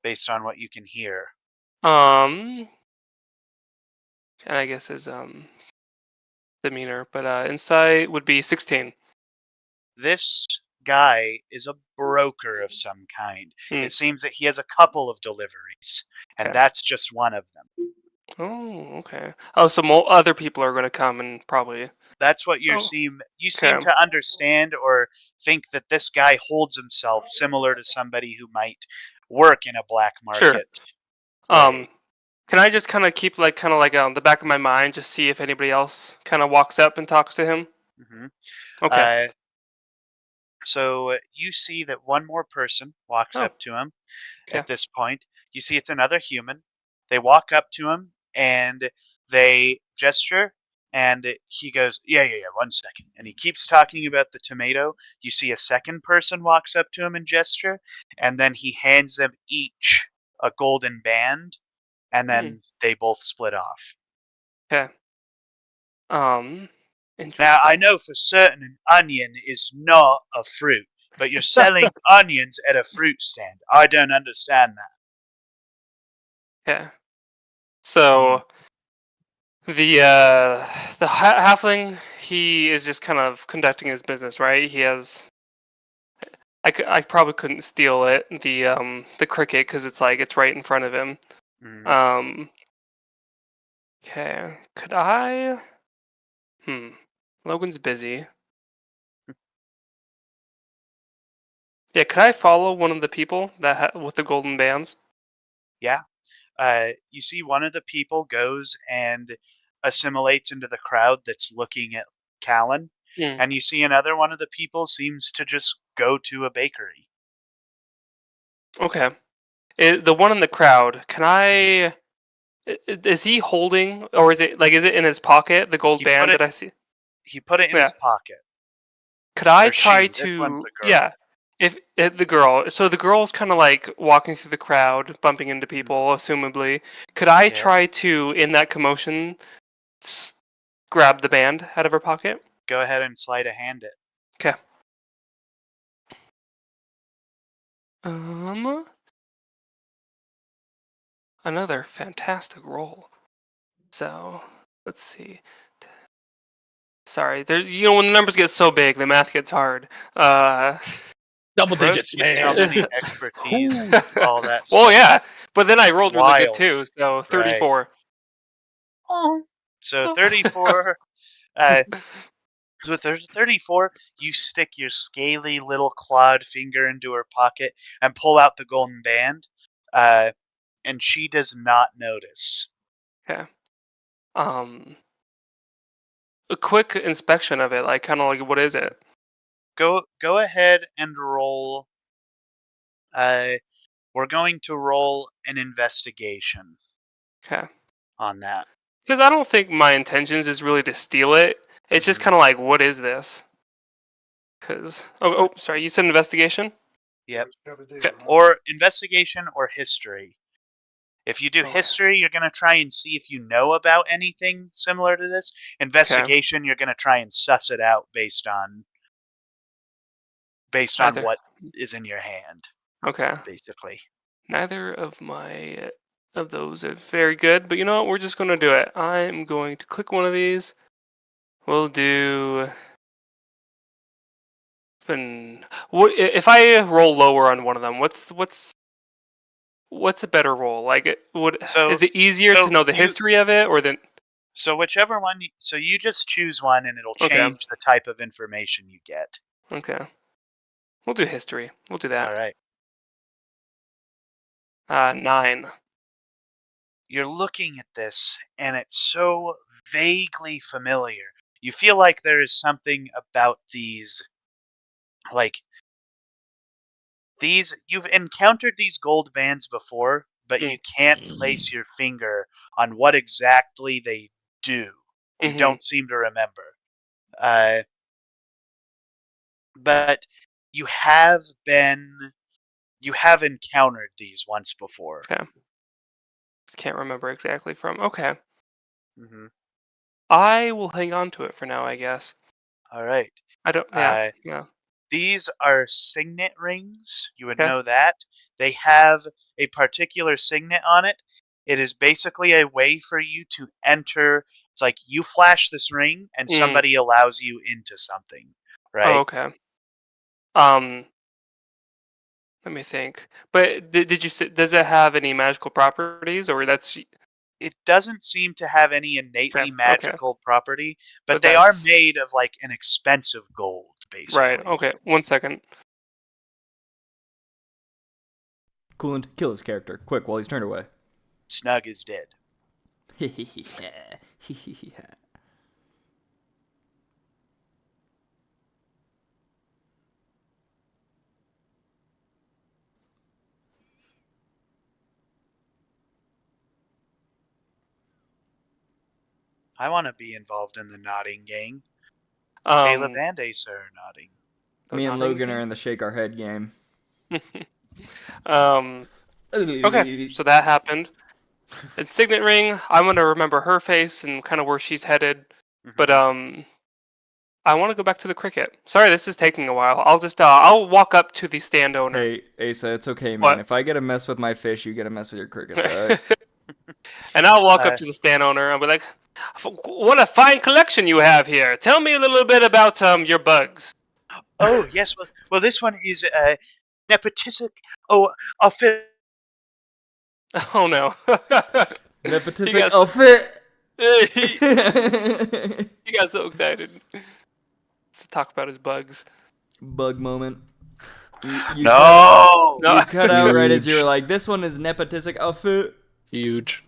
Based on what you can hear. And I guess his demeanor, but insight would be 16. This guy is a broker of some kind. It seems that he has a couple of deliveries, and Okay. that's just one of them. Oh, okay. Oh, so other people are going to come and probably. That's what you seem to understand or think that this guy holds himself similar to somebody who might work in a black market. Sure. Can I just kind of keep kind of on the back of my mind, just see if anybody else kind of walks up and talks to him? Mm-hmm. Okay. So you see that one more person walks up to him. At this point, you see it's another human. They walk up to him and they gesture And he goes, yeah, 1 second. And he keeps talking about the tomato. You see a second person walks up to him and gesture, and then he hands them each a golden band, and then they both split off. Okay. Now, I Interesting. know for certain an onion is not a fruit, but you're selling onions at a fruit stand. I don't understand that. Okay. So the halfling, he is just kind of conducting his business, right? He has. I probably couldn't steal it, the cricket, because it's like it's right in front of him. Mhm. Okay. Could I? Logan's busy. Yeah, could I follow one of the people that with the golden bands? Yeah. You see one of the people goes and assimilates into the crowd that's looking at Callan, Hmm. and you see another one of the people seems to just go to a bakery. Okay. The one in the crowd, can is he holding, or is it in his pocket, the gold He put band it that I see? he put it in Yeah. his pocket. Could I Or try she. This one's to, the girl. yeah, if the girl, so the girl's kind of like walking through the crowd, bumping into Mhm. people, assumably. Could I Yeah. try to, in that commotion, s- grab the band out of her pocket? Go ahead and sleight of hand it. Okay. Another fantastic roll. So, let's see. Sorry, there. When the numbers get so big, the math gets hard. Double Road- digits, You have so many man. expertise Ooh. and all that stuff. well, yeah, but then I rolled really good Wild. too. So Right. 34. Oh. So Oh. 34. So with 34, you stick your scaly little clawed finger into her pocket and pull out the golden band, and she does not notice. Okay. A quick inspection of it, like kind of like what is it? Go ahead and roll. We're going to roll an investigation Okay. on that. Because I don't think my intentions is really to steal it. It's just Mhm. kind of like, what is this? Because sorry, you said investigation. Yep. Okay. Or investigation or history. If you do Oh, history, you're going to try and see if you know about anything similar to this. okay. Investigation, you're going to try and suss it out based on Neither. what is in your hand, Okay. basically. Neither of my of those are very good, but you know what? We're just going to do it. I'm going to click one of these. We'll do. What if I roll lower on one of them? What's a better roll? Like, So is it easier to know the you history of it, or whichever one. So you just choose one, and it'll Okay, change the type of information you get. okay, we'll do history. We'll do All that. right. 9. You're looking at this, and it's so vaguely familiar. You feel like there is something about like you've encountered these gold bands before, but you can't place your finger on what exactly they do. You Mm-hmm. don't seem to remember. Uh, but you have encountered these once before. Okay, just can't remember exactly from. Okay, Hmm. I will hang on to it for now. I guess All right. I don't. Yeah, Uh, yeah. These are signet rings. You would Okay. know that. They have a particular signet on it. It is basically a way for you to enter. It's like you flash this ring and Mm. somebody allows you into something, Oh, right? okay. Um, Let me think. But did you say, does it have any magical properties, or that's It doesn't seem to have any innately okay? Okay, magical property, but but they are that's made of like an expensive gold, right. basically. Okay, 1 second. Coolant, kill his character quick while he's turned away. Snug is dead. I want to be involved in the nodding gang. Caleb and Asa are nodding. Me and Logan are in the shake our head game. Okay, so that happened. And Signet Ring, I'm gonna remember her face and kind of where she's headed. But I want to go back to the cricket. Sorry, this is taking a while. I'll walk up to the stand owner. Hey, Asa, it's okay, man. What? If I get to mess with my fish, you get to mess with your crickets, alright? And I'll walk up to the stand owner and be like, "What a fine collection you have here! Tell me a little bit about your bugs." Oh yes, well this one is nepotistic. Oh, a fit. Oh no! Nepotistic got- outfit! he got so excited to talk about his bugs. Bug moment. You No. No. You cut out right as you were like, this one is nepotistic outfit. Huge.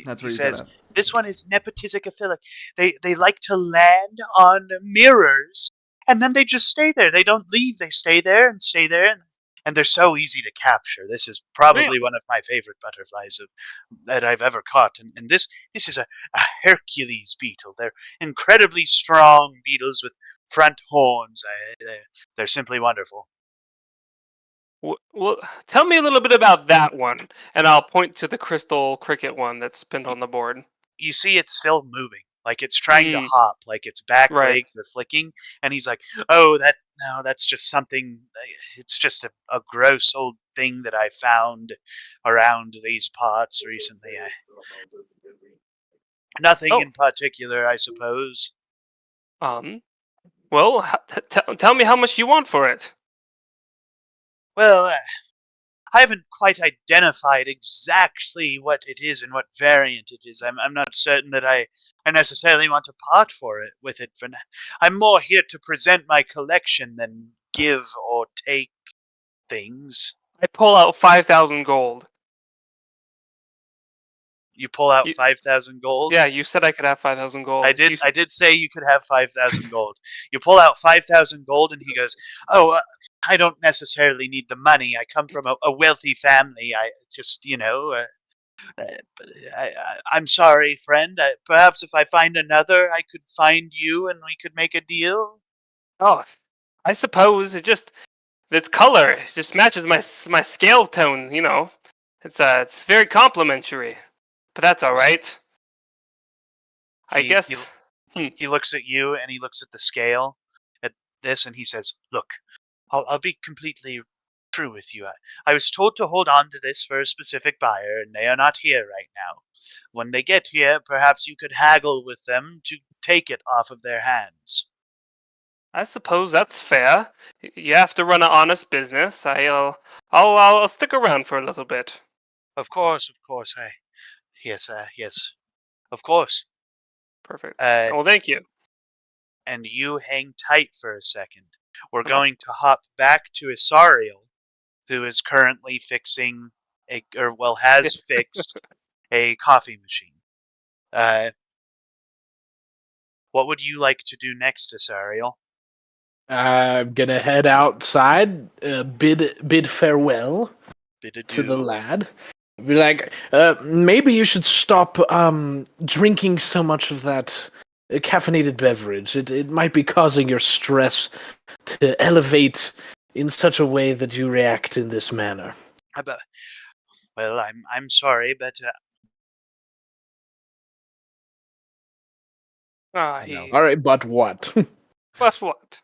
That's He where you says, cut out. this one is nepotistic affiliate. They like to land on mirrors, and then they just stay there. They don't leave. They stay there and stay there, and they're so easy to capture. This is probably one of my favorite butterflies that I've ever caught. And this is a Hercules beetle. They're incredibly strong beetles with front horns. They're simply wonderful. Well, tell me a little bit about that one, and I'll point to the crystal cricket one that's pinned on the board. You see it's still moving, like it's trying to hop, like its back Right. legs are flicking, and he's like, "Oh, that's just something. It's just a gross old thing that I found around these parts recently. Nothing in particular, I suppose." Well, tell me how much you want for it. Well, I haven't quite identified exactly what it is and what variant it is. I'm not certain that I necessarily want to part with it for now. I'm more here to present my collection than give or take things. I pull out 5,000 gold. You pull out 5,000 gold? Yeah, you said I could have 5,000 gold. I did say you could have 5,000 gold. You pull out 5,000 gold, and he goes, "Oh, I don't necessarily need the money. I come from a wealthy family. I just, I'm sorry, friend. Perhaps if I find another, I could find you, and we could make a deal." Oh, I suppose its color it just matches my scale tone. It's very complimentary, but that's all right. I guess. He looks at you, and he looks at the scale, at this, and he says, "Look, I'll be completely true with you. I was told to hold on to this for a specific buyer, and they are not here right now. When they get here, perhaps you could haggle with them to take it off of their hands." I suppose that's fair. You have to run an honest business. I'll stick around for a little bit. Of course. Yes, of course. Perfect. Well, thank you. And you hang tight for a second. We're going to hop back to Isariel, who is currently fixing has fixed a coffee machine. What would you like to do next, Isariel? I'm gonna head outside, bid farewell to the lad. Be like, maybe you should stop drinking so much of that caffeinated beverage. It might be causing your stress to elevate in such a way that you react in this manner. Well, I'm sorry, but All right, but what? But what?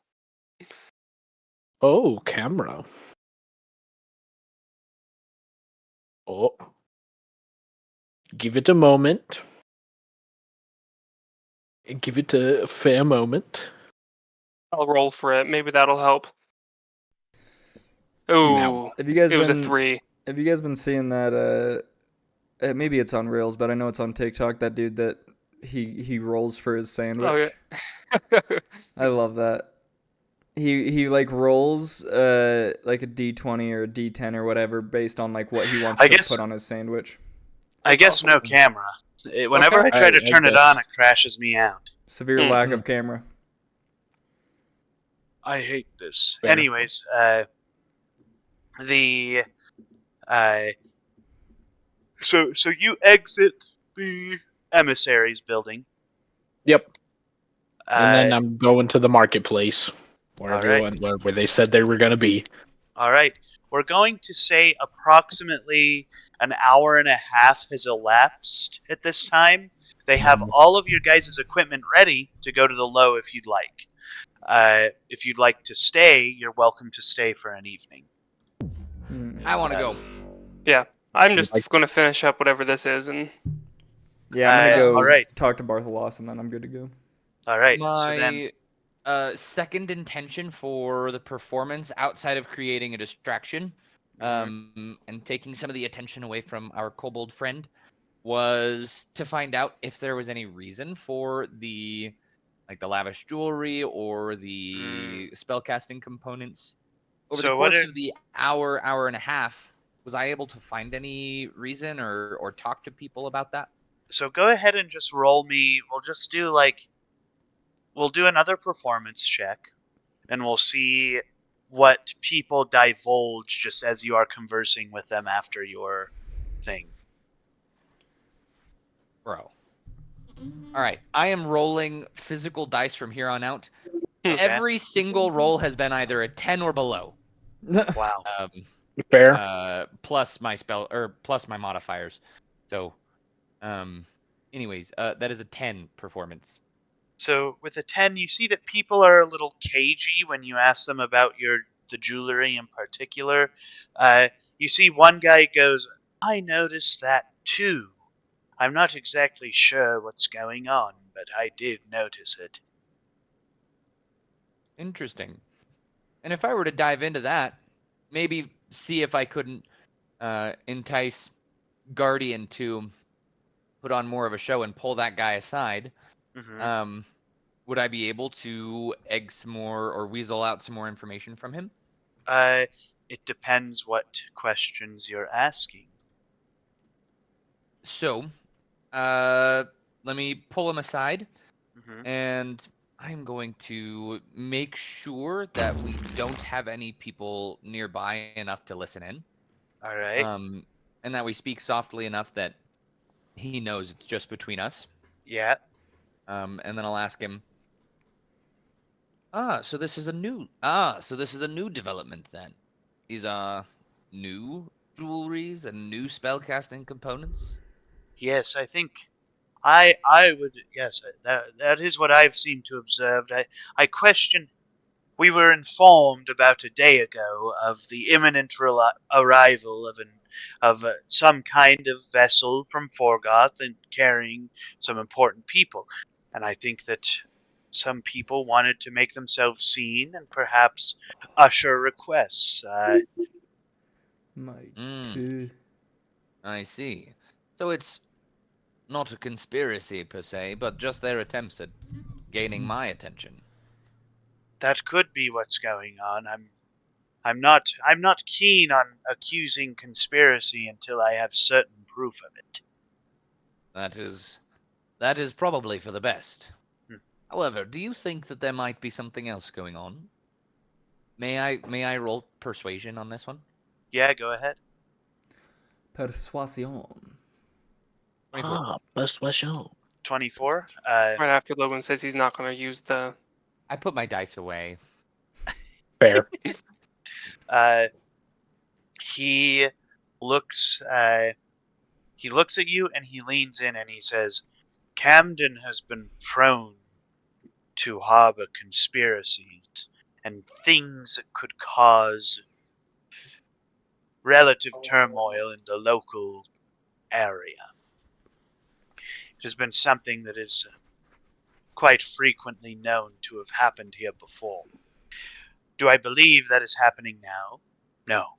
Oh, camera. Oh. Give it a moment. Give it a fair moment. I'll roll for it. Maybe that'll help. Ooh, Have you guys it was a been 3. Have you guys been seeing that? Maybe it's on Reels, but I know it's on TikTok. That dude that he rolls for his sandwich. Oh yeah. I love that. He like rolls like a D20 or a D10 or whatever based on like what he wants to put on his sandwich. I guess awesome. no camera. Whenever I try to turn it on, it crashes me out. Severe lack of camera. I hate this. Fair. Anyways, so you exit the emissaries building, Yep. And then Uh, I'm going to the marketplace where all right. where they said they were going to be. All right. We're going to say approximately an hour and a half has elapsed at this time. They have all of your guys' equipment ready to go to the low if you'd like. If you'd like to stay, you're welcome to stay for an evening. I want to go. Yeah, I'm Like- just going to finish up whatever this is, and Yeah, I'm gonna go all right. talk to Bartholos, and then I'm good to go. All right. So then, My second intention for the performance, outside of creating a distraction, and taking some of the attention away from our kobold friend, was to find out if there was any reason for the lavish jewelry or the spellcasting components. Over the So what course are- of the hour and a half, was I able to find any reason or talk to people about that? so go ahead and just roll me. We'll just do we'll do another performance check, and we'll see what people divulge just as you are conversing with them after your thing. Bro. All right, I am rolling physical dice from here on out. Hmm. Okay. Every single roll has been either a 10 or below. Wow. Fair. Plus my plus my modifiers. So, anyways, that is a 10 performance. So with a 10, you see that people are a little cagey when you ask them about the jewelry in particular. You see one guy goes, "I noticed that too. I'm not exactly sure what's going on, but I did notice it." Interesting. And if I were to dive into that, maybe see if I couldn't entice Guardian to put on more of a show and pull that guy aside. Hmm. Would I be able to egg some more or weasel out some more information from him? It depends what questions you're asking. So, let me pull him aside, Hmm. and I'm going to make sure that we don't have any people nearby enough to listen in. All right. And that we speak softly enough that he knows it's just between us. Yeah. And then I'll ask him, so this is a new development then. These are new jewelries and new spellcasting components. Yes, I think I would, yes, that is what I've seemed to observe. I question. We were informed about a day ago of the imminent arrival of some kind of vessel from Forgoth and carrying some important people, and I think that some people wanted to make themselves seen and perhaps usher requests. My Mm, two. I see. So it's not a conspiracy per se, but just their attempts at gaining my attention. That could be what's going on. I'm not keen on accusing conspiracy until I have certain proof of it. That is probably for the best. Hmm. However, do you think that there might be something else going on? May I roll persuasion on this one? Yeah, go ahead. Persuasion. 24. Persuasion. 24. right after Logan says he's not going to use the. I put my dice away. Fair. He looks he looks at you and he leans in and he says, "Camden has been prone to harbor conspiracies and things that could cause relative turmoil in the local area. It has been something that is quite frequently known to have happened here before. Do I believe that is happening now? No.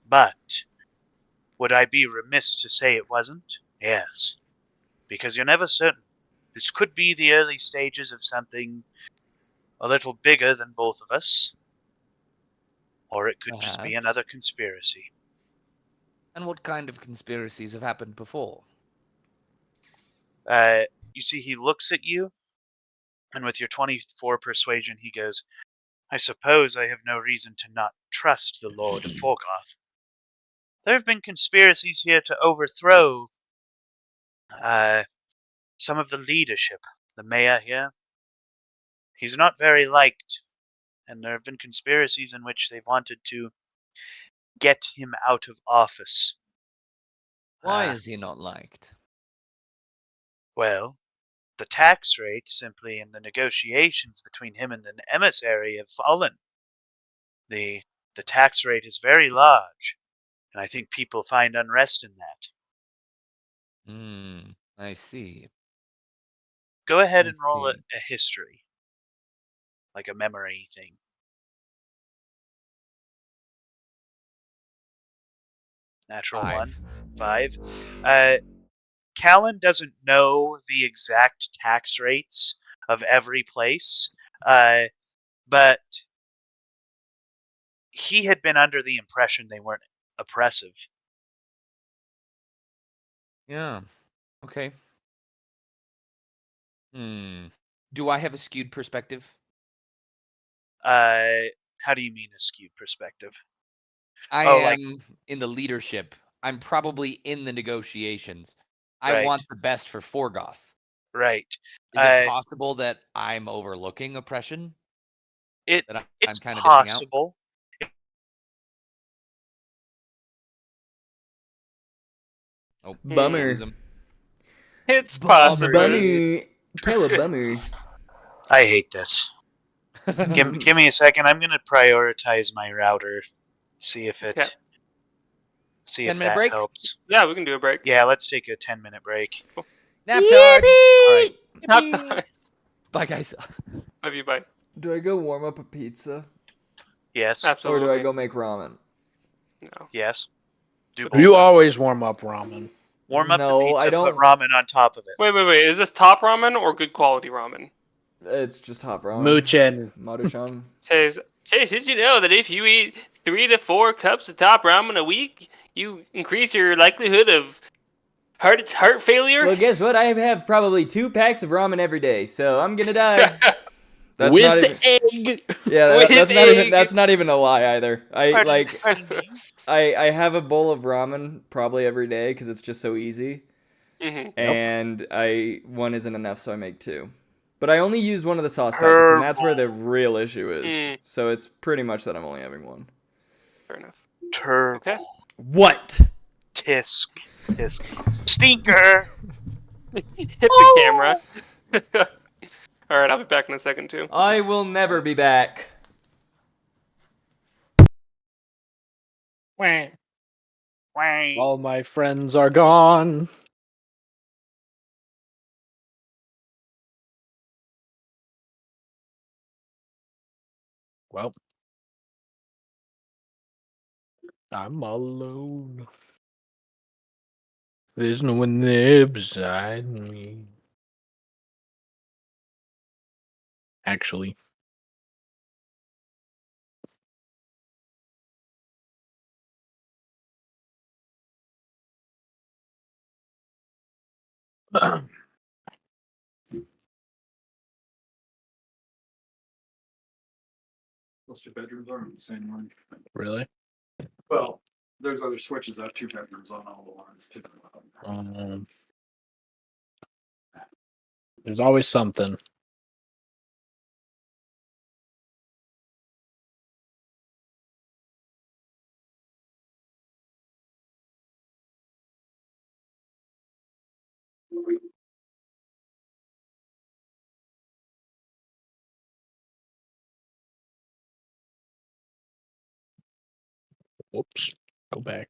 But would I be remiss to say it wasn't? Yes. Because you're never certain. This could be the early stages of something a little bigger than both of us, or it could just be Perhaps. another conspiracy." And what kind of conspiracies have happened before? You see, he looks at you, and with your 24 persuasion, he goes, "I suppose I have no reason to not trust the Lord of Forgoth. There have been conspiracies here to overthrow some of the leadership the mayor here, he's not very liked, and there have been conspiracies in which they've wanted to get him out of office. Why is he not liked? Well, the tax rate simply in the negotiations between him and an emissary have fallen. The tax rate is very large, and I think people find unrest in that. I see. Go ahead I and roll a see. history, like a memory thing. Natural 1, 5. Callan doesn't know the exact tax rates of every place, but he had been under the impression they weren't oppressive. Yeah. Okay. Do I have a skewed perspective? How do you mean a skewed perspective? I Oh, am like- in the leadership. I'm probably in the negotiations. I Right. want the best for Forgoth. Right. Is it possible that I'm overlooking oppression? That I'm It's kind of missing out? possible. Oh, Bummer. lose him. It's Bummer. possible. Bummer. Kayla, bummer. I hate this. Give me a second. I'm gonna prioritize my router. See if it. Okay. See 10 if minute that break? helps. Yeah, we can do a break. Yeah, let's take a 10-minute break. Nap time. All right. Not Bye, guys. Love you, bye. Do I go warm up a pizza? Yes. Absolutely. Or do I go make ramen? No. Yes. Do But both. You always warm up ramen. Warm up the No, pizza. I don't- Put ramen on top of it. Wait. Is this top ramen or good quality ramen? It's just hot ramen. Moochin. Maruchan. Says, Chase, did you know that if you eat 3 to 4 cups of top ramen a week, you increase your likelihood of heart failure? Well, guess what? I have probably 2 packs of ramen every day, so I'm gonna die. That's With not even. egg. Yeah, With that's not even. egg. That's not even a lie either. I Pardon- like. I have a bowl of ramen probably every day because it's just so easy, Mhm. and one isn't enough, so I make 2. But I only use one of the sauce packets, and that's where the real issue is. Mm. So it's pretty much that I'm only having 1. Fair enough. Turbo. Okay. What? Tisk. Stinker. Hit the camera. All right, I'll be back in a second too. I will never be back. All my friends are gone. Well, I'm alone. There's no one there beside me. Actually. Most of your bedrooms are on the same one. Really? Well, there's other switches that have 2 bedrooms on all the lines too. There's always something. Whoops. Go back.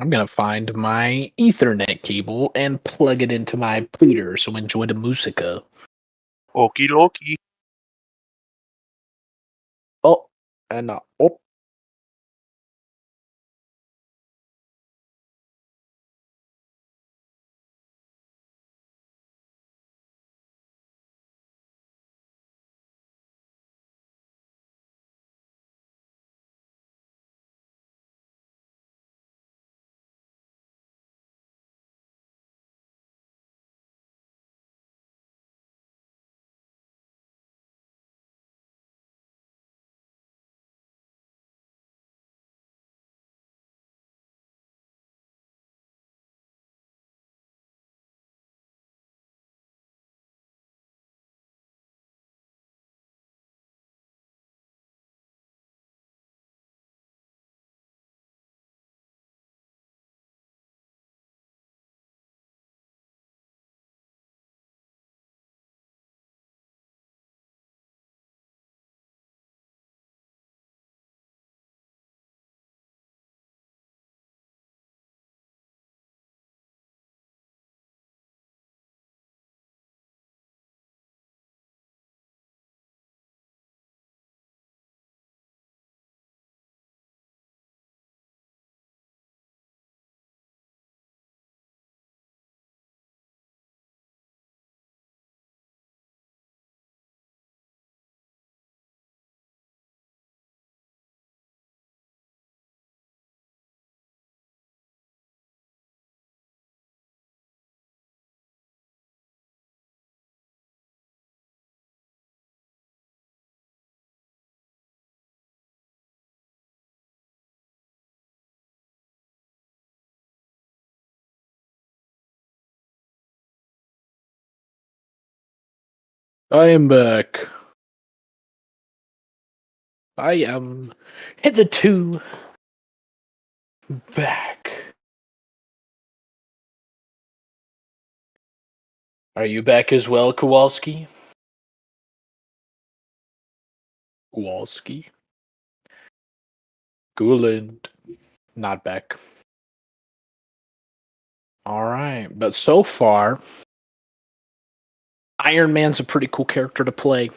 I'm gonna find my Ethernet cable and plug it into my pooter, so enjoy the musica. Okie dokie. Oh, and oh. I am back. I am hitherto back. Are you back as well, Kowalski? Kowalski? Gooland. Not back. Alright, but so far, Iron Man's a pretty cool character to play.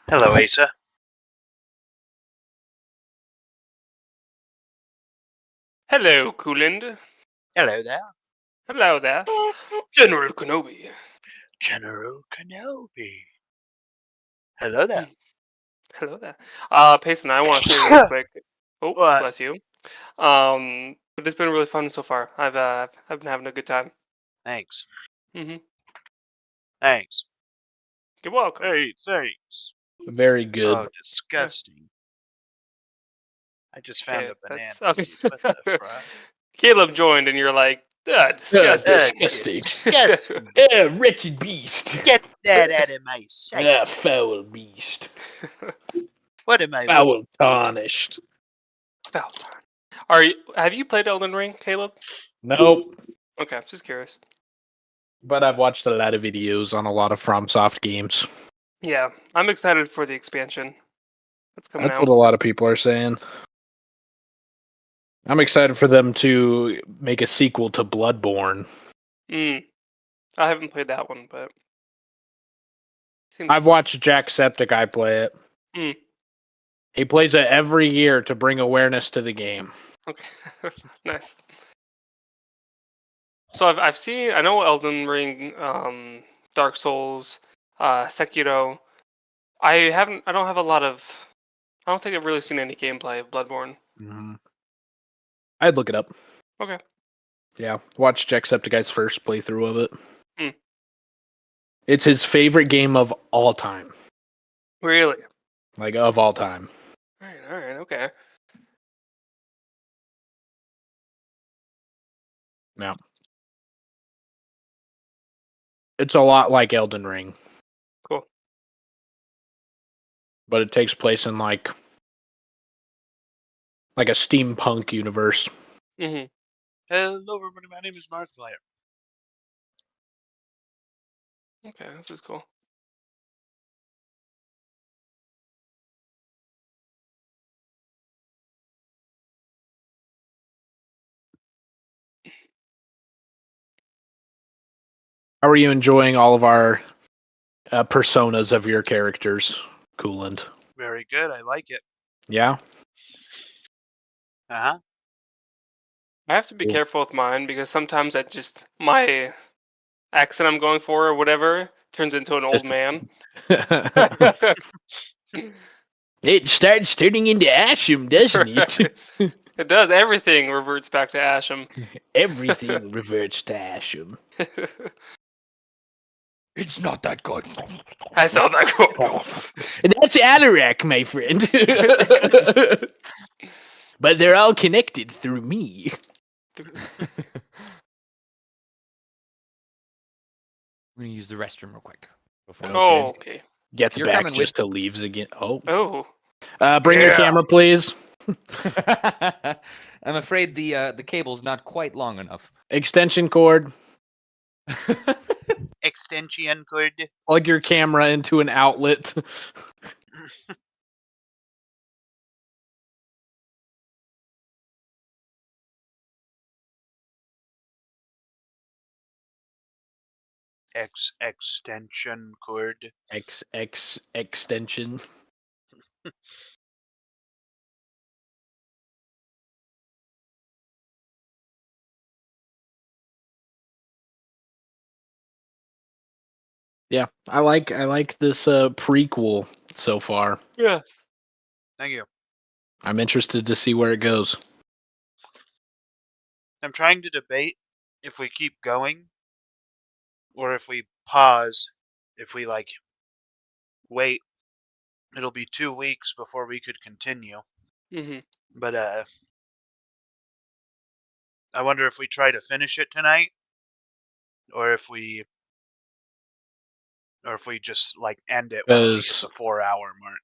Hello, Asa. Hello, Cooland. Hello there. Hello there. General Kenobi. General Kenobi. Hello there. Hello there. Payson, I want to say really quick. Oh, What? bless you. But it's been really fun so far. I've been having a good time. Thanks. Mm-hmm. Thanks. You're welcome. Hey, thanks. Very good. Oh, disgusting. I just found Okay, a banana. that's okay. What the fuck? Caleb joined, and you're like, disgusting. Disgusting. Disgusting. Wretched beast. Get that out of my sight. Foul beast. What am I looking Foul tarnished. About time. Have you played Elden Ring, Caleb? Nope. Okay, just curious. But I've watched a lot of videos on a lot of FromSoft games. Yeah, I'm excited for the expansion that's coming That's out. what a lot of people are saying. I'm excited for them to make a sequel to Bloodborne. I haven't played that one, but seems I've fun. watched Jacksepticeye play it. Mm. He plays it every year to bring awareness to the game. Okay, nice. So I've seen, I know Elden Ring, Dark Souls, Sekiro. I don't have a lot of. I don't think I've really seen any gameplay of Bloodborne. I'd look it up. Okay. Yeah, watch Jacksepticeye's first playthrough of it. Hmm. It's his favorite game of all time. Really? Like, of all time. All right, okay. Yeah. It's a lot like Elden Ring, Cool. but it takes place in like a steampunk universe. Mm-hmm. Hello, everybody. My name is Markiplier. Okay, this is cool. How are you enjoying all of our personas of your characters, Coolant? Very good. I like it. Yeah? Uh-huh. I have to be Cool. careful with mine because sometimes my accent I'm going for or whatever turns into an old man. It starts turning into Asham, doesn't it? It does. Everything reverts back to Asham. Everything reverts to Asham. It's not that good. I saw that quote. And that's Alarak, my friend. But they're all connected through me. I'm gonna use the restroom real quick. Before Oh, okay. Gets You're back coming just to leaves again. Oh. Oh, Bring your Yeah. camera, please. I'm afraid the cable's not quite long enough. Extension cord. Extension cord. Plug your camera into an outlet. Extension cord. XX extension. Yeah, I like this prequel so far. yeah. Thank you. I'm interested to see where it goes. I'm trying to debate if we keep going or if we pause. If we wait, it'll be 2 weeks before we could continue. Mm-hmm. But I wonder if we try to finish it tonight or if we just end it once we get Because the 4-hour mark.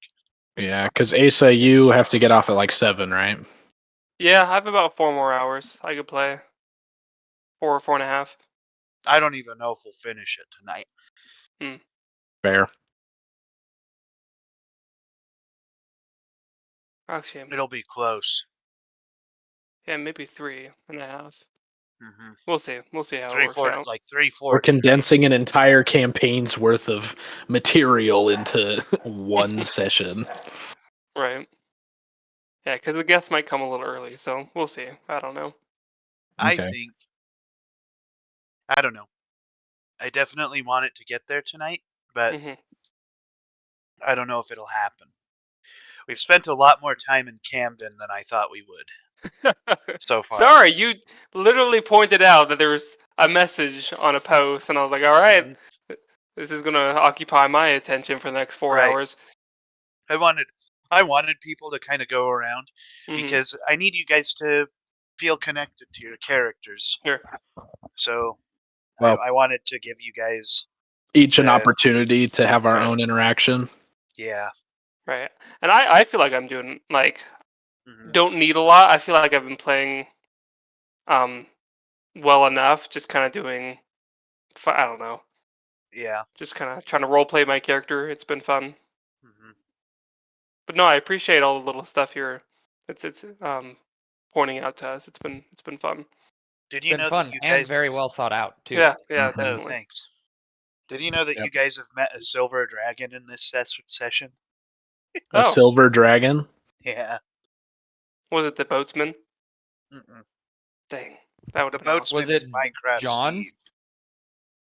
yeah, because Asa, you have to get off at like 7, right? Yeah, I have about 4 more hours I could play. 4.5. I don't even know if we'll finish it tonight. Fair. Actually, It'll be close. yeah, maybe 3.5. Mhm. We'll see. We'll see how it Three, works four, out. like 340. We're condensing an entire campaign's worth of material into one session. Right. Yeah, because the guests might come a little early, so we'll see. I don't know. I Okay. think. I don't know. I definitely want it to get there tonight, but hmm I don't know if it'll happen. We've spent a lot more time in Camden than I thought we would so far. Sorry, you literally pointed out that there was a message on a post, and I was like, all right, Mhm. this is going to occupy my attention for the next 4 Right. hours. I wanted people to kind of go around hmm because I need you guys to feel connected to your characters. Sure. So Well, I wanted to give you guys, each an the- opportunity to have our Right. own interaction. yeah. Right. And I feel like I'm doing, like, Mhm. don't need a lot. I feel like I've been playing um well enough, just kind of doing, I don't know, Yeah. just kind of trying to role play my character. It's been fun. Mhm. But no, I appreciate all the little stuff you're it's pointing out to us. It's been fun. Did It's you been know that fun you and guys? very well thought out too. Yeah, yeah, Mhm. Oh, definitely. thanks. Did you know that Yep. you guys have met a silver dragon in this session? A Oh, silver dragon. Yeah. was it the boatsman? Mm-mm. Dang, that would The have been awesome. boatsman Was is it Minecraft John? Steve.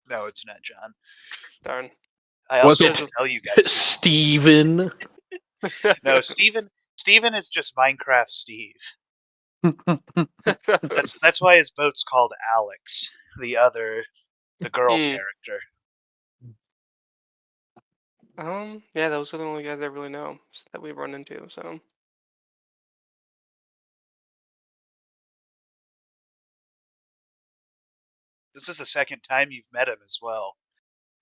No, it's not John. Darn. I Was also it have to tell you guys. who it is. Steven? No, Steven is just Minecraft Steve. That's why his boat's called Alex, the girl Hmm. character. Yeah, those are the only guys I really know that we've run into. So This is the second time you've met him as well.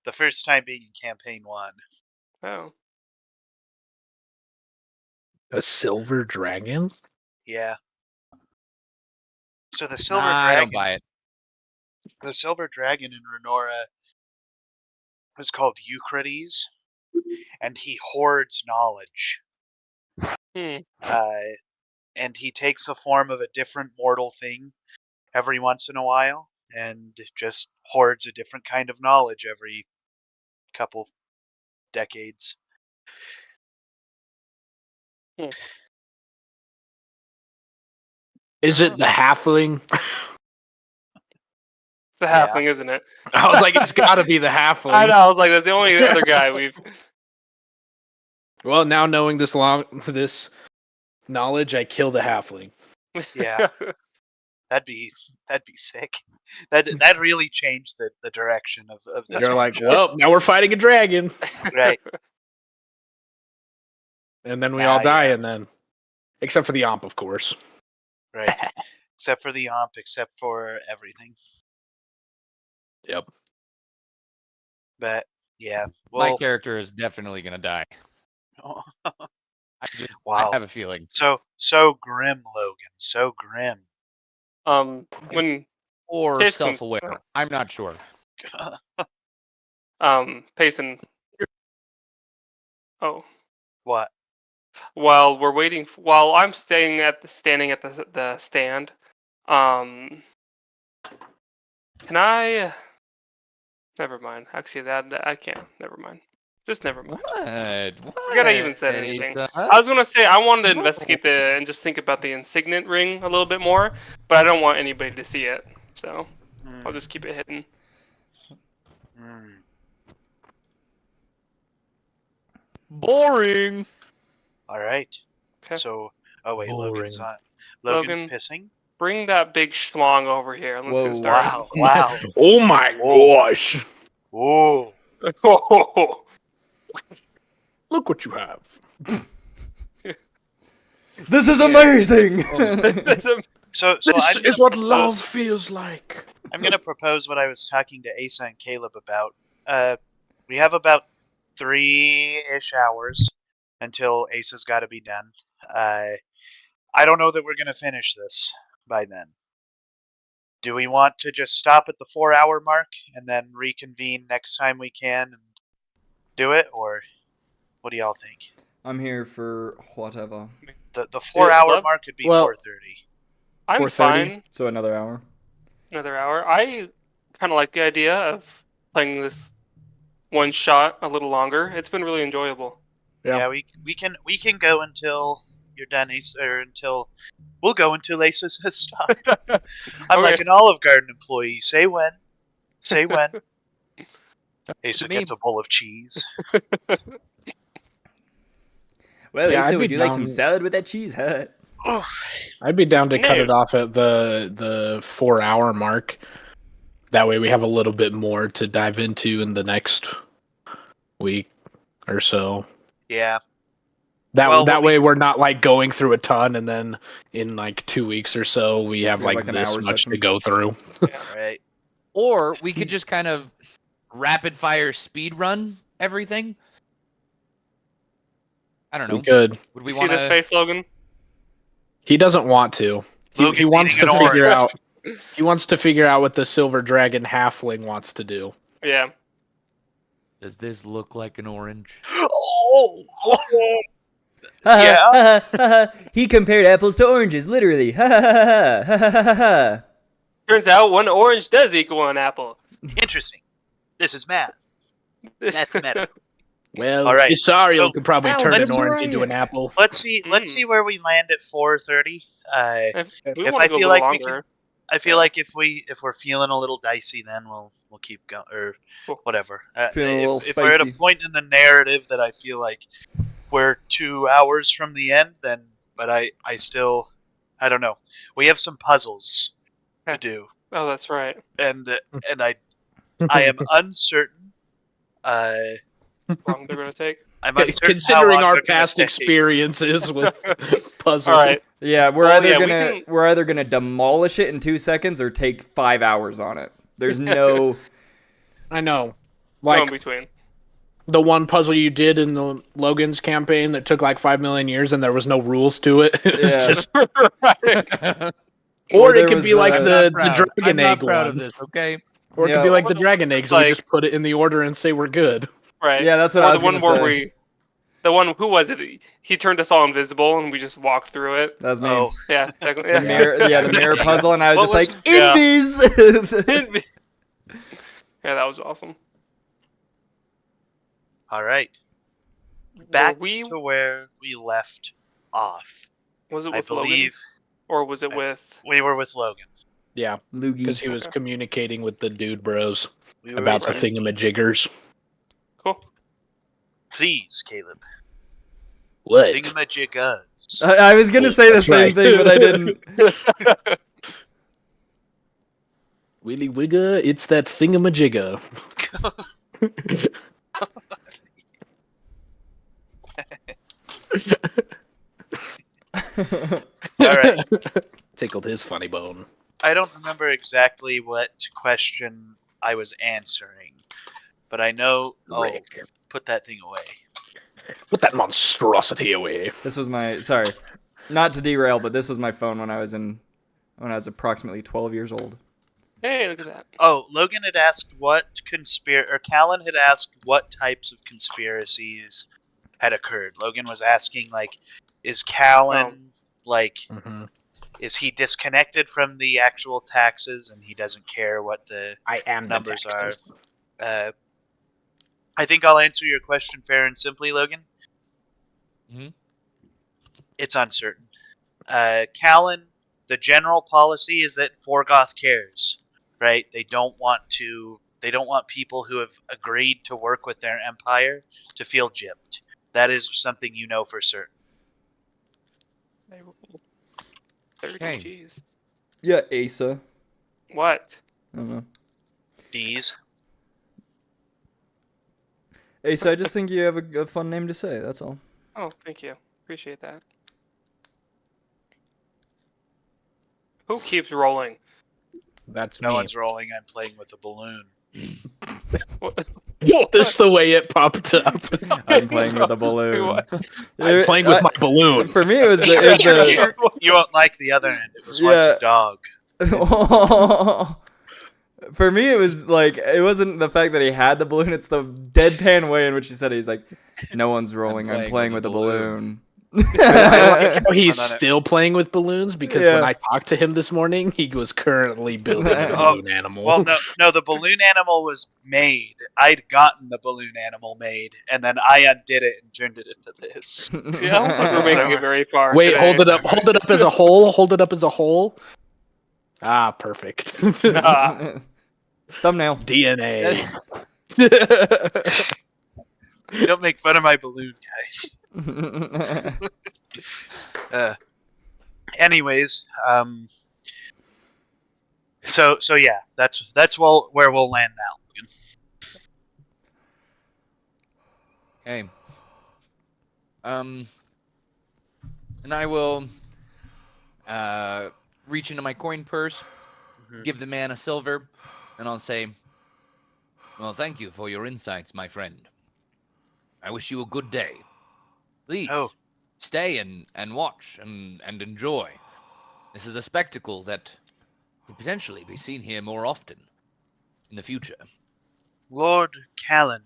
The first time being in campaign 1. oh, A silver dragon? Yeah. So Nah, I don't buy it. the silver dragon in Renora is called Eucrates, and he hoards knowledge. hmm. And he takes the form of a different mortal thing every once in a while, and just hoards a different kind of knowledge every couple decades. Is it the halfling? It's the Yeah. halfling, isn't it? I was like, it's got to be the I halfling. know. I was like, that's the only other guy we've. Well, now knowing this knowledge, I kill the halfling. Yeah. That'd be sick. That really changed the direction of this. You're like, one-shot. well, now we're fighting a dragon, Right. and then we all Nah, die, yeah. and then, except for the omp, of course. Right. Except for the omp, except for everything. Yep. But yeah. My Well, character is definitely gonna die. I wow. have a feeling. So grim, Logan. So grim. When Or Case comes, self-aware. I'm not sure. Payson. Oh, What? while we're waiting, while I'm standing at the stand, can I? Never mind. Actually, that I can't. Never mind. Just never mind. What? Forget I even said anything. I was gonna say I wanted to investigate and just think about the insignet ring a little bit more, but I don't want anybody to see it, so I'll just keep it hidden. Mm. Boring. All right. Okay. So, oh wait, Logan's Boring. Logan's Logan. pissing. Bring that big schlong over here and let's Whoa. get started. Wow! Wow! Oh my gosh! Whoa! Look what you have. This is amazing. So This I'm is gonna what propose- love feels like. I'm gonna propose what I was talking to Asa and Caleb about. We have about 3-ish hours until Asa's got to be done. I don't know that we're gonna finish this by then. Do we want to just stop at the 4-hour mark and then reconvene next time we can and do it, or what do y'all think? I'm here for whatever. The 4-hour love- mark could be Well- 4:30. I'm 4:30? fine. So another hour. another hour. I kind of like the idea of playing this one shot a little longer. It's been really enjoyable. Yeah. Yeah, we can go until you're done, Ace, or until we'll go until Asa says stop. I'm Okay. like an Olive Garden employee. Say when. Say when. Asa Me. gets a bowl of cheese. Well, Yeah, Asa, I'd would be you like some down- salad with that cheese? Huh? Oof. I'd be down to cut No. it off at the 4 hour mark. That way we have a little bit more to dive into in the next week or so. Yeah. That Well, that what we- way we're not like going through a ton, and then in like 2 weeks or so we have We have, like an this hour much session. to go through. Right. Or we could just kind of rapid fire speed run everything. I don't know. We could. Would we See want this to? face, Logan? He doesn't want to. He Logan's wants eating to an figure orange. out. He wants to figure out what the silver dragon halfling wants to do. Yeah. Does this look like an orange? Oh. Yeah. He compared apples to oranges, literally. Ha ha ha ha ha ha ha. Turns out one orange does equal an apple. Interesting. This is math. Mathematical. Well, All right, Isario so- could probably Ow, turn an that's orange right. into an apple. Let's see where we land at 4:30. We If want I to go a feel little like we longer. I feel like if we're feeling a little dicey, then we'll keep going or Cool. whatever. Feeling a little If we're at a spicy. point in the narrative that I feel like we're 2 hours from the end, then but I still I don't know. We have some puzzles to Okay. do, Oh, that's right. and I am uncertain. How long they're gonna take. I'm uncertain how Considering long our they're gonna past take. experiences with puzzles. All right. Yeah, we're Well, either yeah, we gonna can- we're either gonna demolish it in 2 seconds or take 5 hours on it. There's no. I know. Go in Like between. the one puzzle you did in the Logan's campaign that took like 5 million years and there was no rules to it. It's Yeah. just, I'm Or or there it could was be like the- the proud. dragon I'm egg not proud one. of this. Okay. Or it Yeah. could be like the dragon egg, so we Like- just put it in the order and say we're good. Right. Yeah, that's what or I was the one gonna where say. the one who was it? He turned us all invisible and we just walked through it. That was me. Oh, Yeah. That, The yeah. mirror puzzle, and I was What just like, yeah. invis. Yeah, that was awesome. all right. Were Back we to where we left off. was it I with Logan believe or was it with? we were with Logan. Yeah, Loogie. because he was Okay. communicating with the dude bros We were about the with- thingamajiggers. Cool. Please, Caleb. What? Thingamajiggas. I was gonna say the That's same right. thing, but I didn't. Willy Wigga, it's that thingamajigger. All right. Tickled his funny bone. I don't remember exactly what question I was answering, but I know. Oh, Rick. put that thing away. Put that monstrosity away. This was my sorry, not to derail, but this was my phone when I was approximately 12 years old. Hey, look at that. Oh, Logan had asked Callan had asked what types of conspiracies had occurred. Logan was asking, like, is Callan like, Mm-hmm. is he disconnected from the actual taxes and he doesn't care what the I am the numbers are? Texas. I think I'll answer your question fair and simply, Logan. Mhm. It's uncertain. Callan, the general policy is that Forgoth cares, right? They don't want people who have agreed to work with their empire to feel gypped. That is something you know for certain. 30 Okay. G's. Yeah, Asa. What? I don't know. D's. Asa, I just think you have a fun name to say. That's all. Oh, thank you. Appreciate that. Who keeps rolling? That's No me. one's rolling. I'm playing with a balloon. What? That's the way it popped up. I'm playing with a balloon. What? I'm playing with my balloon. For me, it was the. You won't like the other end. It was once Yeah. a dog. For me, it was like it wasn't the fact that he had the balloon; it's the deadpan way in which he said it. He's like, "No one's rolling. I'm playing with a balloon." I like how he's Hold on. still playing with balloons because Yeah. when I talked to him this morning, he was currently building a Oh, balloon animal. Well, no, the balloon animal was made. I'd gotten the balloon animal made, and then I undid it and turned it into this. Yeah, I don't think we're making it very far. Wait, today. hold it up. Hold it up as a whole. Hold it up as a whole. Ah, perfect. Thumbnail. DNA. Don't make fun of my balloon, guys. Anyways, so yeah, that's where we'll land now. Okay. And I will reach into my coin purse, Mhm. give the man a silver, and I'll say, "Well, thank you for your insights, my friend. I wish you a good day. Please Oh. stay and watch and enjoy. This is a spectacle that could potentially be seen here more often in the future." Lord Callan,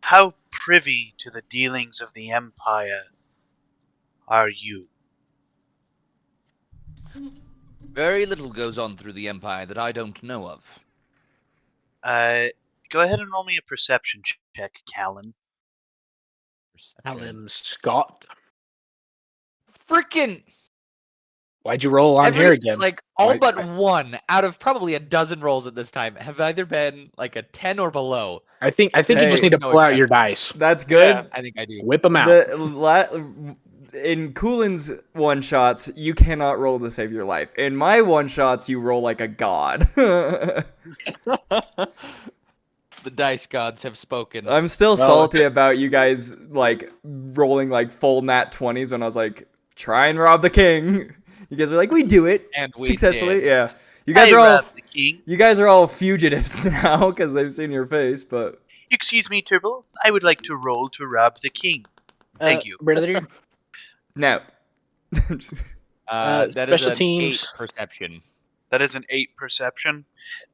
how privy to the dealings of the Empire are you? Very little goes on through the Empire that I don't know of. Go ahead and roll me a perception check, Callan. Alan Scott. Freaking Why'd you roll on here again? like all Why- but one out of probably a dozen rolls at this time have either been like a 10 or below. I think you Hey. just need to pull out your dice. That's good. Yeah. I think I do. Whip them out. In Coolin's one shots, you cannot roll to save your life. In my one shots, you roll like a god. The dice gods have spoken. I'm still Well, salty about you guys like rolling like full nat 20s when I was like, try and rob the king. You guys are like, we do it And we successfully. did. Yeah, you guys Hey, are all Rob the King. you guys are all fugitives now because they've seen your face. But Excuse me, Turbo. I would like to roll to rob the king. Thank you. brother. no. That is special an teams. 8 perception. That is an 8 perception.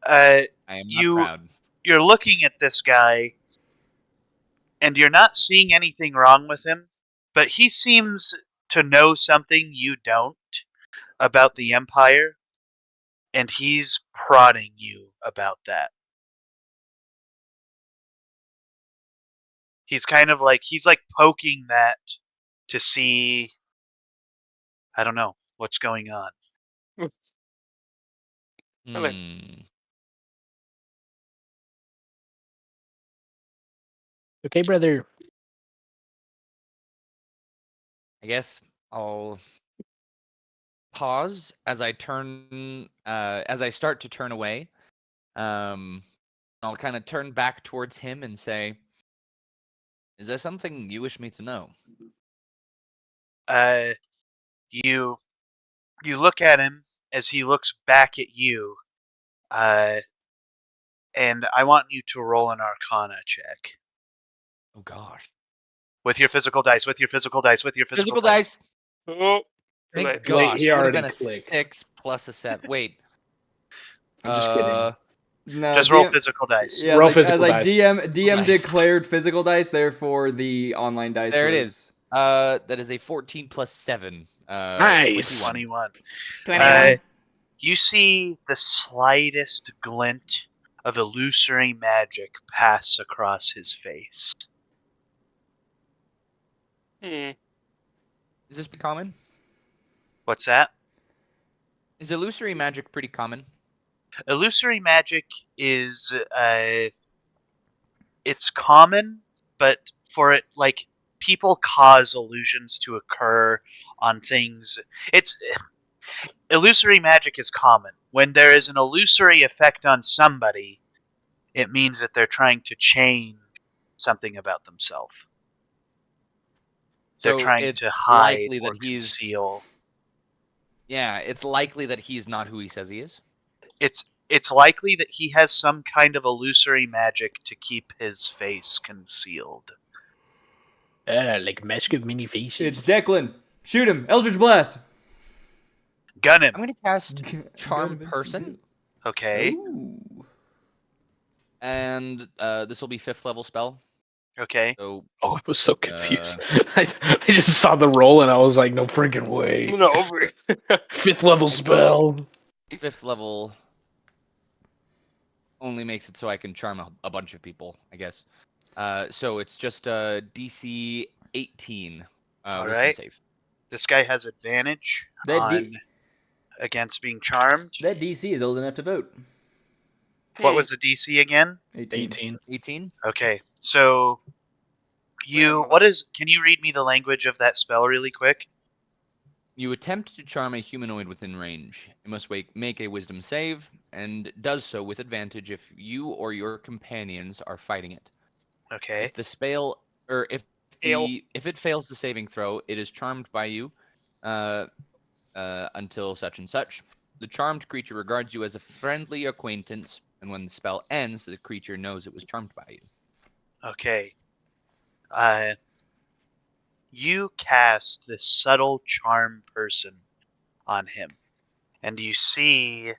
I am not You- proud. You're looking at this guy, and you're not seeing anything wrong with him, but he seems to know something you don't about the Empire, and he's prodding you about that. He's kind of like, he's like poking that to see, I don't know, what's going on. Okay. Hmm. Okay, brother. I guess I'll pause as I start to turn away. I'll kind of turn back towards him and say, "Is there something you wish me to know?" You look at him as he looks back at you, and I want you to roll an Arcana check Oh gosh. with your physical dice. With your physical dice. With your Physical dice. Oh, Thank Wait, gosh. he It would have already been a clicked. 6 plus a 7. Wait. I'm just kidding. No, Just roll DM physical dice. Yeah, Roll as physical like dice. DM Nice. declared physical dice, therefore the online dice. There it was... is. That is a 14 plus 7. Nice. 21. 21. You see the slightest glint of illusory magic pass across his face. Hmm. Is this pretty common? What's that? Is illusory magic pretty common? Illusory magic is it's common, but for it, like, people cause illusions to occur on things. It's illusory magic is common. When there is an illusory effect on somebody, it means that they're trying to change something about themselves. They're So trying it's to hide likely or that he's conceal. Yeah, it's likely that he's not who he says he is. It's likely that he has some kind of illusory magic to keep his face concealed. Like mask of many faces. It's Declan. Shoot him. Eldritch Blast. Gun him. I'm going to cast Gun Charm him Person, Okay. Ooh. and this will be 5th level spell. Okay. So Oh, I was so confused. I just saw the roll and I was like, no freaking way. No. 5th level I suppose- spell. 5th level only makes it so I can charm a bunch of people, I guess. So it's just DC 18 All wisdom right. save. This guy has advantage That on D- against being charmed. that DC is old enough to vote. What was the DC again? 18. 18. Okay, so can you read me the language of that spell really quick? You attempt to charm a humanoid within range. You must make a wisdom save, and does so with advantage if you or your companions are fighting it. Okay. If the spell, or if it fails the saving throw, it is charmed by you, until such and such. The charmed creature regards you as a friendly acquaintance, and when the spell ends, the creature knows it was charmed by you. Okay. You cast this subtle charm person on him, and you see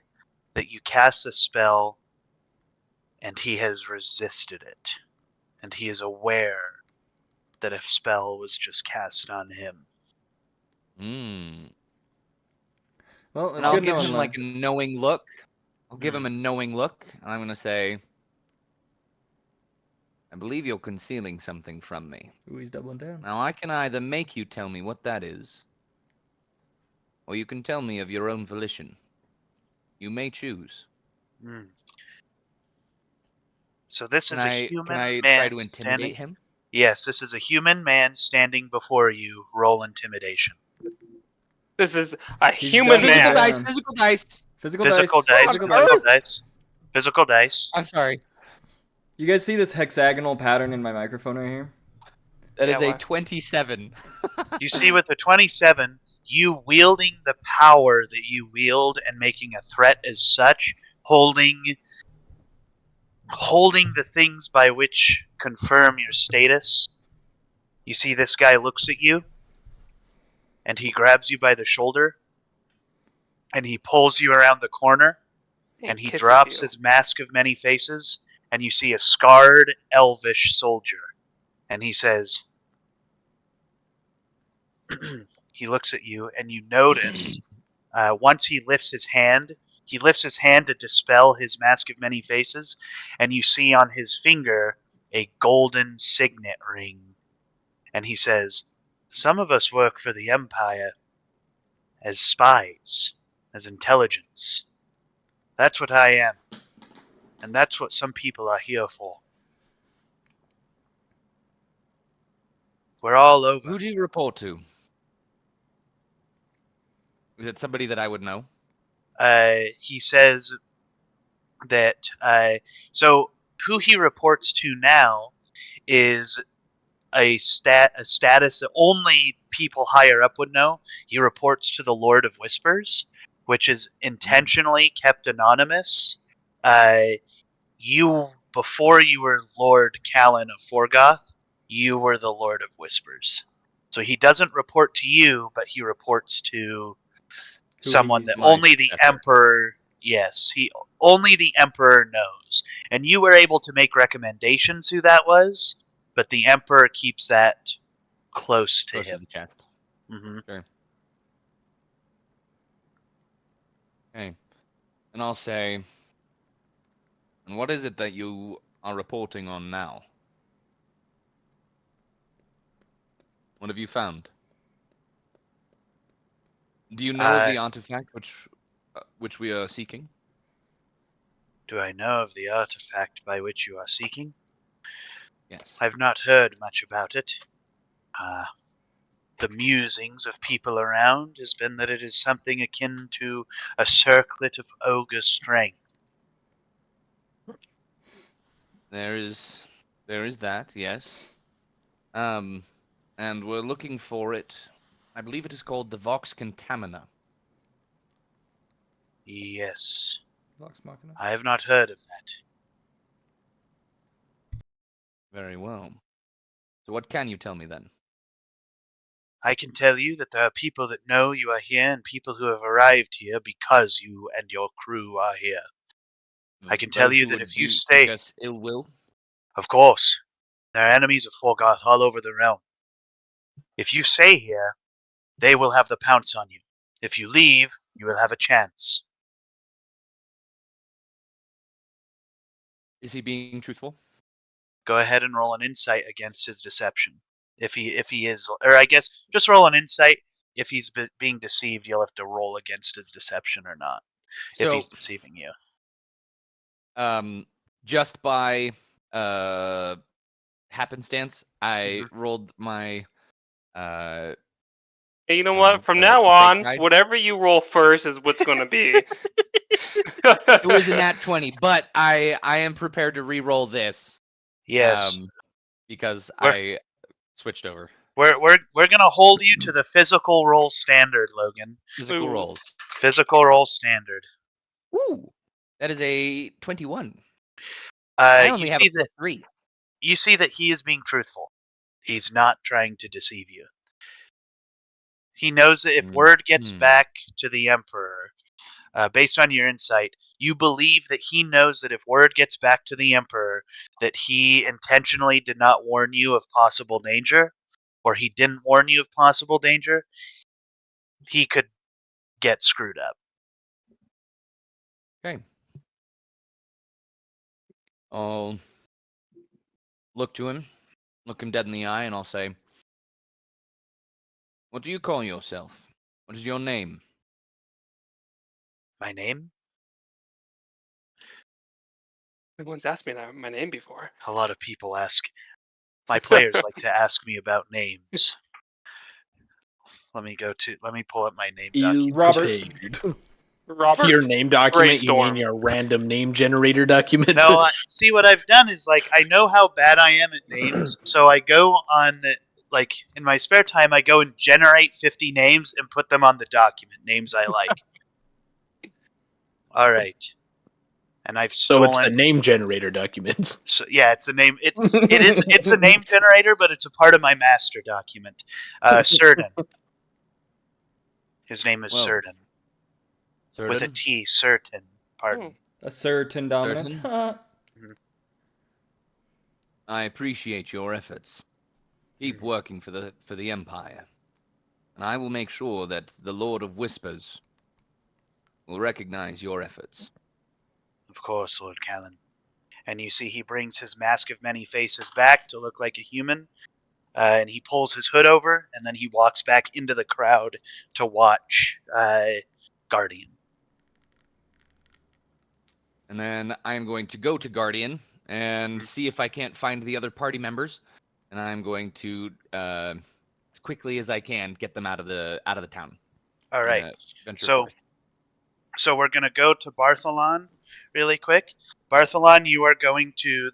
that you cast a spell and he has resisted it. And he is aware that a spell was just cast on him. Hmm. Well, And that's I'll good give knowing. him like a knowing look. I'll give Hmm. him a knowing look, and I'm gonna say, I believe you're concealing something from me. Ooh, he's doubling down. Now I can either make you tell me what that is, or you can tell me of your own volition. You may choose. Hmm. So this Can is a I human try man to standing. intimidate him? Yes, this is a human man standing before you. Roll intimidation. This is a He's human doubling Physical man. dice, down. physical dice. Physical Physical dice. dice. Physical Physical dice. dice. Physical dice. I'm sorry. You guys see this hexagonal pattern in my microphone right here? That Yeah, is a why? 27. You see, with the 27, you wielding the power that you wield and making a threat as such, holding the things by which confirm your status. You see, this guy looks at you, and he grabs you by the shoulder, and he pulls you around the corner, and he kisses drops you. his mask of many faces, and you see a scarred elvish soldier, and he says, he looks at you, and you notice once he lifts his hand to dispel his mask of many faces, and you see on his finger a golden signet ring, and he says, "Some of us work for the Empire as spies, as intelligence. That's what I am, and that's what some people are here for. We're all over." Who do you report to? Is it somebody that I would know? He says that so who he reports to now is a status that only people higher up would know. He reports to the Lord of Whispers, which is intentionally kept anonymous. You before you were Lord Callan of Forgoth, you were the Lord of Whispers. So he doesn't report to you, but he reports to Who someone he's that the only the successor. Emperor. Yes, he only the Emperor knows, and you were able to make recommendations who that was, but the Emperor keeps that close to Close to him. the chest. Hmm. Sure. Okay. And I'll say, and what is it that you are reporting on now? What have you found? Do you know of the artifact which we are seeking? Do I know of the artifact by which you are seeking? Yes. I've not heard much about it. The musings of people around has been that it is something akin to a circlet of ogre strength. There is that, yes. And we're looking for it. I believe it is called the Vox Contamina. Yes, Vox Machina. I have not heard of that. Very well. So what can you tell me then? I can tell you that there are people that know you are here and people who have arrived here because you and your crew are here. I can tell Those you who that would if you seek stay, us ill will? of course, There are enemies of Forgoth all over the realm. If you stay here, they will have the pounce on you. If you leave, you will have a chance. Is he being truthful? Go ahead and roll an insight against his deception. If he is, or I guess just roll an insight. If he's being deceived, you'll have to roll against his deception or not. If So, he's deceiving you. just by happenstance, I Mhm. rolled my Hey, you know I don't know, what? From the now fake on, die. whatever you roll first is what's going to be. It was a nat 20, but I am prepared to re-roll this Yes. because We're- I switched over. We're gonna hold you to the physical roll standard, Logan. Physical Ooh. rolls. Physical roll standard. Woo! That is a 21. I only You have a see that +3. you see that he is being truthful. He's not trying to deceive you. He knows that if word gets Mhm. back to the Emperor, based on your insight, you believe that he knows that if word gets back to the Emperor that he intentionally did not warn you of possible danger, or he didn't warn you of possible danger, he could get screwed up. Okay. I'll look to him, look him dead in the eye, and I'll say, "What do you call yourself? What is your name?" My name? No one's asked me my name before. A lot of people ask. My players like to ask me about names. Let me pull up my name You document. Robert. Robert. Your name document, you mean Brainstorm. your random name generator document? No, see what I've done is like I know how bad I am at names, so I go on like in my spare time I go and generate 50 names and put them on the document, names I like. All right. And I've So it's the stolen name generator document. so, yeah, it's a name it's a name generator, but it's a part of my master document. Certain. His name is Well, Certain. With a certain. T, Certain. Pardon. A certain dominance. I appreciate your efforts. Keep Mhm. working for the Empire, and I will make sure that the Lord of Whispers will recognize your efforts. Of course, Lord Callan. And you see he brings his mask of many faces back to look like a human, and he pulls his hood over, and then he walks back into the crowd to watch Guardian. And then I'm going to go to Guardian and Mhm. see if I can't find the other party members, and I'm going to as quickly as I can get them out of the town. All right. Venture So forth. so we're gonna go to Bartholon really quick. Bartholon, you are going to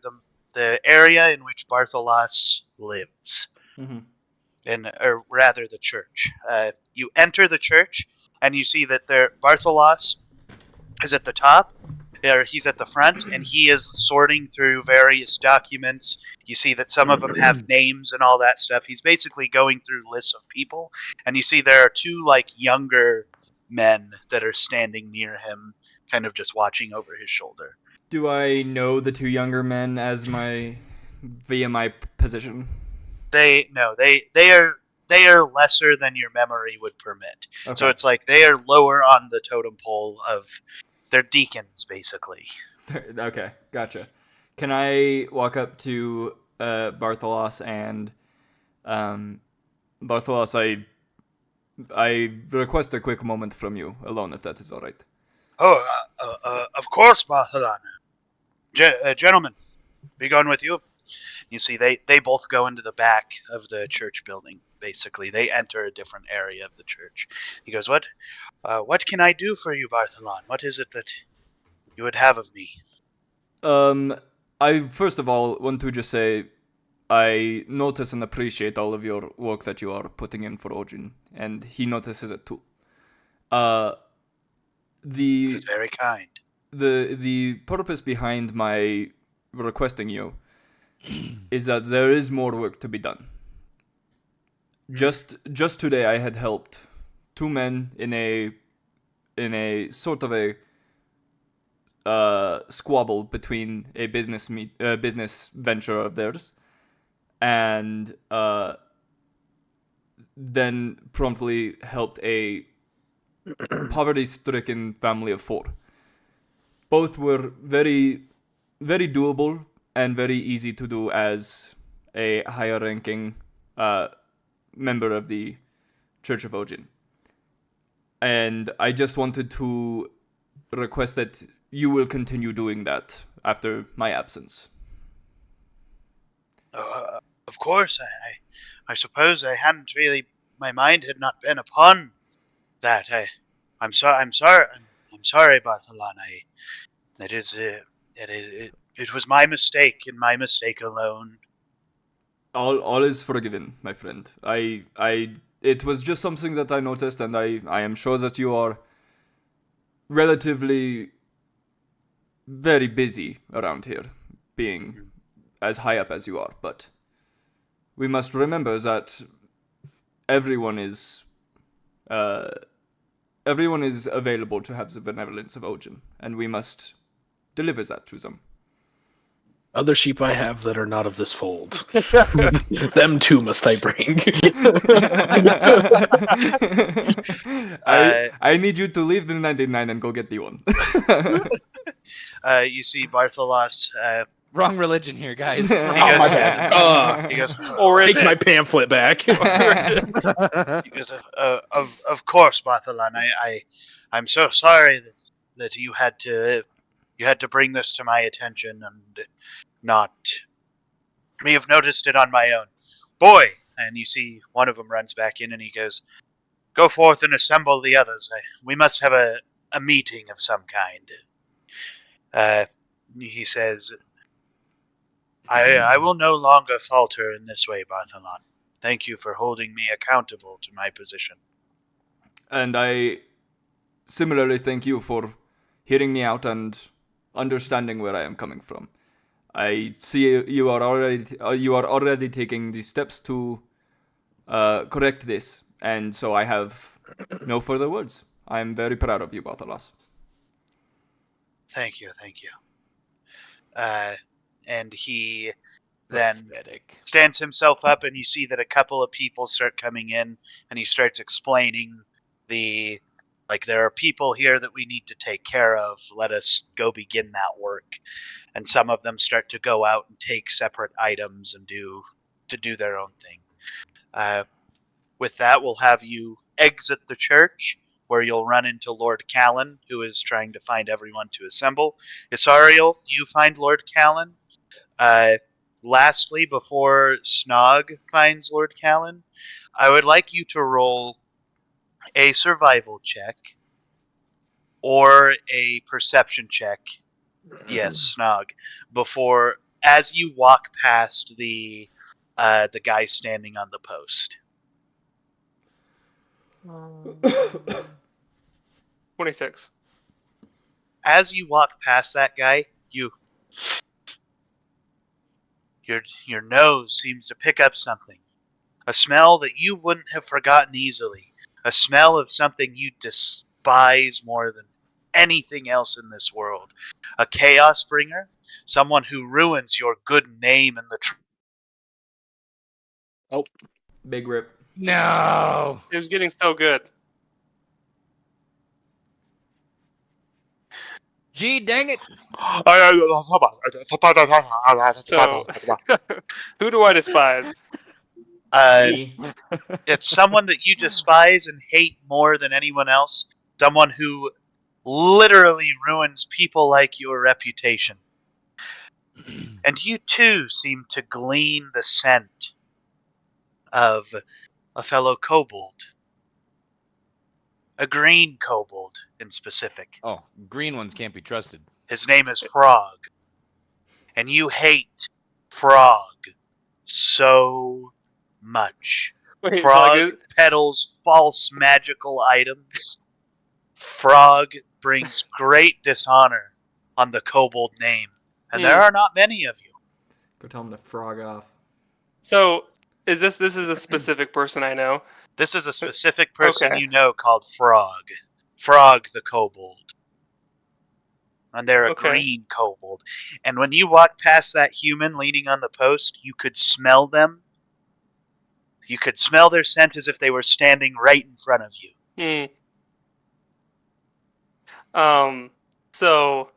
the area in which Bartholas lives. Mm-hmm. Or rather the church. You enter the church and you see that Bartholas is at the top, or he's at the front, and he is sorting through various documents. You see that some of them have names and all that stuff. He's basically going through lists of people, and you see there are two like younger men that are standing near him, kind of just watching over his shoulder. Do I know the two younger men as via my position? They are lesser than your memory would permit. Okay. So it's like they are lower on the totem pole of they're deacons basically. Okay, gotcha. Can I walk up to Bartholos and Bartholos? I request a quick moment from you alone, if that is all right. Oh, of course, Bartholana. Gentlemen, be going with you. You see, they both go into the back of the church building. Basically, they enter a different area of the church. He goes, what can I do for you, Bartholon? What is it that you would have of me?" I first of all want to just say I notice and appreciate all of your work that you are putting in for Ojin, and he notices it too. This is very kind. The purpose behind my requesting you is that there is more work to be done. Just today, I had helped two men in a sort of a squabble between a business venture of theirs, and then promptly helped a poverty-stricken family of 4. Both were very, very doable and very easy to do as a higher-ranking member of the Church of Ojin. And I just wanted to request that you will continue doing that after my absence. Of course, I suppose I hadn't really. My mind had not been upon that. I'm sorry. I'm sorry, Bartholon. It was my mistake and my mistake alone. All is forgiven, my friend. It was just something that I noticed, and I am sure that you are relatively very busy around here, being as high up as you are, but we must remember that everyone is available to have the benevolence of Ojin, and we must deliver that to them. Other sheep I have that are not of this fold. Them too must I bring. I need you to leave the 99 and go get the one. You see Bartholos. Wrong religion here, guys. He Oh, my bad. He goes. Or is Take my pamphlet back. He goes. Of course, Bartholon. I'm so sorry that you had to bring this to my attention and not me have noticed it on my own. Boy, and you see one of them runs back in and he goes, "Go forth and assemble the others. We must have a meeting of some kind." He says, I will no longer falter in this way, Bartholon. Thank you for holding me accountable to my position. And I similarly thank you for hearing me out and understanding where I am coming from. I see you are already taking the steps to correct this, and so I have no further words. I am very proud of you, Bartholos. Thank you. And he then stands himself up, and you see that a couple of people start coming in, and he starts explaining there are people here that we need to take care of. Let us go begin that work. And some of them start to go out and take separate items and do their own thing. With that, we'll have you exit the church, where you'll run into Lord Callan, who is trying to find everyone to assemble. Isariel, you find Lord Callan. Lastly, before Snog finds Lord Callan, I would like you to roll a survival check or a perception check. Yes, Snog. As you walk past the guy standing on the post. 26. As you walk past that guy, your nose seems to pick up something. A smell that you wouldn't have forgotten easily. A smell of something you despise more than anything else in this world. A chaos bringer, someone who ruins your good name in the Big rip. No. It was getting so good. Gee, dang it. So, who do I despise? It's someone that you despise and hate more than anyone else. Someone who literally ruins people like your reputation. And you too seem to glean the scent of a fellow kobold. A green kobold in specific. Oh, green ones can't be trusted. His name is Frog. And you hate Frog so much. Wait, Frog peddles false magical items. Frog brings great dishonor on the kobold name. And there are not many of you. Go tell him to frog off. So, this is a specific person I know? This is a specific person Okay. you know called Frog. Frog the kobold. and they're a Okay. green kobold. And when you walk past that human leaning on the post, you could smell them. You could smell their scent as if they were standing right in front of you. So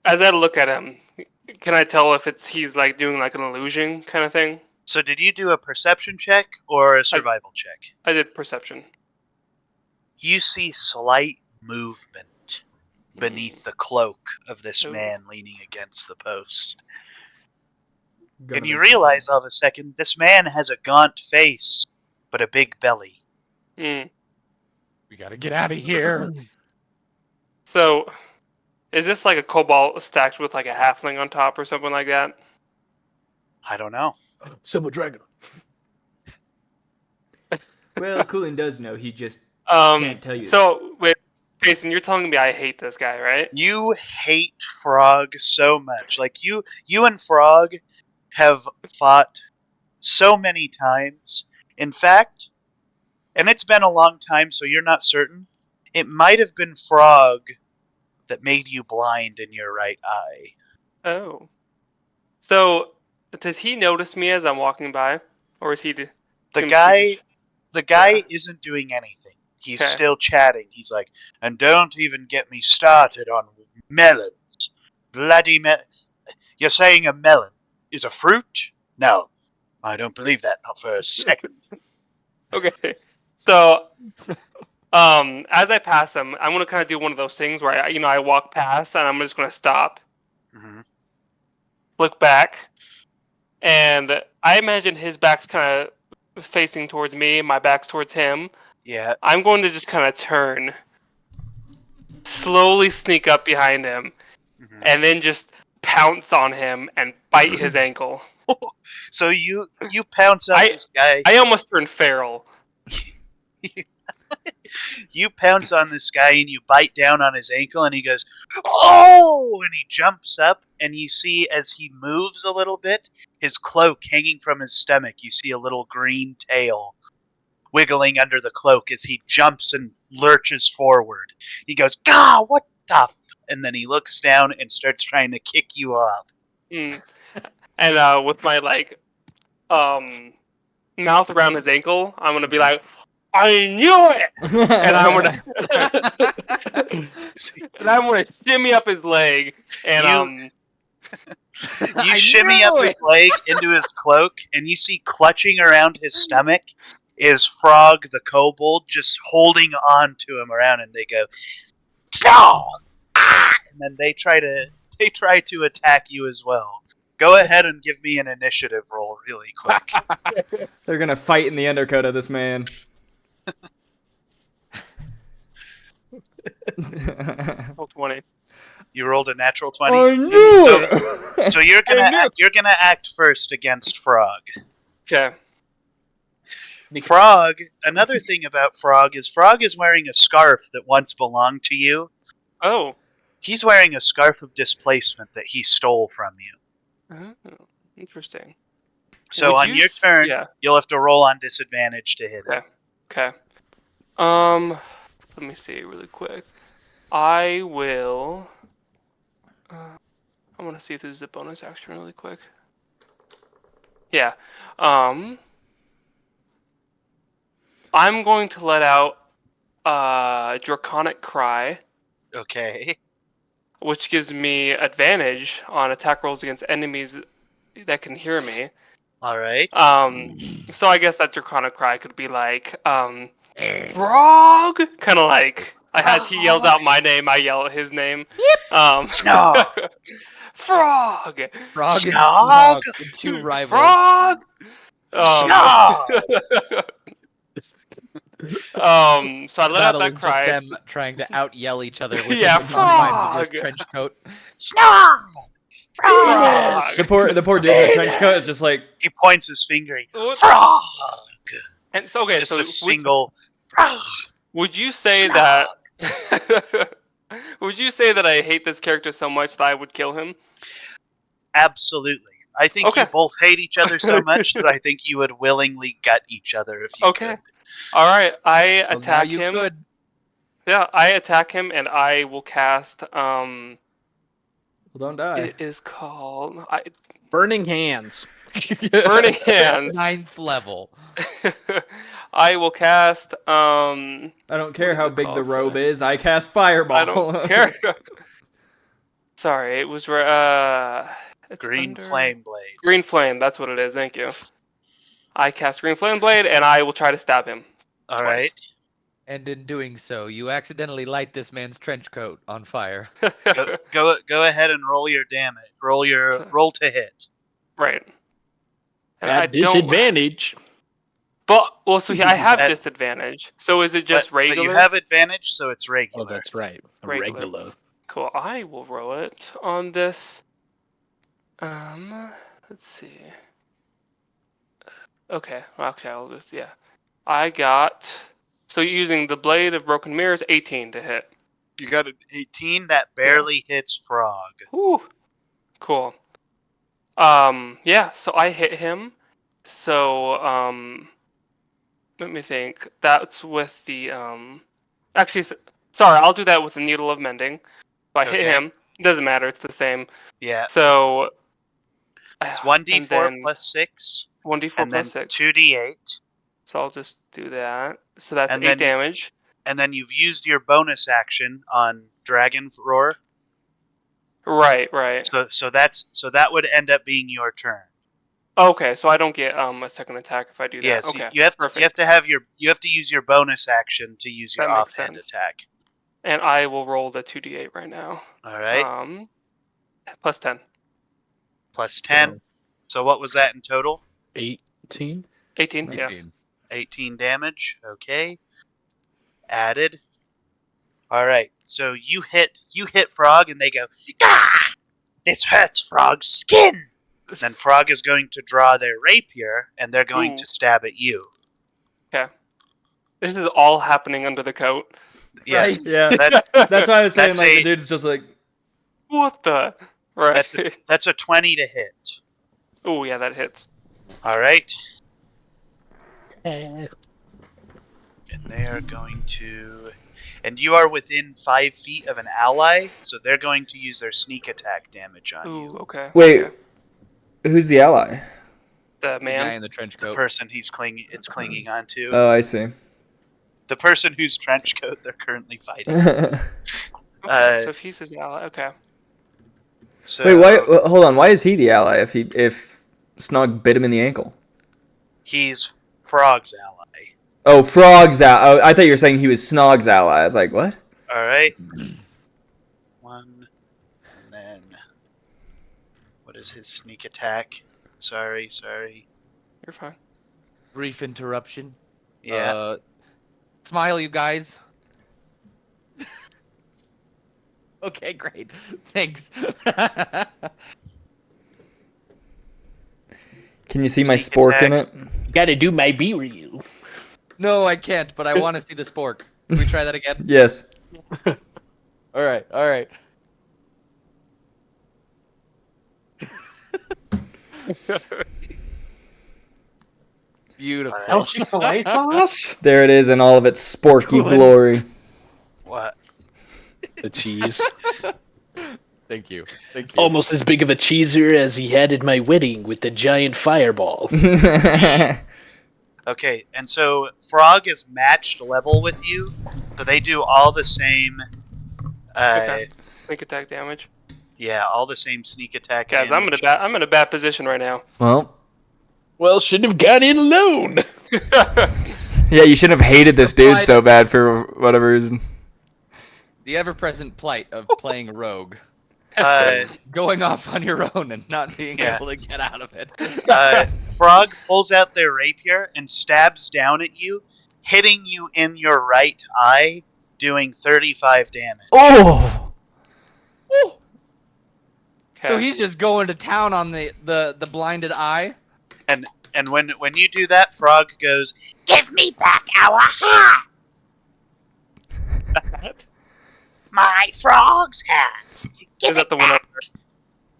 as I look at him, can I tell if he's like doing like an illusion kind of thing? So did you do a perception check or a survival check? I did perception. You see slight movement beneath the cloak of this Ooh. man leaning against the post. Gonna And you miss realize all of a second, this man has a gaunt face, but a big belly. Mm. We gotta get out of here. So, is this like a cobalt stacked with like a halfling on top or something like that? I don't know. Silver Dragon. Well, Coolin does know. He just Um, can't tell you. So, wait, Jason, you're telling me I hate this guy, right? You hate Frog so much. Like you and Frog have fought so many times. In fact, and it's been a long time, so you're not certain. It might have been Frog that made you blind in your right eye. Oh. So, does he notice me as I'm walking by? Or is he... The can he guy just- The guy Yeah. isn't doing anything. He's Okay. still chatting. He's like, and don't even get me started on melons. Bloody You're saying a melon is a fruit? No, I don't believe that, not for a second. Okay. So, as I pass him, I'm gonna kind of do one of those things where I walk past and I'm just gonna stop, hmm look back, and I imagine his back's kind of facing towards me, my back's towards him. Yeah. I'm going to just kind of turn, slowly sneak up behind him, mhm. and then just pounce on him and bite his ankle. So you pounce on this guy. I almost turned feral. You pounce on this guy and you bite down on his ankle and he goes, oh! And he jumps up and you see as he moves a little bit, his cloak hanging from his stomach, you see a little green tail wiggling under the cloak as he jumps and lurches forward. He goes, God, what the f-? And then he looks down and starts trying to kick you off. Mm. And with my mouth around his ankle, I'm gonna be like, I knew it, and I'm gonna shimmy up his leg, and You I shimmy knew up his leg into his cloak, and you see clutching around his stomach is Frog the kobold, just holding on to him around, and they go, no! And then they try to attack you as well. Go ahead and give me an initiative roll really quick. They're gonna fight in the undercoat of this man. roll 20. You rolled a natural 20. I knew it. So you're gonna act first against Frog. Okay. Frog. Another thing about Frog is wearing a scarf that once belonged to you. Oh. He's wearing a scarf of displacement that he stole from you. Oh, interesting. So Would on you your s- turn, yeah. you'll have to roll on disadvantage to hit it. Okay. Let me see really quick. I will. I want to see if this is a bonus action really quick. Yeah. I'm going to let out Draconic Cry, Okay. which gives me advantage on attack rolls against enemies that can hear me. All right. So I guess that Draconic Cry could be like, Frog! Kind of like, as he yells out my name, I yell his name. No. Frog! Frog and Snog. Snog, the two rivals. Frog! Snog! So I let out Battle that is cry. just them trying to out yell each other with Yeah, the confines of Frog! this trench coat. Snog! Frog! The poor dude in the trench coat is just like, He points his finger. What? Frog! And so, okay, Just so a single. Frog! would you say Snog. that... Would you say that I hate this character so much that I would kill him? Absolutely. I think Okay. you both hate each other so much that I think you would willingly gut each other if you Okay. could. All right, I Well, now attack you him. could. Yeah, I attack him and I will cast Well, don't die. it is called Burning hands. Burning Hands. 9th level. I will cast I don't care is how it big the called, robe sir? is. I cast fireball. I don't care. Sorry, it was it's Green under- flame blade. Green Flame, that's what it is. Thank you. I cast Green Flame Blade and I will try to stab him. All Twice. right. And in doing so, you accidentally light this man's trench coat on fire. Go ahead and roll your damage. Roll to hit. Right. And I At don't. disadvantage. But well, so I have At- disadvantage. So is it just but regular? you have advantage, so it's Oh, regular. that's right. Regular. Regular. Cool. I will roll it on this. Let's see. Okay. Well, actually, I'll just I got. So using the Blade of Broken Mirrors, 18 to hit. You got an 18 that barely hits Frog. Whew. Cool. Yeah. So I hit him. So let me think. That's with the Actually, sorry. I'll do that with the Needle of Mending. So I hit Okay. him. It doesn't matter. It's the same. Yeah. So It's and 1d4 then plus 6. 1d4 And then plus 6. 2d8. So I'll just do that. So that's And 8 then- damage. And then you've used your bonus action on Dragon Roar. Right, right. So that would end up being your turn. Okay, so I don't get a second attack if I do that. Yes, okay. you have perfect. to use your bonus action to use your That makes offhand sense. attack. And I will roll the 2d8 right now. All right. Plus 10. Plus 10. So what was that in total? 18. 18, yes. 18. 18 damage. Okay. Added. All right. So you hit Frog, and they go, "Ah! This hurts Frog's skin." Then Frog is going to draw their rapier, and they're going Ooh. to stab at you. This is all happening under the coat. Yes. Yeah. That, That's why I was saying, That's like, a- the dude's just like, What the? Right. that's a 20 to hit. Oh, yeah, that hits. All right. And they are going to. And you are within 5 feet of an ally, so they're going to use their sneak attack damage on Ooh, you. okay. wait, okay. who's the ally? The The guy man. in the trench The coat. person it's clinging onto. Oh, I see. The person whose trench coat they're currently fighting. Okay, so if he's his ally, okay. So Wait, why? Hold on. Why is he the ally if Snog bit him in the ankle? He's Frog's ally. Oh, Frog's ally. Oh, I thought you were saying he was Snog's ally. I was like, what? All right. One, and then what is his sneak attack? Sorry. You're fine. Brief interruption. Yeah. Smile, you guys. Okay, great. Thanks. Can you see my Sneak spork in attack. it? Gotta do my B review. No, I can't, but I want to see the spork. Can we try that again? Yes. All right, all right. Beautiful. All right. Chick-fil-A sauce? There it is in all of its sporky Good. glory. What? The cheese. Thank you. Thank you. Almost as big of a cheeser as he had at my wedding with the giant fireball. Okay, and so Frog is matched level with you, so they do all the same. Okay. Sneak attack damage. Yeah, all the same sneak attack. Guys, I'm damage. in a bad position right now. Well, Shouldn't have gone in alone. yeah, you shouldn't have hated this dude so bad for whatever reason. The ever-present plight of playing a rogue. Uh, Going off on your own and not being Yeah. able to get out of it. Frog pulls out their rapier and stabs down at you, hitting you in your right eye, doing 35 damage. Oh! So he's just going to town on the blinded eye. And when you do that, Frog goes, "Give me back our hat! My frog's hat! Give Is that it the one back!" up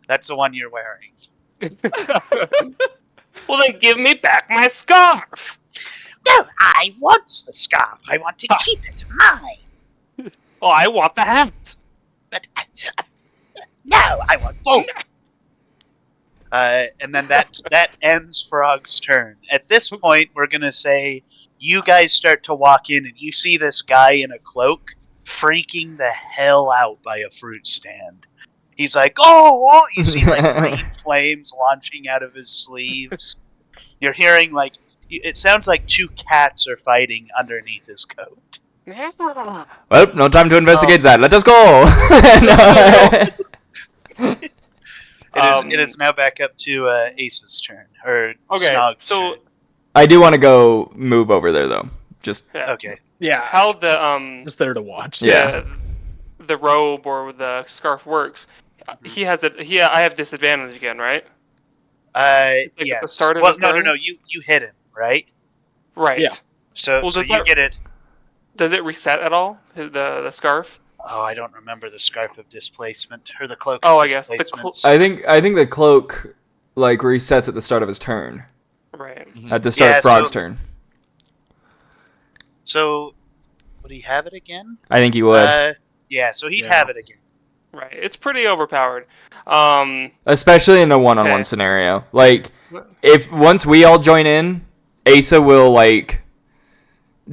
That's the one you're wearing. there? Well, then give me back my scarf. No, I want the scarf. I want to keep it mine. Oh, I want the hat. But no, I want both. And then that ends Frog's turn. At this point, we're gonna say you guys start to walk in, and you see this guy in a cloak freaking the hell out by a fruit stand. He's like, "Oh!" You see like green flames launching out of his sleeves. You're hearing like it sounds like two cats are fighting underneath his coat. Well, no time to investigate that. Let us go. It is now back up to Ace's turn or Okay, Snog's so turn. I do want to go move over there though. Just yeah. Okay. Yeah, How the just there to watch. Yeah. the robe or the scarf works. I have disadvantage again, right? Yes. at the start of well, his no, turn? You hit him, right? Right. Yeah. So, Well, so does you that- get it. Does it reset at all? The scarf? Oh, I don't remember the scarf of displacement or the cloak. Oh, of I guess the displacements. I think the cloak like resets at the start of his turn. Right. At the start Yeah, of Frog's so- turn. So, would he have it again? I think he would. Yeah. So he'd Yeah. have it again. Right. It's pretty overpowered. Especially in the one-on-one Okay. scenario. Like if once we all join in, Asa will like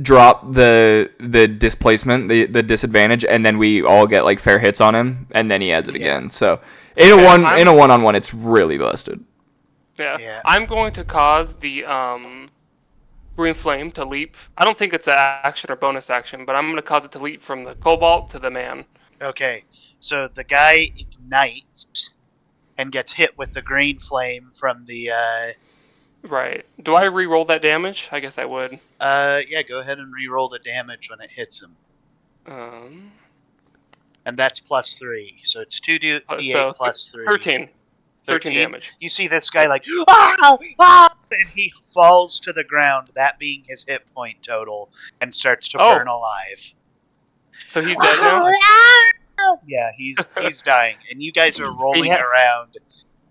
drop the displacement, the disadvantage, and then we all get like fair hits on him, and then he has it again. So in Okay, a one-on-one, it's really busted. Yeah. Yeah. I'm going to cause the green flame to leap. I don't think it's an action or bonus action, but I'm going to cause it to leap from the cobalt to the man. Okay. So the guy ignites and gets hit with the green flame from the. Right. Do I re-roll that damage? I guess I would. Yeah. Go ahead and re-roll the damage when it hits him, and that's +3. So it's 2d8 so plus 3. 13. 13 damage. You see this guy like, ah, ah, and he falls to the ground, that being his hit point total, and starts to Oh. burn alive. So he's dead now? Yeah, he's dying, and you guys are rolling ha- around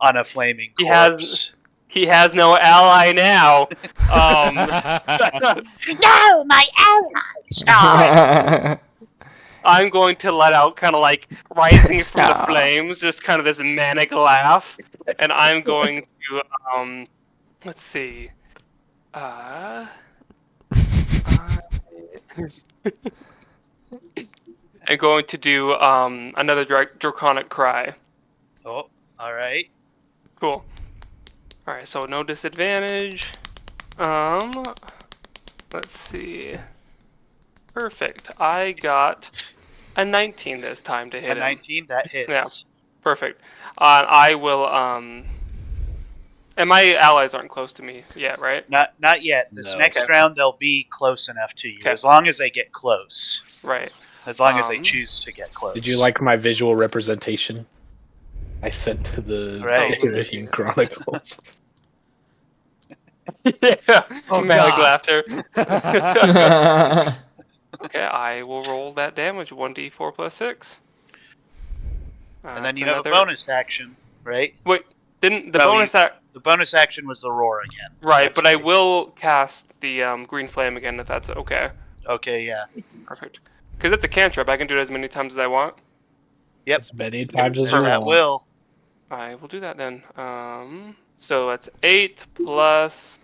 on a flaming He corpse. He has no ally now. No, my ally! I'm going to let out kind of like rising from the Stop. flames, just kind of this manic laugh, and I'm going to let's see, I'm going to do another draconic cry. Oh, all right. Cool. All right, so no disadvantage. Let's see. Perfect. I got a 19 this time to hit A him. 19, that hits. Yeah. Perfect. I will and my allies aren't close to me yet, right? Not yet. This No. next Okay. round, they'll be close enough to you, Okay. as long as they get close. Right. As long as they Um, choose to get close. Did you like my visual representation I sent to the Right. Iridian Chronicles? Yeah. Oh, Manic God. laughter. Okay, I will roll that damage 1d4 plus 6. And then that's you have a another- bonus action, right? Wait, didn't the No, bonus The bonus action was the roar again. right? That's But I right. will cast the green flame again if that's okay. Okay, yeah. Perfect. Because it's a cantrip, I can do it as many times as I want. Yep. As many times as For you that want. will. I will do that then. So that's 8 plus.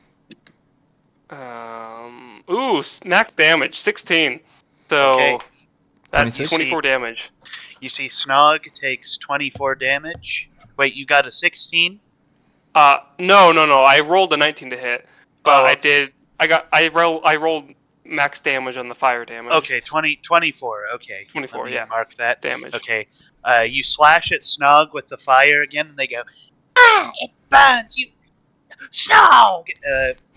Smack damage 16. So Okay. that's 26? 24 damage. You see Snog takes 24 damage. Wait, you got a 16? No. I rolled a 19 to hit, but Oh. I rolled max damage on the fire damage. Okay, 24. Okay. 24, Let me yeah. Mark that. Damage. Okay. You slash at Snog with the fire again, and they go, ah, it burns you, Snog!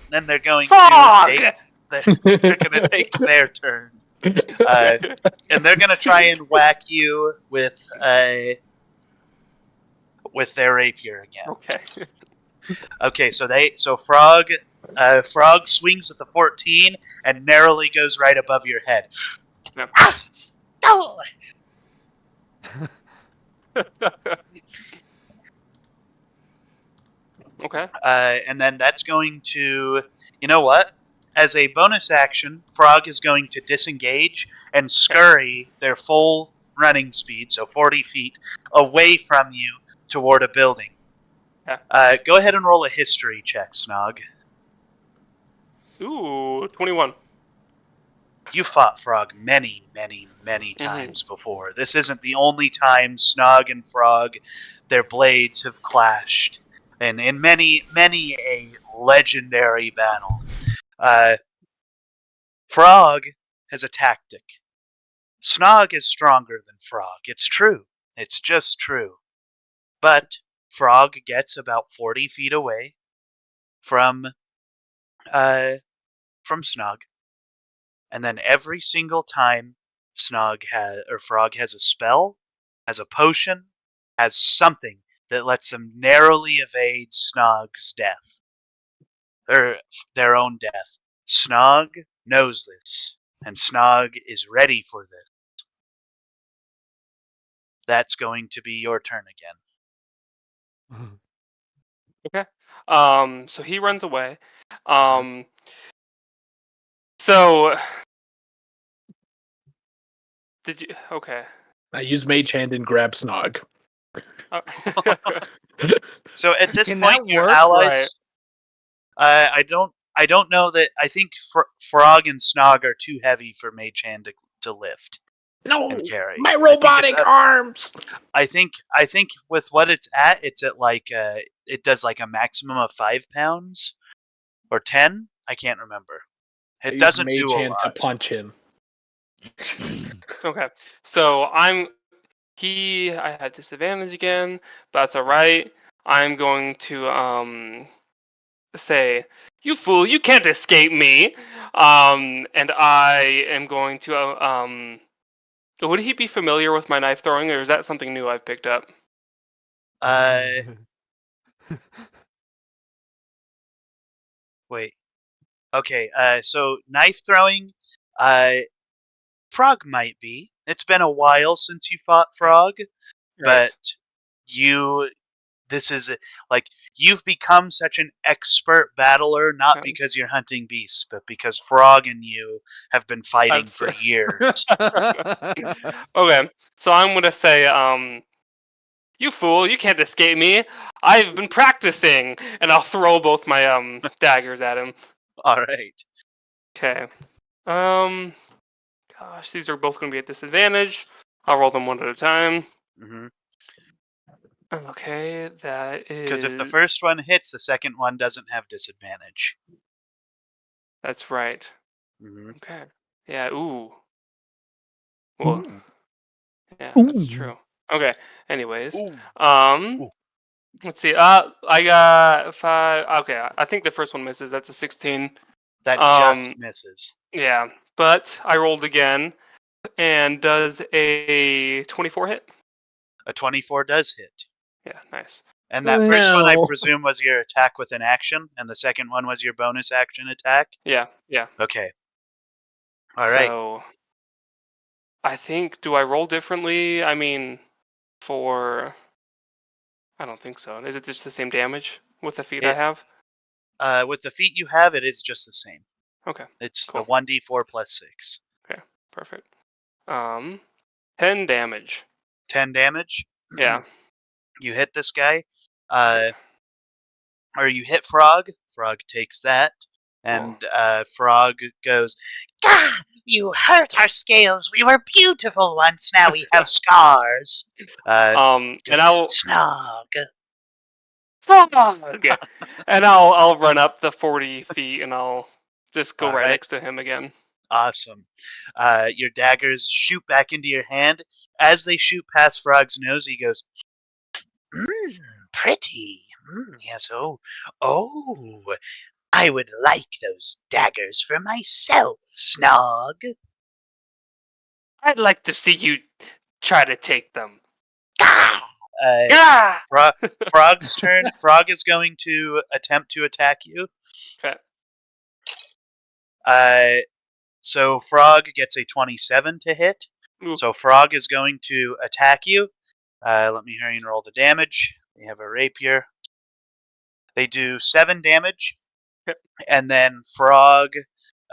Then they're going Fog! they're going to take their turn. And they're going to try and whack you with their rapier again. Okay. Okay, so Frog swings at the 14 and narrowly goes right above your head. Yeah. Ah! Oh! Okay. And then that's going to, you know what? as a bonus action, Frog is going to disengage and scurry their full running speed, so 40 feet, away from you toward a building. Go ahead and roll a history check, Snog. Ooh, 21. You fought Frog many, many, many times before. This isn't the only time Snog and Frog, their blades have clashed. And in many, many a legendary battle. Frog has a tactic. Snog is stronger than Frog. It's true. It's just true. But Frog gets about 40 feet away from Snog. And then every single time Frog has a spell, has a potion, has something that lets them narrowly evade Snog's death. Or their own death. Snog knows this, and Snog is ready for this. That's going to be your turn again. Okay. So he runs away. So did you? Okay. I use Mage Hand and grab Snog. So at this Can point, that your work? allies. I don't know that. I think Frog and Snog are too heavy for Mage Hand to lift No, and carry. my robotic arms. I think with what it's at like it does like a maximum of 5 pounds or 10. I can't remember. It doesn't Mage do a Hand to lot. punch him. Okay. So I had disadvantage again, but that's alright. I'm going to say, "You fool, you can't escape me." And I am going to would he be familiar with my knife throwing, or is that something new I've picked up? Wait. Okay. So knife throwing. Frog might be. It's been a while since you fought Frog, but this is like you've become such an expert battler, not Okay. because you're hunting beasts, but because Frog and you have been fighting for years. Okay, so I'm gonna say, "You fool, you can't escape me. I've been practicing," and I'll throw both my daggers at him. All right. Okay. Gosh, these are both gonna be at disadvantage. I'll roll them one at a time. Okay, that Because if the is. first one hits, the second one doesn't have disadvantage. That's right. Mm-hmm. Okay. Yeah. Ooh. Well. Yeah, that's true. Okay. Anyways, Ooh. let's see. I got 5. Okay, I think the first one misses. That's a 16. That just misses. Yeah, but I rolled again, and does a 24 hit? A 24 does hit. Yeah, nice. And that first one, I No. presume, was your attack with an action, and the second one was your bonus action attack? Yeah, yeah. Okay. All right. So, I think, do I roll differently? I mean, for... I don't think so. Is it just the same damage with the feat I have? With the feat you have, it is just the same. Okay, It's cool. the 1d4 plus 6. Okay, perfect. 10 damage. 10 damage? Yeah. You hit this guy. Or you hit Frog. Frog takes that. And Frog goes, "Gah! You hurt our scales. We were beautiful once. Now we have scars." And I'll Snog. Frog! And I'll run up the 40 feet and I'll just go right next to him again. Awesome. Your daggers shoot back into your hand. As they shoot past Frog's nose, he goes, "Pretty. Yes. Oh, I would like those daggers for myself, Snog." I'd like to see you try to take them. Gah! Frog's turn. Frog is going to attempt to attack you. Okay. So Frog gets a 27 to hit. Ooh. So Frog is going to attack you. Let me hurry and roll the damage. They have a rapier. They do 7 damage. Yep. And then Frog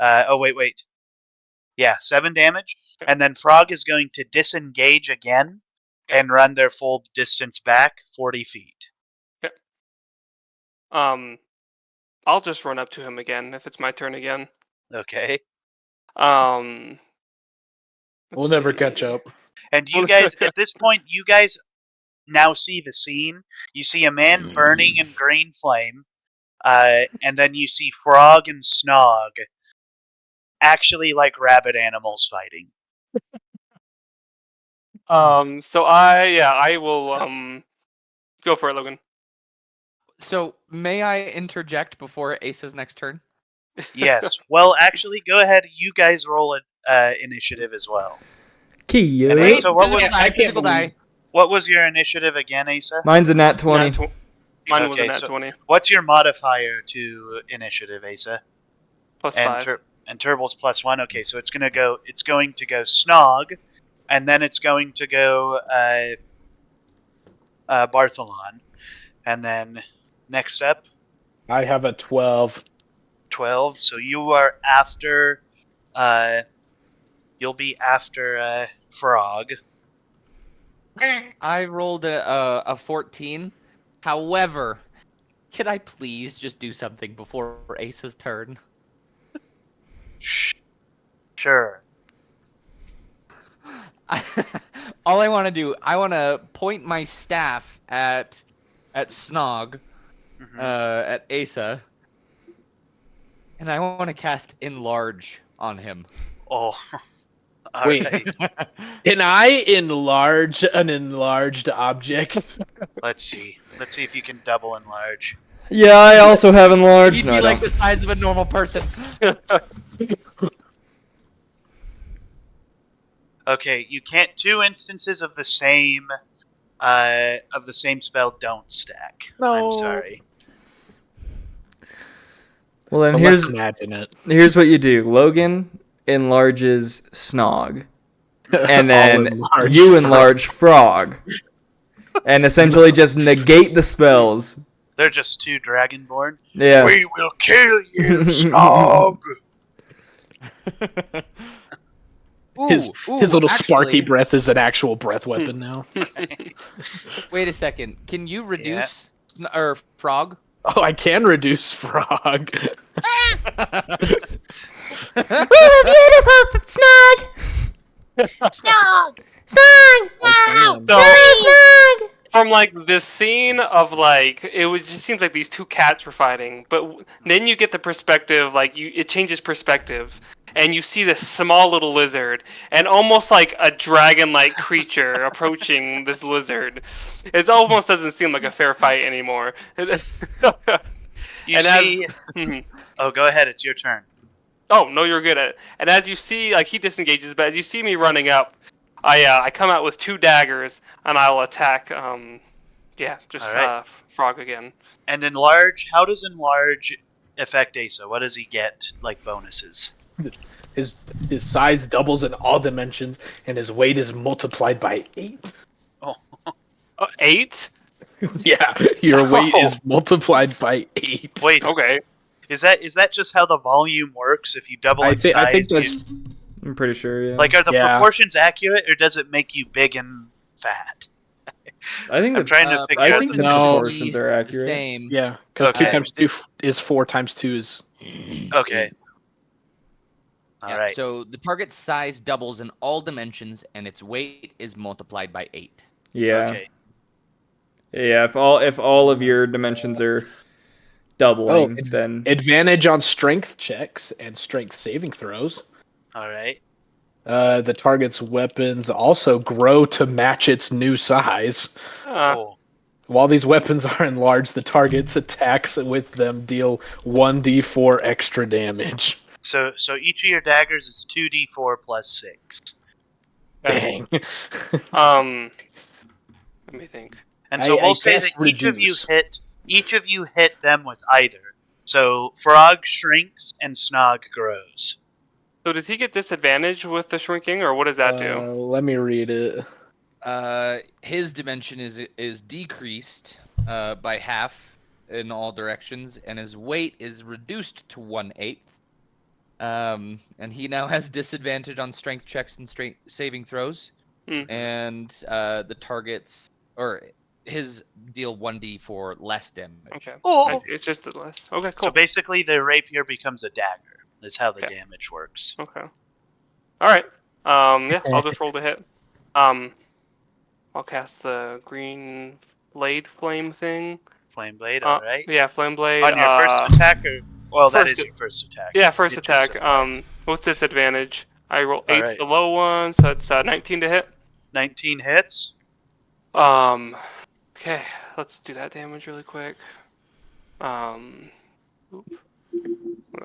Wait. Yeah, 7 damage. And then Frog is going to disengage again and run their full distance back 40 feet. I'll just run up to him again if it's my turn again. Okay. Um, We'll let's never see. catch up. And you guys, at this point, you guys now see the scene. You see a man burning in green flame, and then you see Frog and Snog actually like rabbit animals fighting. So I will go for it, Logan. So may I interject before Ace's next turn? Yes. Well, actually, go ahead. You guys roll an initiative as well. Cute. And Wait, Asa, what physical was die, physical die. what was your initiative again, Asa? Mine's a nat 20. Mine was a Okay, nat so 20 What's your modifier to initiative, Asa? plus And 5. and Turbo's +1. Okay, so it's going to go Snog, and then it's going to go Bartholon, and then next up I have a 12. 12. So you are after. You'll be after Frog. I rolled a 14. However, can I please just do something before Ace's turn? Sure. All I want to do, I want to point my staff at Snog, Mhm. at Asa, and I want to cast Enlarge on him. Oh. Wait. Alright. Can I enlarge an enlarged object? Let's see. Let's see if you can double enlarge. Yeah, I also have enlarged. He'd No, be I like don't. the size of a normal person. Okay, you can't. 2 instances of the same spell don't stack. No. I'm sorry. Well, then But here's let's imagine it. what you do. Logan enlarges Snog, and I'll then enlarge you Frog. enlarge Frog, and essentially just negate the spells. They're just 2 dragonborn. Yeah. We will kill you, Snog! His Ooh, little sparky actually, breath is an actual breath weapon now. Wait a second. Can you reduce or Frog? Oh, I can reduce Frog. We were beautiful, Snog. Snog. Snog. Oh, damn. So Snog. from like this scene of like just seems like these 2 cats were fighting, but then you get the perspective it changes perspective. And you see this small little lizard, and almost like a dragon-like creature approaching this lizard. It almost doesn't seem like a fair fight anymore. You And see. Mhm. Oh, go ahead. It's your turn. Oh no, you're good at it. And as you see, like he disengages, but as you see me running up, I come out with 2 daggers, and I'll attack. Alright. Frog again. And enlarge. How does enlarge affect Asa? What does he get like bonuses? His size doubles in all dimensions, and his weight is multiplied by 8. 8? Yeah, your weight Oh. is multiplied by 8. Wait. Okay. Is that just how the volume works? If you double its size, I think that's I'm pretty sure. Yeah. like, are the Yeah. proportions accurate, or does it make you big and fat? I think I'm trying to figure I out think the the No. proportions are accurate. Same. yeah, because Okay. 2 times 2 is 4 times 2 is. Okay. All Yeah, right. So the target size doubles in all dimensions, and its weight is multiplied by 8. Yeah. Okay. Yeah. If all of your dimensions are doubling, then Advantage on strength checks and strength saving throws. All right. The target's weapons also grow to match its new size. Cool. While these weapons are enlarged, the target's attacks with them deal 1d4 extra damage. So each of your daggers is 2d4 plus 6. Dang. Let me think. And so I we'll say that cast each of you reduce. hit them with either. So Frog shrinks and Snog grows. So does he get disadvantage with the shrinking, or what does that do? Let me read it. His dimension is decreased by half in all directions, and his weight is reduced to 1/8. And he now has disadvantage on strength checks and strength saving throws. Mm. And the targets or his deal 1d for less damage. Okay. Oh. It's just the less. Okay, So cool. basically, the rapier becomes a dagger. That's how the Okay. damage works. Okay. All right. Yeah, I'll just roll to hit. I'll cast the green blade flame thing. Flame blade, all right. Yeah, flame blade. On your first attack, or well, that first is your first attack. Yeah, first It just attack. applies. With disadvantage. I roll All 8's right. the low one, so it's 19 to hit. 19 hits. Okay, let's do that damage really quick. Oop.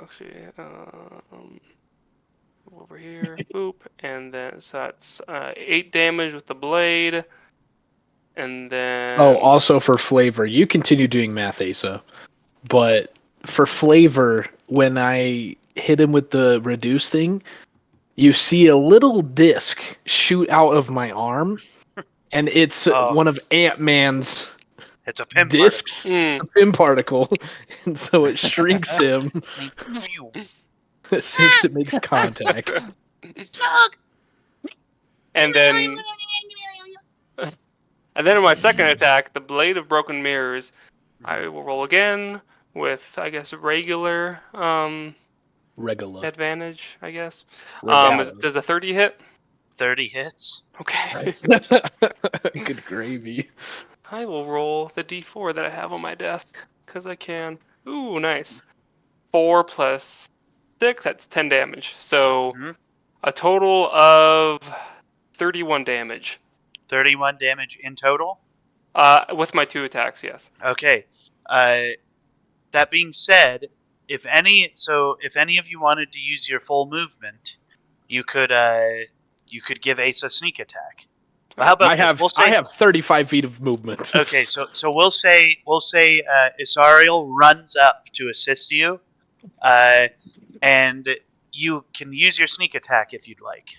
Actually, over here, boop, and then so that's 8 damage with the blade, and then Oh, also for flavor, you continue doing math, Asa. But for flavor, when I hit him with the reduce thing, you see a little disc shoot out of my arm, and it's Oh. one of Ant-Man's It's a pin discs, Mm, a pin particle, and so it shrinks him particle. as soon as it makes contact. and then in my second attack, the blade of broken mirrors, I will roll again with I guess regular Regula. advantage. I guess. Regula. Does a 30 hit? 30 hits. Okay. Good gravy. I will roll the d4 that I have on my desk, because I can. Ooh, nice. 4 plus 6, that's 10 damage. So, Mhm. a total of 31 damage. 31 damage in total. With my 2 attacks, yes. Okay. That being said, if any of you wanted to use your full movement, you could give Ace a sneak attack. Well, how about I this? have We'll say, I have 35 feet of movement. okay, so we'll say Isariel runs up to assist you, and you can use your sneak attack if you'd like.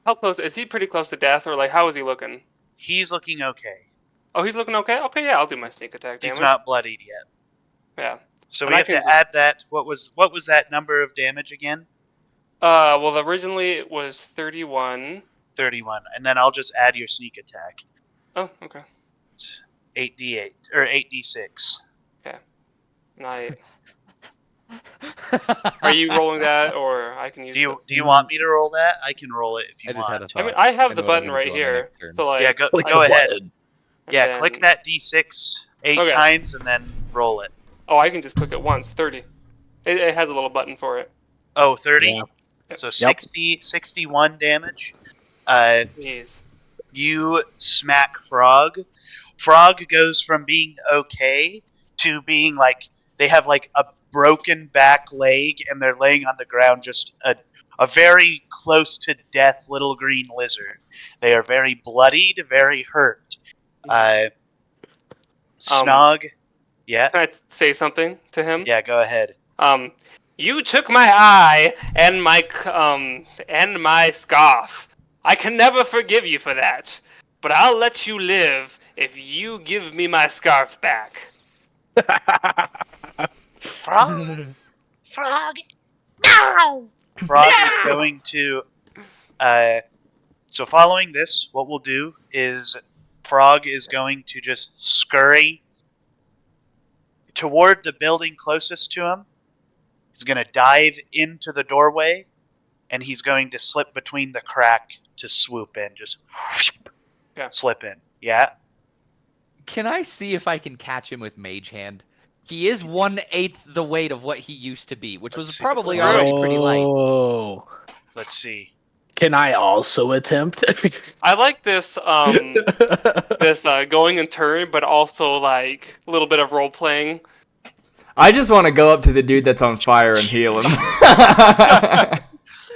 How close is he? Pretty close to death, or like how is he looking? He's looking okay. Oh, he's looking okay. Okay, yeah, I'll do my sneak attack damage. He's not bloodied yet. Yeah. So And we I have to can add that. What was that number of damage again? Well, originally it was 31. 31, and then I'll just add your sneak attack. Oh, okay. 8d8 or 8d6. And are you rolling that, or I can use? Do you want me to roll that? I can roll it if you I just had a want. thought. I mean, I have I the know what I'm button gonna right do on my here. next turn. So like, Yeah, go Click the ahead. button. Yeah, then- click that d6 8 Okay. times and then roll it. Oh, I can just click it once. 30. It has a little button for it. Oh, 30. Yeah. So 61 damage. Jeez. You smack Frog. Frog goes from being okay to being like they have like a broken back leg and they're laying on the ground just a very close to death little green lizard. They are very bloodied, very hurt. Snog. Yeah. Can I say something to him? Yeah, go ahead. You took my eye and my scarf. I can never forgive you for that, but I'll let you live if you give me my scarf back. Frog. Frog. No. Frog is going to. So following this, what we'll do is Frog is going to just scurry toward the building closest to him. He's going to dive into the doorway, and he's going to slip between the crack to swoop in. Just slip in. Yeah. Can I see if I can catch him with Mage Hand? He is 1/8 the weight of what he used to be, which Let's was see. probably Let's already pretty light. Oh. Let's see. Can I also attempt? I like this going in turn, but also like a little bit of role playing. I just want to go up to the dude that's on fire and heal him.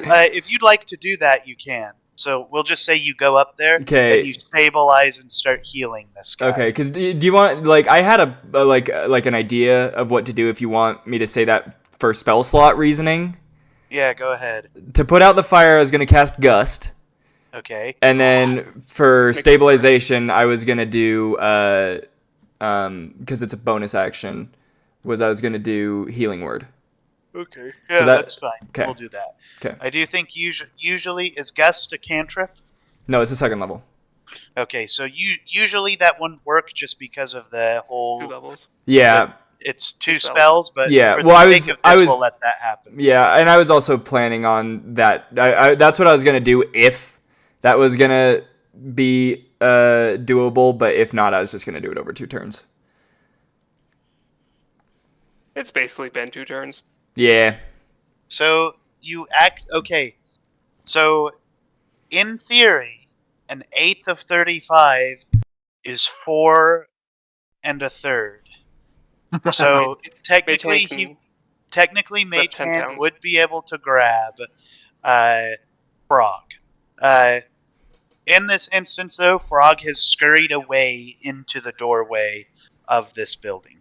If you'd like to do that, you can. So we'll just say you go up there Okay. and you stabilize and start healing this guy. Okay, because do you want, like, I had like an idea of what to do if you want me to say that for spell slot reasoning. Yeah, go ahead. To put out the fire, I was going to cast Gust. Okay. And then for stabilization, I was going to do, because it's a bonus action, was I was gonna do Healing Word. Okay. So Yeah, that- that's fine. okay. We'll do that. 'Kay. I do think usually is Gust a cantrip? No, it's the second level. Okay, so usually that wouldn't work just because of the 2 whole. levels. Yeah, It's 2 spells. spells, but Yeah, for well, the I sake was- of I this, was- we'll let that happen. yeah, and I was also planning on that. That's what I was gonna do if that was gonna be doable. But if not, I was just gonna do it over 2 turns. It's basically been 2 turns. Yeah. So you act okay. So in theory, an eighth of 35 is 4 1/3. So technically, can Mage 10 Hand pounds. would be able to grab Frog. In this instance, though, Frog has scurried away into the doorway of this building.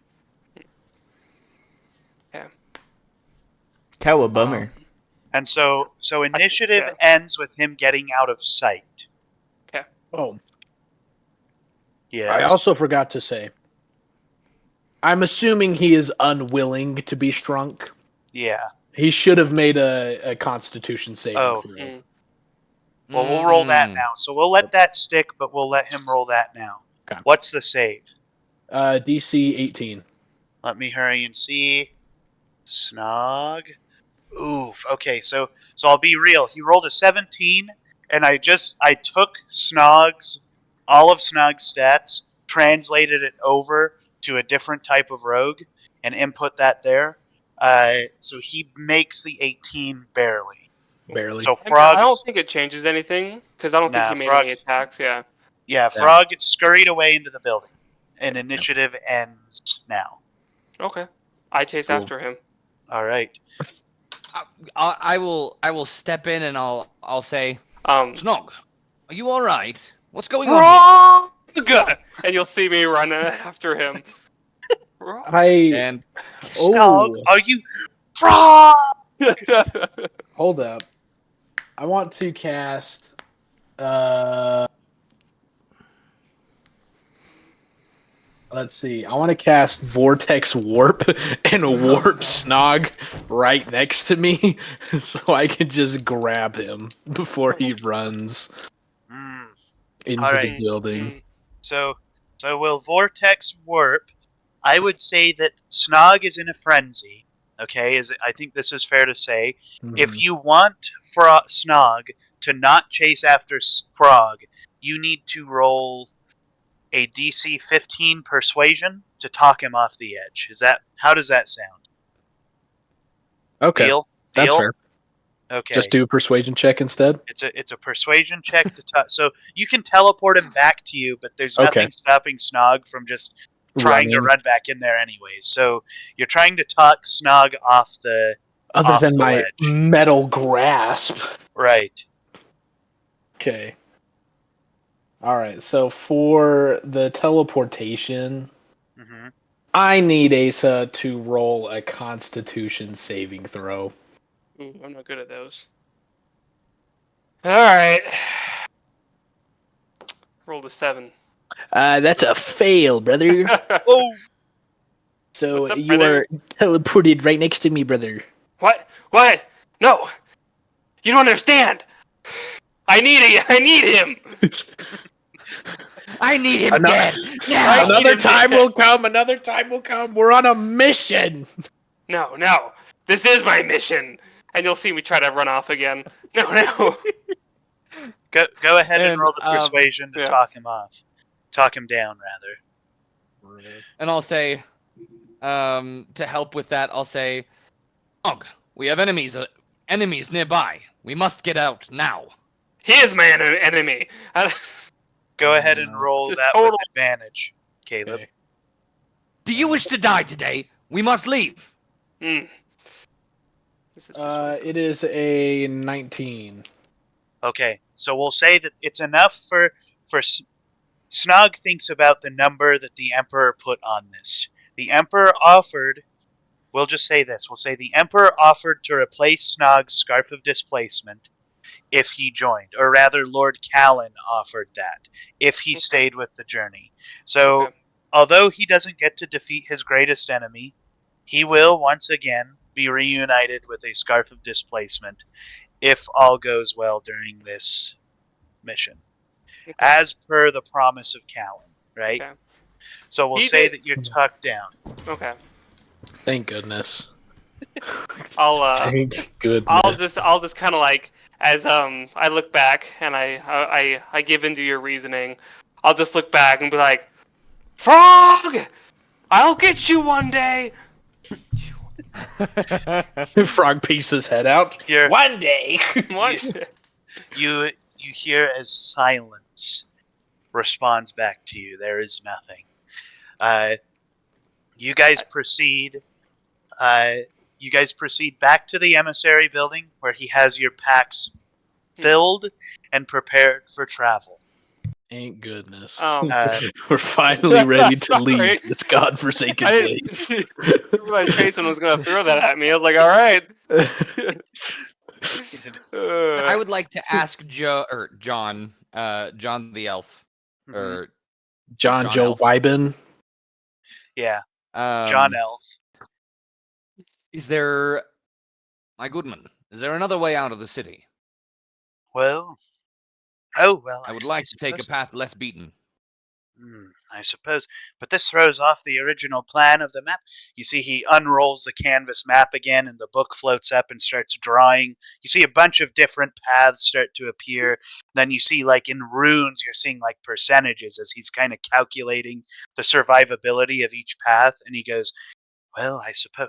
Cowabummer. And so initiative yeah. ends with him getting out of sight. Oh, Yeah. I also forgot to say. I'm assuming he is unwilling to be shrunk. Yeah. He should have made a Constitution saving Oh. throw. Mm. Well, we'll roll that Mm. now. So we'll let that stick, but we'll let him roll that now. Okay. What's the save? DC 18. Let me hurry and see. Snog. Oof. Okay, so I'll be real. He rolled a 17, and I took all of Snog's stats, translated it over to a different type of rogue, and input that there. So he makes the 18 barely. Barely. So I mean, Frog. I don't think it changes anything because I don't Nah, think he made Frog- any attacks. Yeah. Yeah, Frog scurried away into the building, and initiative ends now. Okay. I chase Cool. after him. All right. I will step in and I'll say, Um, Snog, are you all right? What's going on good. And you'll see me run after him. here? And Snog, Oh, are you Frog? hold up. I want to cast. Let's see. I want to cast Vortex Warp and warp Snog right next to me, so I can just grab him before he runs Mm. into Alright. the building. So will Vortex Warp? I would say that Snog is in a frenzy. Okay, I think this is fair to say. If you want Snog to not chase after Frog, you need to roll a DC 15 Persuasion to talk him off the edge. How does that sound? Okay, Deal? that's Deal? fair. Okay. Just do a persuasion check instead. It's a persuasion check to so you can teleport him back to you, but there's nothing Okay. stopping Snog from just trying to Running. run back in there anyways. So you're trying to talk Snog off the Other off than the my ledge. metal grasp. Right. Okay. All right. So for the teleportation, Hmm. I need Asa to roll a Constitution saving throw. Ooh, I'm not good at those. Alright. Rolled a 7. That's a fail, brother. Oh, So What's up, you brother? are teleported right next to me, brother. What? What? No! You don't understand! I need him! I need him Ano- dead I now. need Another him time dead. will come. Another time will come. We're on a mission. No. This is my mission! And you'll see me try to run off again. No. go ahead and And, roll the persuasion to yeah. talk him off. Talk him down, rather. And I'll say, to help with that, I'll say, Snog, we have enemies nearby. We must get out now. He is my enemy! Go ahead and no. roll Just that with total- advantage, Caleb. Okay. Do you wish to die today? We must leave. Hmm. This is persuasive. It is a 19. Okay, so we'll say that it's enough for Snog thinks about the number that the Emperor put on this. The Emperor offered. We'll just say this. We'll say the Emperor offered to replace Snog's Scarf of Displacement if he joined, or rather, Lord Callan offered that if he stayed with the journey. So, Okay. although he doesn't get to defeat his greatest enemy, he will once again be reunited with a Scarf of Displacement if all goes well during this mission, Okay. as per the promise of Callan, right? Okay. So we'll He say did- that you're tucked down. Okay. Thank goodness. I'll Thank goodness. I'll just kind of like as I look back and I give into your reasoning. I'll just look back and be like, Frog, I'll get you one day. Frog peeks his head out. You're, One day. One you hear as silence responds back to you. There is nothing. You guys proceed. You guys proceed back to the emissary building where he has your packs filled and prepared for travel. Thank goodness. Uh, We're finally ready to Sorry. leave this godforsaken I place. didn't realize Payson was gonna throw that at me. I was like, all right. I would like to ask John the elf, or John John Joe Elf. Biden. yeah, um, John Elf. Is there, my goodman, is there another way out of the city? Well, well. I would like to take a suppose- path less beaten. I suppose, but this throws off the original plan of the map. You see, he unrolls the canvas map again, and the book floats up and starts drawing. You see a bunch of different paths start to appear. Then you see, like in runes, you're seeing like percentages as he's kind of calculating the survivability of each path. And he goes, "Well, I suppose.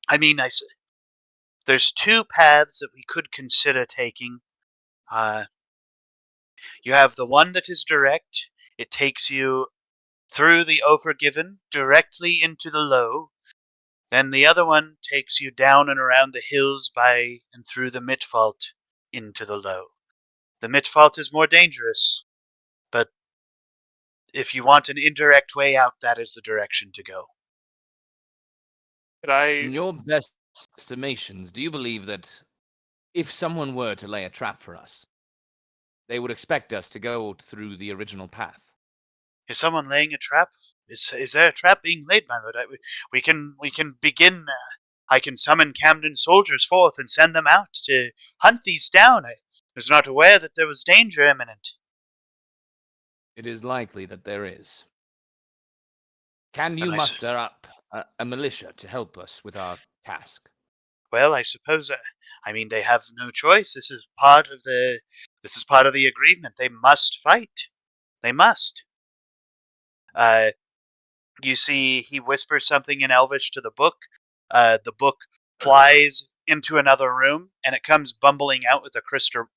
I mean, there's two paths that we could consider taking. You have the one that is direct. It takes you through the Overgiven directly into the Low. Then the other one takes you down and around the hills by and through the Mitfault into the Low. The Mitfault is more dangerous, but if you want an indirect way out, that is the direction to go." Could I? In your best estimations, do you believe that if someone were to lay a trap for us, they would expect us to go through the original path? Is someone laying a trap? Is there a trap being laid, my lord? We can begin. I can summon Camden soldiers forth and send them out to hunt these down. I was not aware that there was danger imminent. It is likely that there is. Can you Then muster up a militia to help us with our task? Well, I suppose. I mean, they have no choice. This is part of the. This is part of the agreement. They must fight. They must. You see, he whispers something in Elvish to the book. The book flies into another room, and it comes bumbling out with a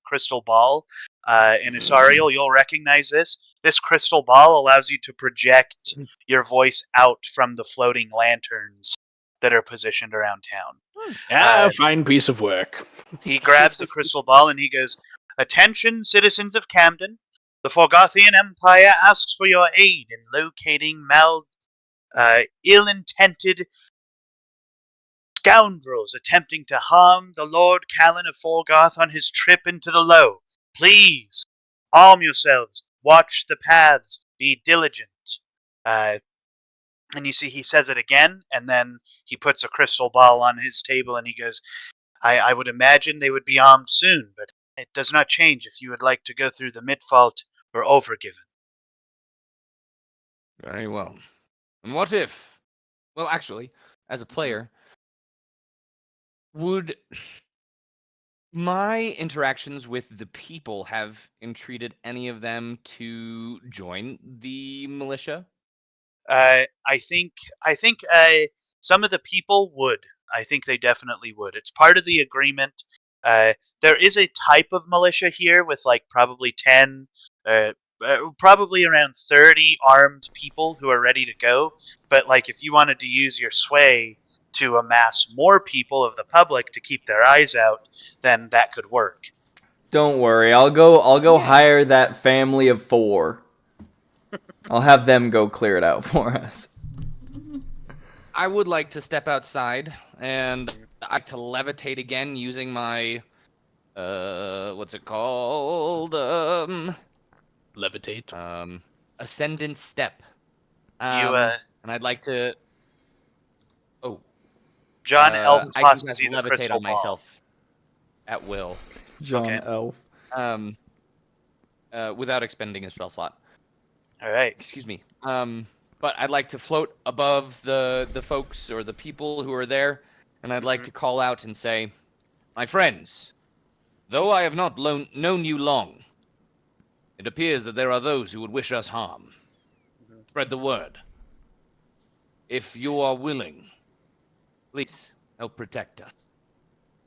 crystal ball. And Isariel, you'll recognize this. This crystal ball allows you to project your voice out from the floating lanterns that are positioned around town. Fine piece of work. He grabs the crystal ball and he goes, "Attention, citizens of Camden. The Forgothian Empire asks for your aid in locating ill-intended scoundrels attempting to harm the Lord Callan of Forgoth on his trip into the Low. Please, arm yourselves, watch the paths, be diligent." And you see he says it again, and then he puts a crystal ball on his table and he goes, I would imagine they would be armed soon, but it does not change if you would like to go through the Mitfault or Overgiven." Very well. And what if, well, actually, as a player, would my interactions with the people have entreated any of them to join the militia? I think some of the people would. I think they definitely would. It's part of the agreement. There is a type of militia here with like probably 10, probably around 30 armed people who are ready to go. But like if you wanted to use your sway to amass more people of the public to keep their eyes out, then that could work. Don't worry, I'll go hire that family of 4. I'll have them go clear it out for us. I would like to step outside and I like to levitate again using my what's it called? Levitate. Ascendant step. You And I'd like to. Oh, John Elf I can tosses cast you the levitate crystal on ball. myself at will, John Okay. Elf. without expending a spell slot. All right. Excuse me. But I'd like to float above the folks or the people who are there, and I'd like Mhm. to call out and say, "My friends, though I have not known you long, it appears that there are those who would wish us harm. Mhm. Spread the word. If you are willing, please help protect us.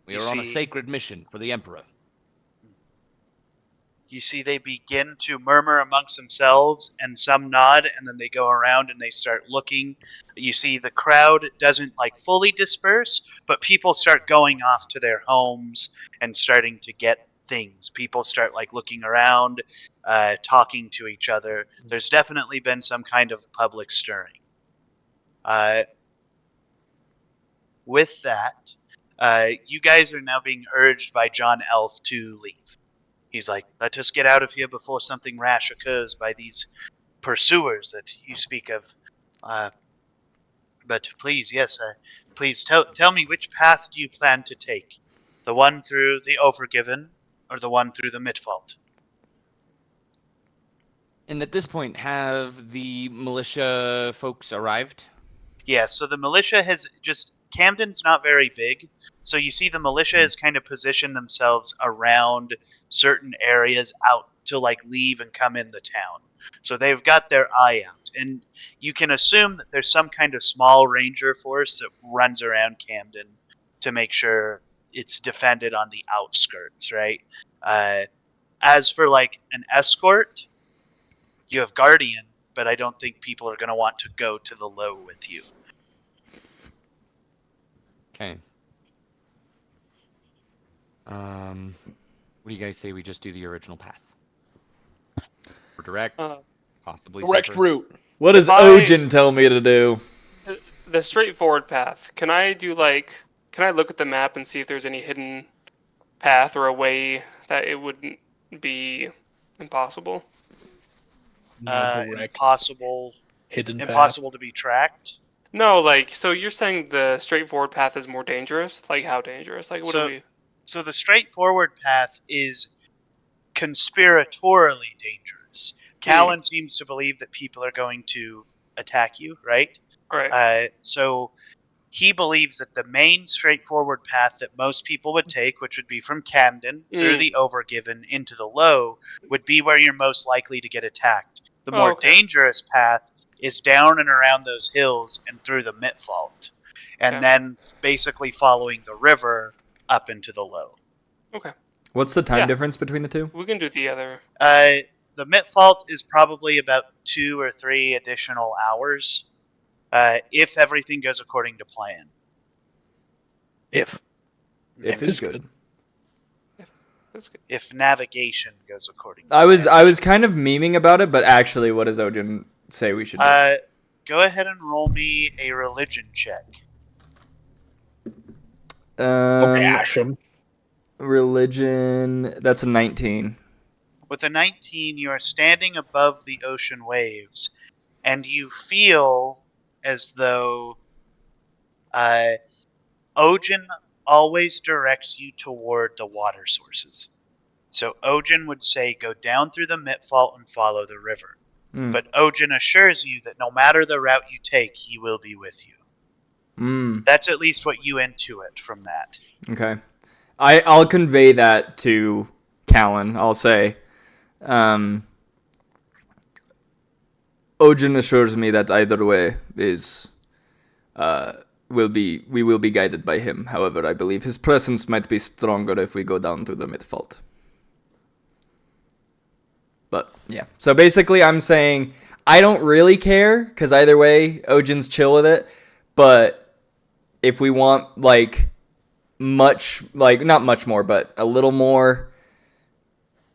We You are on a see- sacred mission for the Emperor." You see, they begin to murmur amongst themselves, and some nod, and then they go around and they start looking. You see, the crowd doesn't like fully disperse, but people start going off to their homes and starting to get things. People start like looking around, talking to each other. There's definitely been some kind of public stirring. With that, you guys are now being urged by John Elf to leave. He's like, let us get out of here before something rash occurs by these pursuers that you speak of. But please, yes, please tell me, which path do you plan to take? The one through the Overgiven, or the one through the Midfault? And at this point, have the militia folks arrived? Yeah, so the militia has just... Camden's not very big, so you see the militia has kind of positioned themselves around certain areas out to like leave and come in the town. So they've got their eye out, and you can assume that there's some kind of small ranger force that runs around Camden to make sure it's defended on the outskirts, right? As for like an escort, you have Guardian, but I don't think people are going to want to go to the low with you. Okay. What do you guys say we just do the original path? Or direct, possibly Direct safer? route. What does If I- Ojin tell me to do? The straightforward path. Can I look at the map and see if there's any hidden path or a way that it wouldn't be impossible? No direct Impossible hidden path. impossible to be tracked. No, like, so you're saying the straightforward path is more dangerous? Like, how dangerous? Like, what So- do we... So the straightforward path is conspiratorially dangerous. Callan seems to believe that people are going to attack you, right? Right. So he believes that the main straightforward path that most people would take, which would be from Camden through the Overgiven into the Low, would be where you're most likely to get attacked. The more dangerous path is down and around those hills and through the Midfault, and then basically following the river up into the Low. Okay. What's the time Yeah. difference between the two? We can do the other. The Midfault is probably about 2 or 3 additional hours, if everything goes according to plan. If It's good. That's good. If navigation goes according to I was plan. kind of memeing about it, but actually, what does Ojin say we should do? Go ahead and roll me a religion check. bash him. Religion. That's a 19. With a 19, you are standing above the ocean waves, and you feel as though Ojin always directs you toward the water sources. So Ojin would say, go down through the Midfault and follow the river. But Ojin assures you that no matter the route you take, he will be with you. That's at least what you intuit from that. Okay. I'll convey that to Callan. I'll say, Ojin assures me that either way is, we will be guided by him. However, I believe his presence might be stronger if we go down to the Midfault. But yeah, so basically, I'm saying I don't really care because either way, Ojin's chill with it. But if we want like not much more, but a little more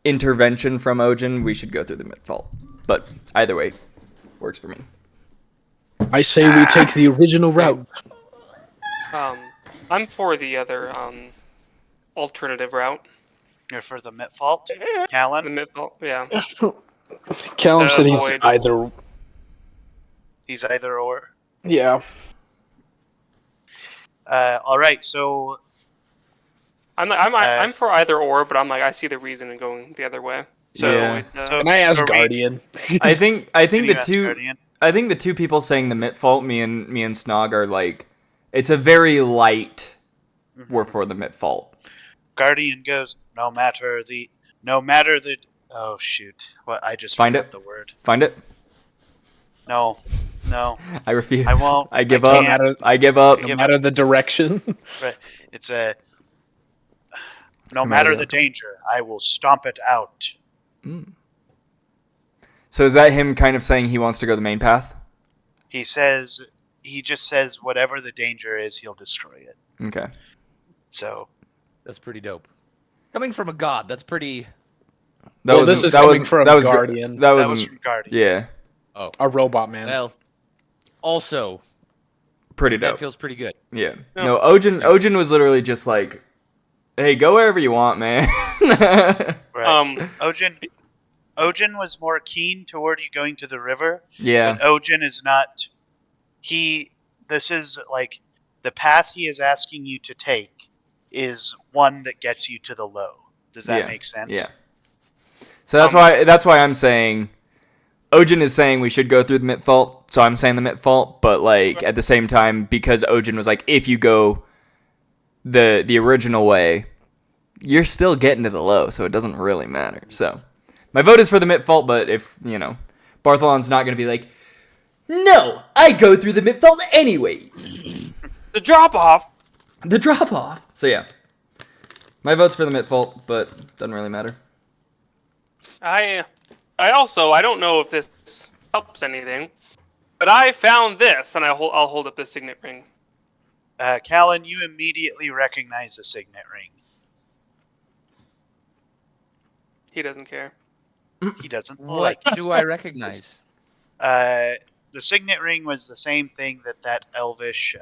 intervention from Ojin, we should go through the Midfault. But either way, works for me. I say we take the original route. I'm for the other alternative route. You're for the Midfault, The Callan? Midfault, yeah. Callum said he's avoid- either. He's either or. Yeah. All right, so I'm for either or, but I'm like I see the reason in going the other way. So- Yeah. so- Can I ask are we- Guardian? I think can you the ask two Guardian? I think the two people saying the Mit fault, me and Snog are like, it's a very light. Mhm. We're for the Mit fault. Guardian goes, no matter the. Oh shoot! What I just Find forgot it. the word. Find it. No. I refuse. I won't. I give I up. can't. I give up. No matter the direction. It's a. No No matter matter the the outcome. danger, I will stomp it out. So is that him kind of saying he wants to go the main path? He just says whatever the danger is, he'll destroy it. Okay. So That's pretty dope. Coming from a god, that's pretty. Well, this is coming from that was good. Guardian. That that was wasn't. from Guardian. Yeah. Oh, A robot man. well. Also, Pretty that dope. feels pretty good. Yeah. Yeah. No, Ojin was literally just like, hey, go wherever you want, man. Right. Ojin was more keen toward you going to the river, Yeah. but Ojin is not. This is like the path he is asking you to take is one that gets you to the low. Does that Yeah. make sense? Yeah. So that's why I'm saying Ojin is saying we should go through the Mit fault, so I'm saying the Mit fault, but like at the same time, because Ojin was like, if you go the original way, you're still getting to the low, so it doesn't really matter. So my vote is for the Mit fault, but if Bartholon's not gonna be like, no, I go through the Mit fault anyways. The drop off. The drop off. So yeah. My vote's for the Mit fault, but doesn't really matter. I don't know if this helps anything, but I found this, and I'll hold up this signet ring. Callan, you immediately recognize the signet ring. He doesn't care. He doesn't What like it. do I recognize? The signet ring was the same thing that elvish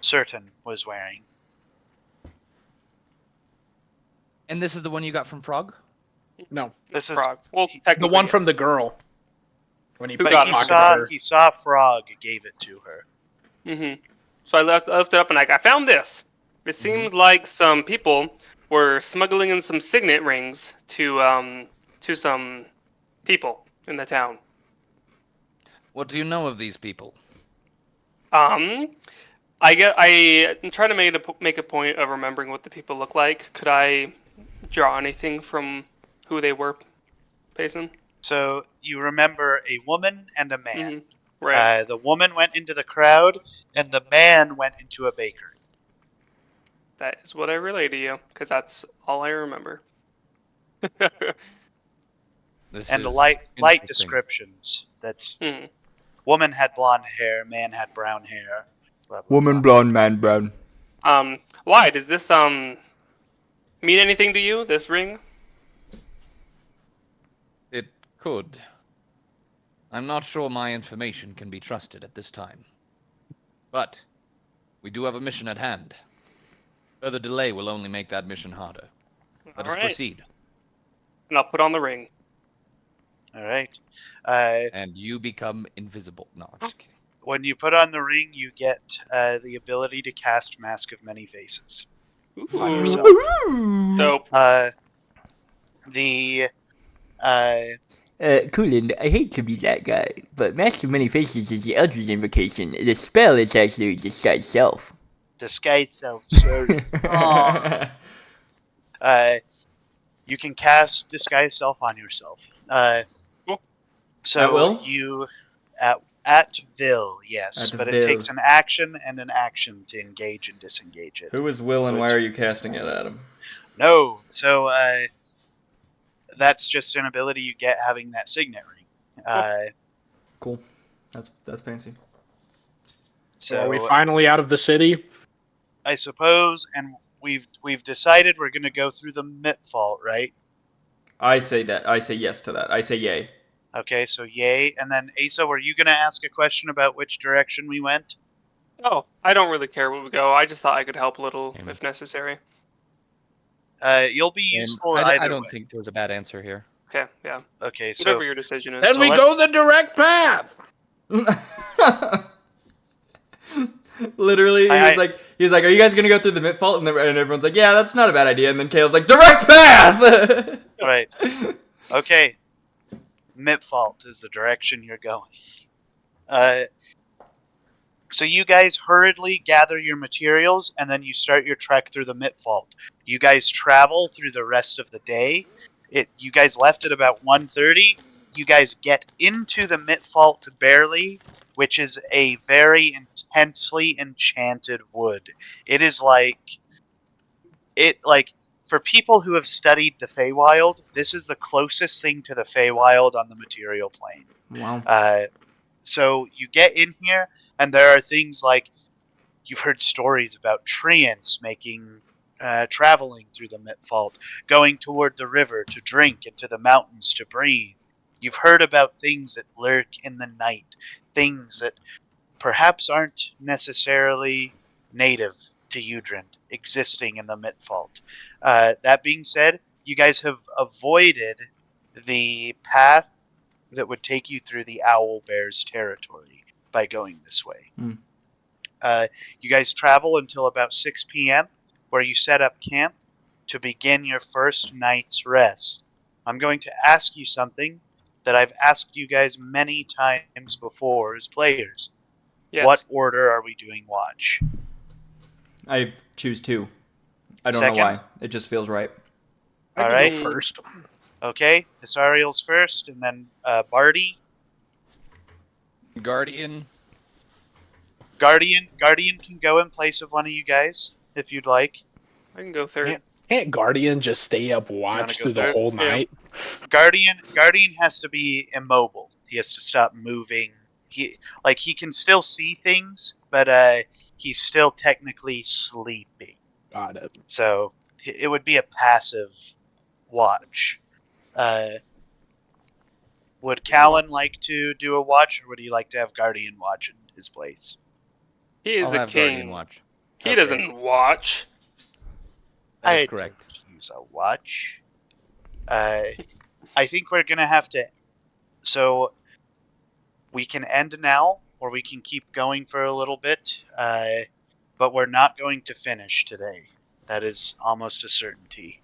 Certain was wearing. And this is the one you got from Frog? No, This is Frog. Well, the technically, one from yes. the girl. When he Who But got he knocked saw her. he saw Frog gave it to her. Mm-hmm. So I left it up, and I found this. It seems like some people were smuggling in some signet rings to some people in the town. What do you know of these people? I try to make a point of remembering what the people look like. Could I draw anything from who they were, Payson? So you remember a woman and a man. Mm-hmm. Right. The woman went into the crowd, and the man went into a bakery. That is what I relay to you, because that's all I remember. This And the is light interesting. descriptions. That's Mhm. woman had blonde hair, man had brown hair. Blah, blah, Woman, blah. blonde, man, brown. Why does this mean anything to you? This ring? It could. I'm not sure my information can be trusted at this time. But we do have a mission at hand. Further delay will only make that mission harder. Let us Alright. proceed. And I'll put on the ring. All right. And you become invisible. No, I'm just kidding. When you put on the ring, you get the ability to cast Mask of Many Faces on Ooh. yourself. Dope. Coolin, I hate to be that guy, but Mask of Many Faces is the Eldritch invocation. The spell is actually disguise self. Disguise self. Sorry. You can cast Disguise Self on yourself. Cool. So At will? you at will, yes, At but will. it takes an action and an action to engage and disengage it. Who is Will and why are you casting it at him? No, so that's just an ability you get having that signet ring. Cool. That's fancy. So So are we finally out of the city? I suppose, and we've decided we're going to go through the Mit fault, right? I say that. I say yes to that. I say yay. Okay, so yay. And then Asa, were you going to ask a question about which direction we went? Oh, I don't really care where we go. I just thought I could help a little Amen. if necessary. You'll be And useful I either don't way. think there was a bad answer here. Okay, yeah. Okay, so Whatever your decision is. Then So we let's- go the direct path. Literally, he He's like, "Are you guys gonna go through the Mitfault?" And everyone's like, "Yeah, that's not a bad idea." And then Caleb's like, "Direct path." Right. Okay. Mitfault is the direction you're going. So you guys hurriedly gather your materials, and then you start your trek through the Mitfault. You guys travel through the rest of the day. You guys left at about 1:30. You guys get into the Mitfault barely, which is a very intensely enchanted wood. It is for people who have studied the Feywild, this is the closest thing to the Feywild on the material plane. Wow. So you get in here, and there are things like you've heard stories about treants traveling through the Mitfault, going toward the river to drink and to the mountains to breathe. You've heard about things that lurk in the night, things that perhaps aren't necessarily native to Udrend, existing in the Mitfault. That being said, you guys have avoided the path that would take you through the Owl Bear's territory by going this way. Hmm. You guys travel until about 6 p.m., where you set up camp to begin your first night's rest. I'm going to ask you something that I've asked you guys many times before as players. Yes. What order are we doing watch? I choose 2. I don't Second? know why. It just feels right. I All can right. go first. Okay, Asariel's first, and then Barty. Guardian. Guardian can go in place of one of you guys, if you'd like. I can go third. Yeah. Can't Guardian just stay up wanna watch go through the third? whole Yeah. night? Guardian has to be immobile. He has to stop moving. He can still see things, but he's still technically sleeping. Got it. So it would be a passive watch. Would Callan like to do a watch, or would he like to have Guardian watch in his place? He is I'll a have Guardian king. watch. He Okay. doesn't watch. That is I correct. don't use a watch. I think we're gonna have to. So we can end now, or we can keep going for a little bit. But we're not going to finish today. That is almost a certainty.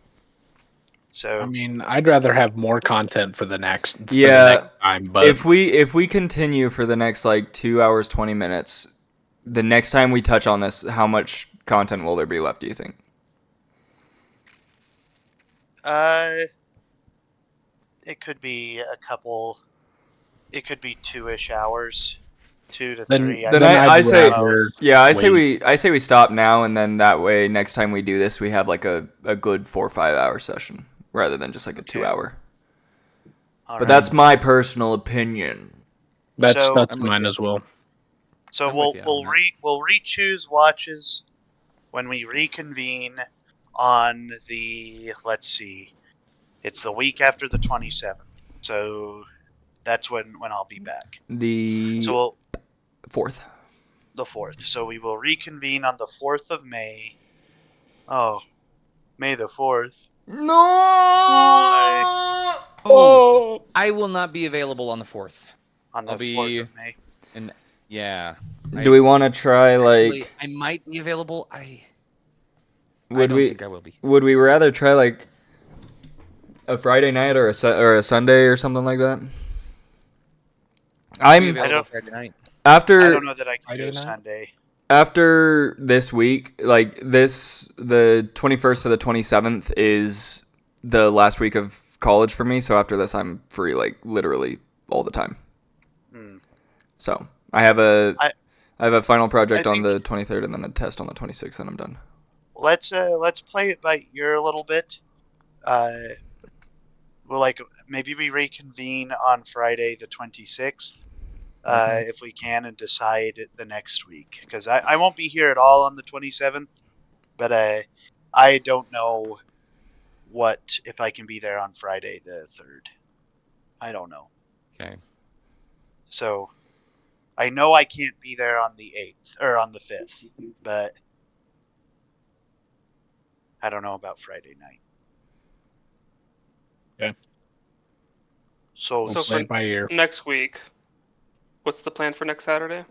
So I mean, I'd rather have more content for the next, Yeah, time. But if we continue for the next like 2 hours 20 minutes, the next time we touch on this, how much content will there be left? Do you think? it could be a couple. It could be 2-ish hours, 2 to Then- 3. then think. I say- rather Yeah, I say wait. we stop now, and then that way next time we do this, we have like a good 4 or 5 hour session rather than just like a 2 hour. All But right. that's my personal opinion. that's So- that's I'm with mine you. as well. So I'm we'll with you on that. we'll re-choose watches when we reconvene on the, let's see, it's the week after the 27th. So that's when I'll be back. The So fourth. the 4th. So we will reconvene on the 4th of May. Oh, May the 4th. No. Oh, I will not be available on the 4th. On the I'll 4th be- of May. Yeah. Do we want to try Actually, like? I might be available. I Would don't we? think I will be. Would we rather try like a Friday night or a Sunday or something like that? I'll be I'm available don't- Friday night. I after don't know that I can Friday do a night? Sunday. after this week, like this, the 21st to the 27th is the last week of college for me. So after this, I'm free like literally all the time. Hmm. So I have a I- I have a final project I on the think- 23rd and then a test on the 26th, and I'm done. Let's play it by ear a little bit. We'll maybe we reconvene on Friday the 26th, if we can, and decide the next week. Because I won't be here at all on the 27th, but I don't know if I can be there on Friday the 3rd. I don't know. Okay. So I know I can't be there on the 8th or on the 5th, but I don't know about Friday night. Okay. So, So Play for it by ear. next week, what's the plan for next Saturday?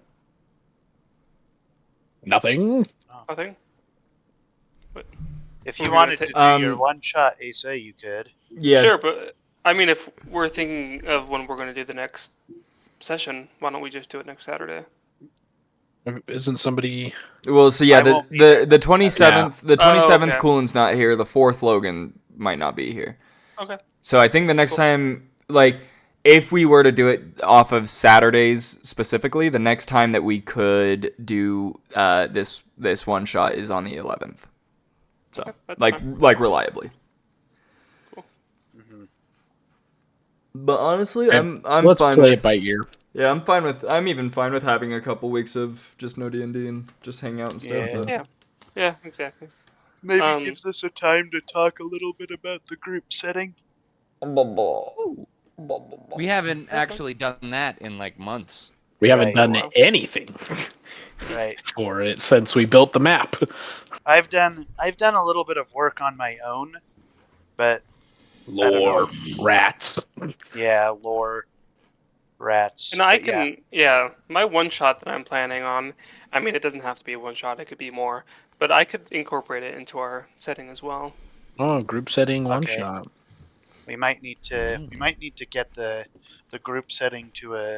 Nothing. oh, Nothing. If We're you gonna wanted to ta- do your one shot Asa, you could. Yeah. Sure, but I mean, if we're thinking of when we're going to do the next session, why don't we just do it next Saturday? Isn't somebody? Well, so yeah, I the won't be there the next 27th, the Oh, 27th, okay. Coolin's not here. The 4th, Logan might not be here. Okay. So I think the next Cool. time, like, if we were to do it off of Saturdays specifically, the next time that we could do this one shot is on the 11th. So Okay, that's like fine. reliably. Mhm. But honestly, Okay, I'm Let's fine play with it by ear. yeah, I'm even fine with having a couple weeks of just no D&D and just hang out and stuff. Yeah. but- Yeah. Yeah, exactly. Maybe Um, gives us a time to talk a little bit about the group setting. We haven't actually done that in like months. We haven't Right. done Wow. anything Right. for it since we built the map. I've done a little bit of work on my own, but don't know. Lore rats. yeah, lore, rats. And I but yeah. can, yeah, my one shot that I'm planning on, I mean, it doesn't have to be a one shot, it could be more, but I could incorporate it into our setting as well. Oh, group setting one Okay. shot. We might need to get the group setting to a